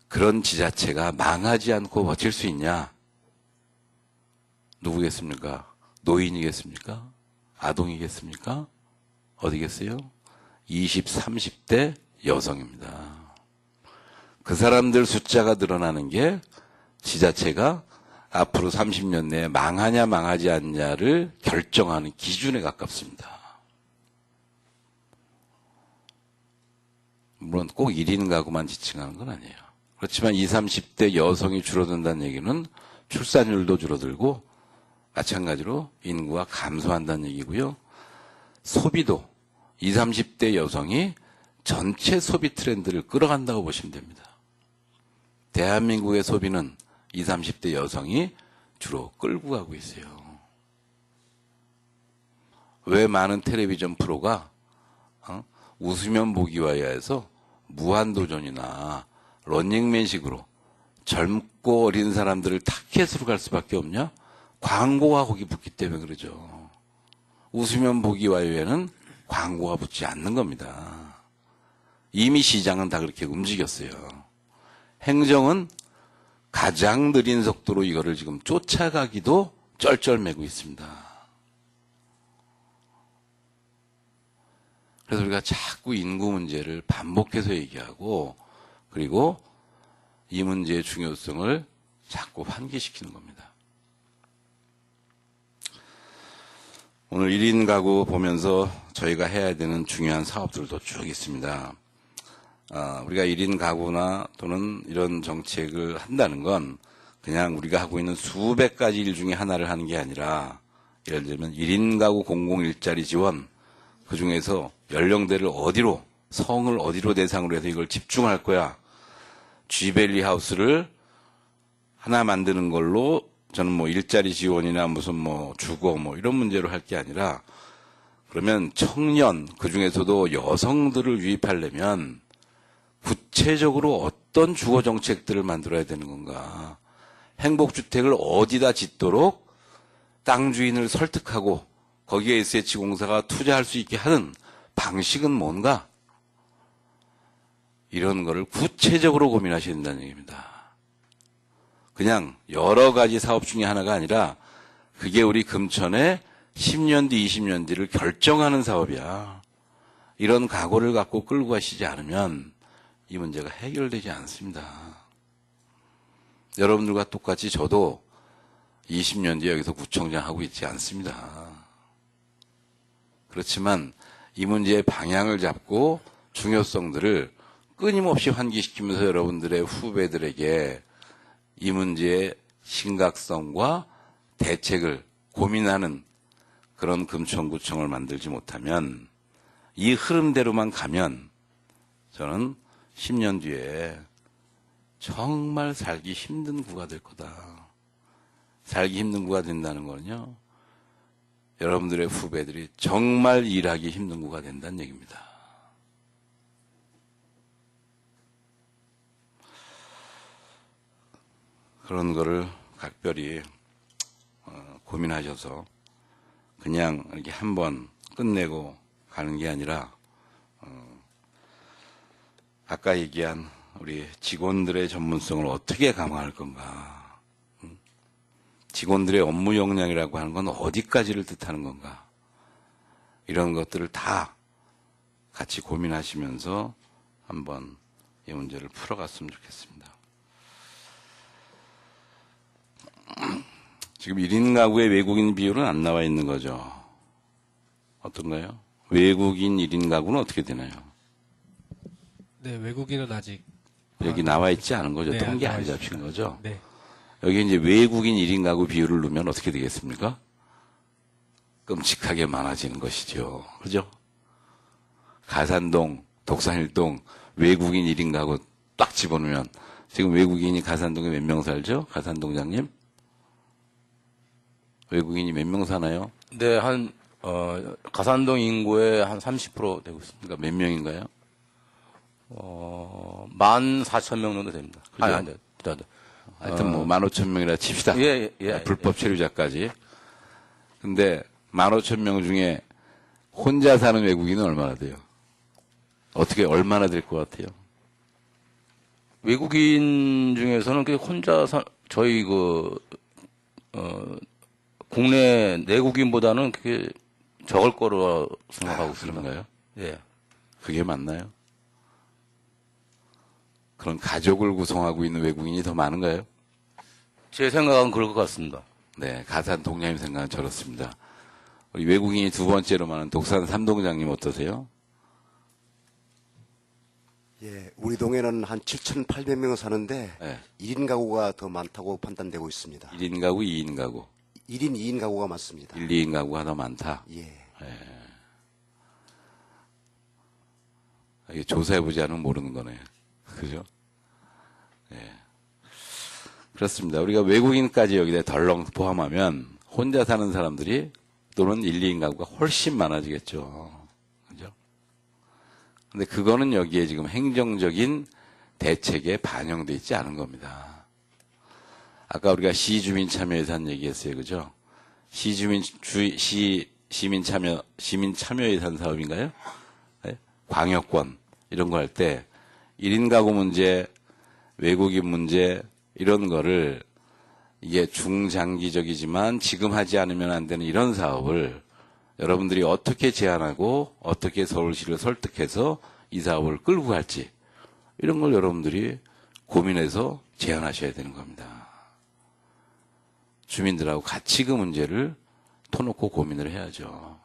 그런 지자체가 망하지 않고 버틸 수 있냐, 누구겠습니까? 노인이겠습니까? 아동이겠습니까? 어디겠어요? 20, 30대 여성입니다. 그 사람들 숫자가 늘어나는 게 지자체가 앞으로 30년 내에 망하냐 망하지 않냐를 결정하는 기준에 가깝습니다. 물론 꼭 1인 가구만 지칭하는 건 아니에요. 그렇지만 20, 30대 여성이 줄어든다는 얘기는 출산율도 줄어들고 마찬가지로 인구가 감소한다는 얘기고요. 소비도 20, 30대 여성이 전체 소비 트렌드를 끌어간다고 보시면 됩니다. 대한민국의 소비는 20, 30대 여성이 주로 끌고 가고 있어요. 왜 많은 텔레비전 프로가 웃으면 보기와야해서 무한도전이나 런닝맨식으로 젊고 어린 사람들을 타켓으로 갈 수밖에 없냐? 광고가 거기 붙기 때문에 그러죠. 웃으면 보기와야에는 광고가 붙지 않는 겁니다. 이미 시장은 다 그렇게 움직였어요. 행정은 가장 느린 속도로 이거를 지금 쫓아가기도 쩔쩔매고 있습니다. 그래서 우리가 자꾸 인구 문제를 반복해서 얘기하고 그리고 이 문제의 중요성을 자꾸 환기시키는 겁니다. 오늘 1인 가구 보면서 저희가 해야 되는 중요한 사업들도 쭉 있습니다. 우리가 1인 가구나 또는 이런 정책을 한다는 건 그냥 우리가 하고 있는 수백 가지 일 중에 하나를 하는 게 아니라 예를 들면 1인 가구 공공 일자리 지원 그 중에서 연령대를 어디로 성을 어디로 대상으로 해서 이걸 집중할 거야. 쥐벨리 하우스를 하나 만드는 걸로 저는 뭐 일자리 지원이나 무슨 뭐 주거 뭐 이런 문제로 할 게 아니라 그러면 청년 그 중에서도 여성들을 유입하려면 구체적으로 어떤 주거 정책들을 만들어야 되는 건가? 행복주택을 어디다 짓도록 땅 주인을 설득하고 거기에 SH공사가 투자할 수 있게 하는 방식은 뭔가? 이런 거를 구체적으로 고민하셔야 된다는 얘기입니다. 그냥 여러 가지 사업 중에 하나가 아니라 그게 우리 금천의 10년 뒤, 20년 뒤를 결정하는 사업이야. 이런 각오를 갖고 끌고 가시지 않으면 이 문제가 해결되지 않습니다. 여러분들과 똑같이 저도 20년 뒤에 여기서 구청장 하고 있지 않습니다. 그렇지만 이 문제의 방향을 잡고 중요성들을 끊임없이 환기시키면서 여러분들의 후배들에게 이 문제의 심각성과 대책을 고민하는 그런 금천구청을 만들지 못하면 이 흐름대로만 가면 저는 10년 뒤에 정말 살기 힘든 구가 될 거다. 살기 힘든 구가 된다는 거는요. 여러분들의 후배들이 정말 일하기 힘든 구가 된다는 얘기입니다. 그런 거를 각별히 고민하셔서 그냥 이렇게 한번 끝내고 가는 게 아니라 아까 얘기한 우리 직원들의 전문성을 어떻게 강화할 건가? 직원들의 업무 역량이라고 하는 건 어디까지를 뜻하는 건가? 이런 것들을 다 같이 고민하시면서 한번 이 문제를 풀어갔으면 좋겠습니다. 지금 1인 가구의 외국인 비율은 안 나와 있는 거죠. 어떤가요? 외국인 1인 가구는 어떻게 되나요? 네, 외국인은 아직 여기 나와 있지 않은 거죠. 네, 통계 나와 안 있습니다. 잡힌 거죠. 네. 여기 이제 외국인 1인 가구 비율을 넣으면 어떻게 되겠습니까? 끔찍하게 많아지는 것이죠. 그죠? 가산동, 독산일동, 외국인 1인 가구 딱 집어넣으면 지금 외국인이 가산동에 몇 명 살죠? 가산동장님? 외국인이 몇 명 사나요? 네, 가산동 인구의 한 30% 되고 있습니다. 그러니까 몇 명인가요? 14,000명 정도 됩니다. 그죠? 하여튼 뭐 15,000명이라 칩시다. 예. 불법 체류자까지. 근데 15,000명 중에 혼자 사는 외국인은 얼마나 돼요? 어떻게 얼마나 될 것 같아요? 외국인 중에서는 저희 국내 내국인보다는 그게 적을 거로 생각하고 있습니다. 그런가요? 예. 그게 맞나요? 그런 가족을 구성하고 있는 외국인이 더 많은가요? 제 생각은 그럴 것 같습니다. 네, 가산 동장님 생각은 저렇습니다. 우리 외국인이 두 번째로 많은 독산 삼동장님 어떠세요? 예, 우리 동에는 한 7,800명 사는데 네. 1인 가구가 더 많다고 판단되고 있습니다. 1인 가구, 2인 가구. 1인, 2인 가구가 많습니다. 1, 2인 가구가 더 많다. 예. 이게 조사해보지 않으면 모르는 거네요. 그죠? 예. 그렇습니다. 우리가 외국인까지 여기다 덜렁 포함하면 혼자 사는 사람들이 또는 1, 2인 가구가 훨씬 많아지겠죠. 그죠? 근데 그거는 여기에 지금 행정적인 대책에 반영돼 있지 않은 겁니다. 아까 우리가 시주민 참여 예산 얘기했어요. 그죠? 시민 참여 예산 사업인가요? 네? 광역권 이런 거 할 때 1인 가구 문제, 외국인 문제 이런 거를 이게 중장기적이지만 지금 하지 않으면 안 되는 이런 사업을 여러분들이 어떻게 제안하고 어떻게 서울시를 설득해서 이 사업을 끌고 갈지 이런 걸 여러분들이 고민해서 제안하셔야 되는 겁니다. 주민들하고 같이 그 문제를 터놓고 고민을 해야죠.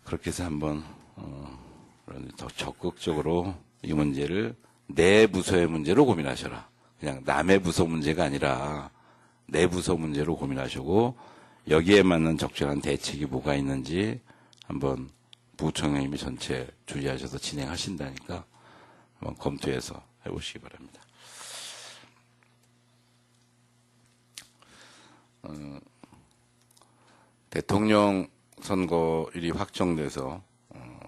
그렇게 해서 한번 더 적극적으로 이 문제를 내 부서의 문제로 고민하셔라. 그냥 남의 부서 문제가 아니라 내 부서 문제로 고민하시고 여기에 맞는 적절한 대책이 뭐가 있는지 한번 부총장님이 전체 주의하셔서 진행하신다니까 한번 검토해서 해보시기 바랍니다. 대통령 선거일이 확정돼서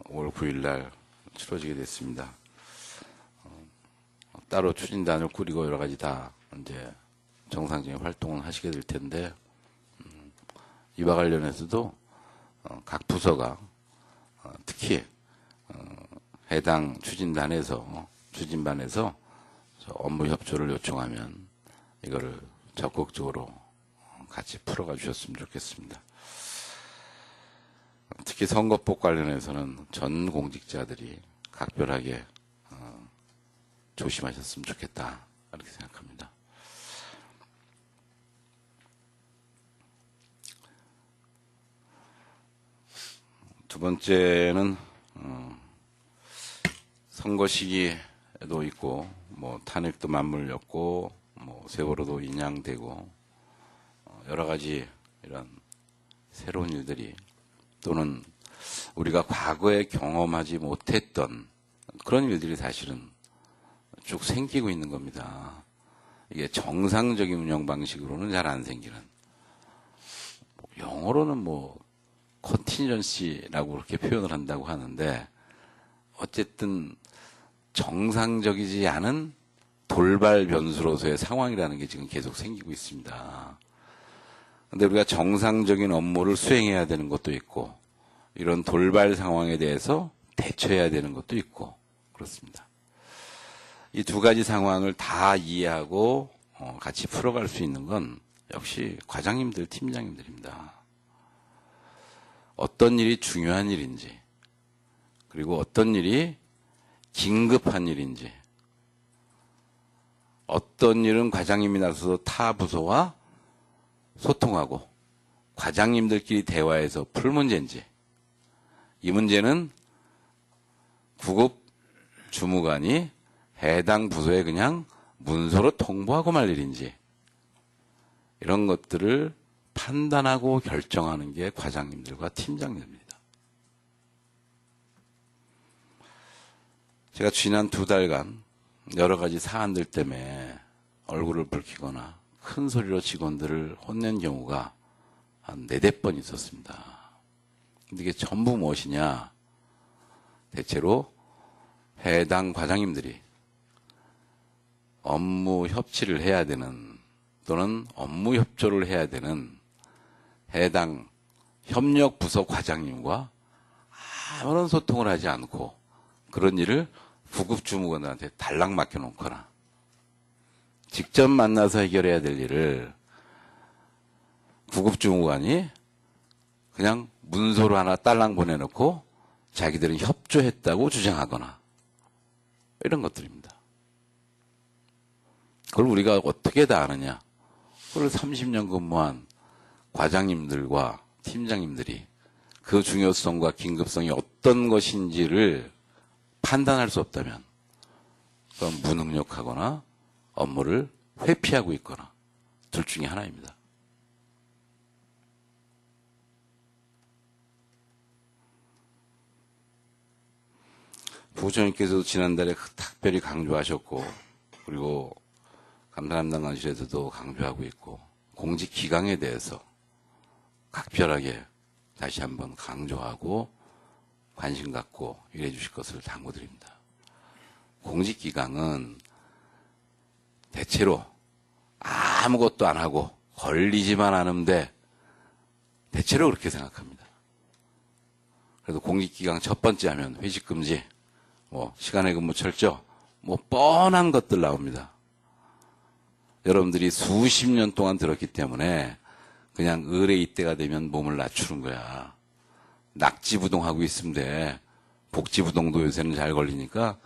5월 9일 날 치러지게 됐습니다. 따로 추진단을 꾸리고 여러 가지 다 이제 정상적인 활동을 하시게 될 텐데 이와 관련해서도 각 부서가 특히 해당 추진반에서 업무 협조를 요청하면 이거를 적극적으로 같이 풀어가 주셨으면 좋겠습니다. 특히 선거법 관련해서는 전 공직자들이 각별하게 조심하셨으면 좋겠다 이렇게 생각합니다. 두 번째는 선거 시기에도 있고 뭐 탄핵도 맞물렸고 뭐 세월호도 인양되고 여러 가지 이런 새로운 일들이 또는 우리가 과거에 경험하지 못했던 그런 일들이 사실은 쭉 생기고 있는 겁니다. 이게 정상적인 운영 방식으로는 잘 안 생기는. 영어로는 뭐 컨티전시라고 그렇게 표현을 한다고 하는데 어쨌든 정상적이지 않은 돌발 변수로서의 상황이라는 게 지금 계속 생기고 있습니다. 근데 우리가 정상적인 업무를 수행해야 되는 것도 있고 이런 돌발 상황에 대해서 대처해야 되는 것도 있고 그렇습니다. 이 두 가지 상황을 다 이해하고 같이 풀어갈 수 있는 건 역시 과장님들, 팀장님들입니다. 어떤 일이 중요한 일인지 그리고 어떤 일이 긴급한 일인지 어떤 일은 과장님이 나서서 타 부서와 소통하고 과장님들끼리 대화해서 풀 문제인지, 이 문제는 구급 주무관이 해당 부서에 그냥 문서로 통보하고 말 일인지, 이런 것들을 판단하고 결정하는 게 과장님들과 팀장님입니다. 제가 지난 2달간 여러 가지 사안들 때문에 얼굴을 붉히거나 큰 소리로 직원들을 혼낸 경우가 한 4-5번 있었습니다. 근데 이게 전부 무엇이냐? 대체로 해당 과장님들이 업무 협치를 해야 되는, 또는 업무 협조를 해야 되는 해당 협력 부서 과장님과 아무런 소통을 하지 않고 그런 일을 구급 주무관들한테 달랑 맡겨놓거나, 직접 만나서 해결해야 될 일을 구급 주무관이 그냥 문서로 하나 딸랑 보내놓고 자기들은 협조했다고 주장하거나, 이런 것들입니다. 그걸 우리가 어떻게 다 아느냐? 그걸 30년 근무한 과장님들과 팀장님들이 그 중요성과 긴급성이 어떤 것인지를 판단할 수 없다면 그건 무능력하거나 업무를 회피하고 있거나 둘 중에 하나입니다. 부부장님께서도 지난달에 특별히 강조하셨고, 그리고 감사담당관실에서도 강조하고 있고, 공직기강에 대해서 각별하게 다시 한번 강조하고 관심 갖고 일해 주실 것을 당부드립니다. 공직기강은 대체로 아무것도 안 하고 걸리지만 않으면 돼. 대체로 그렇게 생각합니다. 그래도 공직기강 첫 번째 하면 회식금지, 시간의 근무 철저, 뻔한 것들 나옵니다. 여러분들이 수십 년 동안 들었기 때문에 그냥 을의 이때가 되면 몸을 낮추는 거야. 낙지부동하고 있으면 돼. 복지부동도 요새는 잘 걸리니까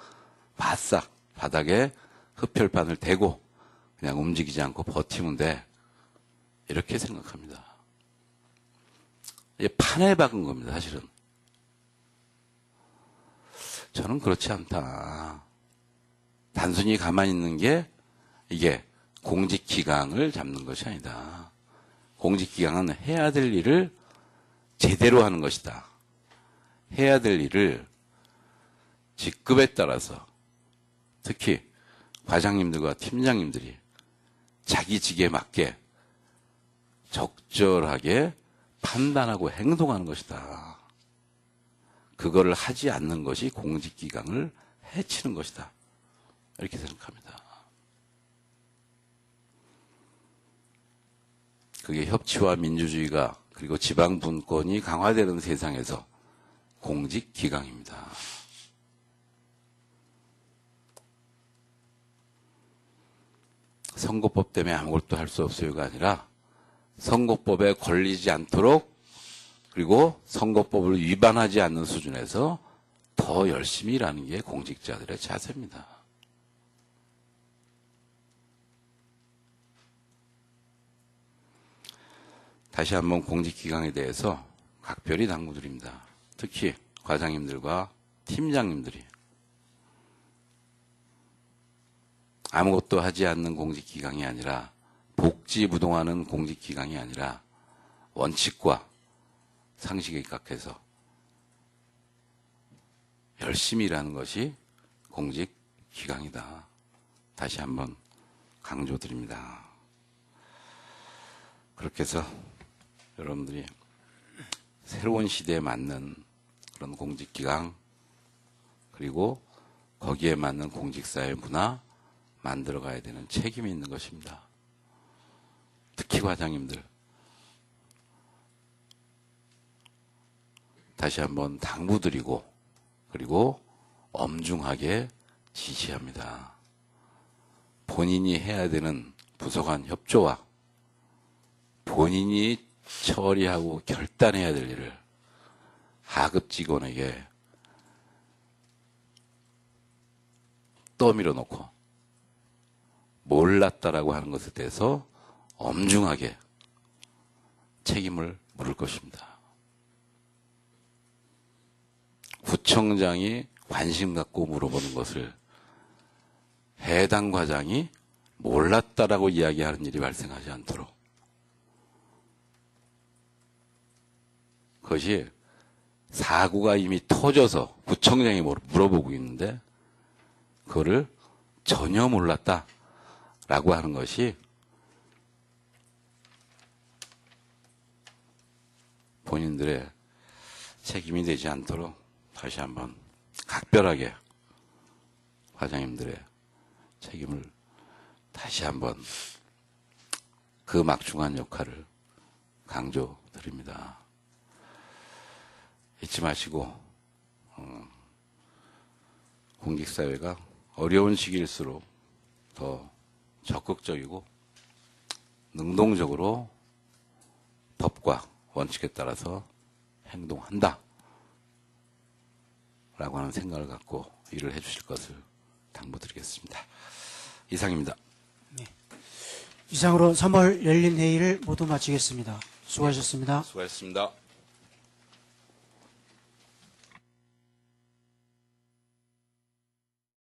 바싹 바닥에 흡혈판을 대고 그냥 움직이지 않고 버티면 돼. 이렇게 생각합니다. 이게 판에 박은 겁니다, 사실은. 저는 그렇지 않다. 단순히 가만히 있는 게 이게 공직기강을 잡는 것이 아니다. 공직기강은 해야 될 일을 제대로 하는 것이다. 해야 될 일을 직급에 따라서, 특히 과장님들과 팀장님들이 자기 직에 맞게 적절하게 판단하고 행동하는 것이다. 그거를 하지 않는 것이 공직기강을 해치는 것이다. 이렇게 생각합니다. 그게 협치와 민주주의가, 그리고 지방분권이 강화되는 세상에서 공직기강입니다. 선거법 때문에 아무것도 할 수 없어요가 아니라 선거법에 걸리지 않도록, 그리고 선거법을 위반하지 않는 수준에서 더 열심히 일하는 게 공직자들의 자세입니다. 다시 한번 공직기강에 대해서 각별히 당부드립니다. 특히 과장님들과 팀장님들이 아무것도 하지 않는 공직기강이 아니라, 복지부동하는 공직기강이 아니라 원칙과 상식에 입각해서 열심히 일하는 것이 공직기강이다. 다시 한번 강조드립니다. 그렇게 해서 여러분들이 새로운 시대에 맞는 그런 공직기강, 그리고 거기에 맞는 공직사회 문화 만들어가야 되는 책임이 있는 것입니다. 특히 과장님들, 다시 한번 당부드리고, 그리고 엄중하게 지시합니다. 본인이 해야 되는 부서 간 협조와 본인이 처리하고 결단해야 될 일을 하급 직원에게 떠밀어 놓고 몰랐다라고 하는 것에 대해서 엄중하게 책임을 물을 것입니다. 구청장이 관심 갖고 물어보는 것을 해당 과장이 몰랐다라고 이야기하는 일이 발생하지 않도록, 그것이 사고가 이미 터져서 구청장이 물어보고 있는데 그거를 전혀 몰랐다라고 하는 것이 본인들의 책임이 되지 않도록 다시 한번 각별하게 과장님들의 책임을 다시 한번 그 막중한 역할을 강조드립니다. 잊지 마시고 공직사회가 어려운 시기일수록 더 적극적이고 능동적으로 법과 원칙에 따라서 행동한다 라고 하는 생각을 갖고 일을 해주실 것을 당부드리겠습니다. 이상입니다. 이상으로 3월 열린 회의를 모두 마치겠습니다. 수고하셨습니다. 수고하셨습니다.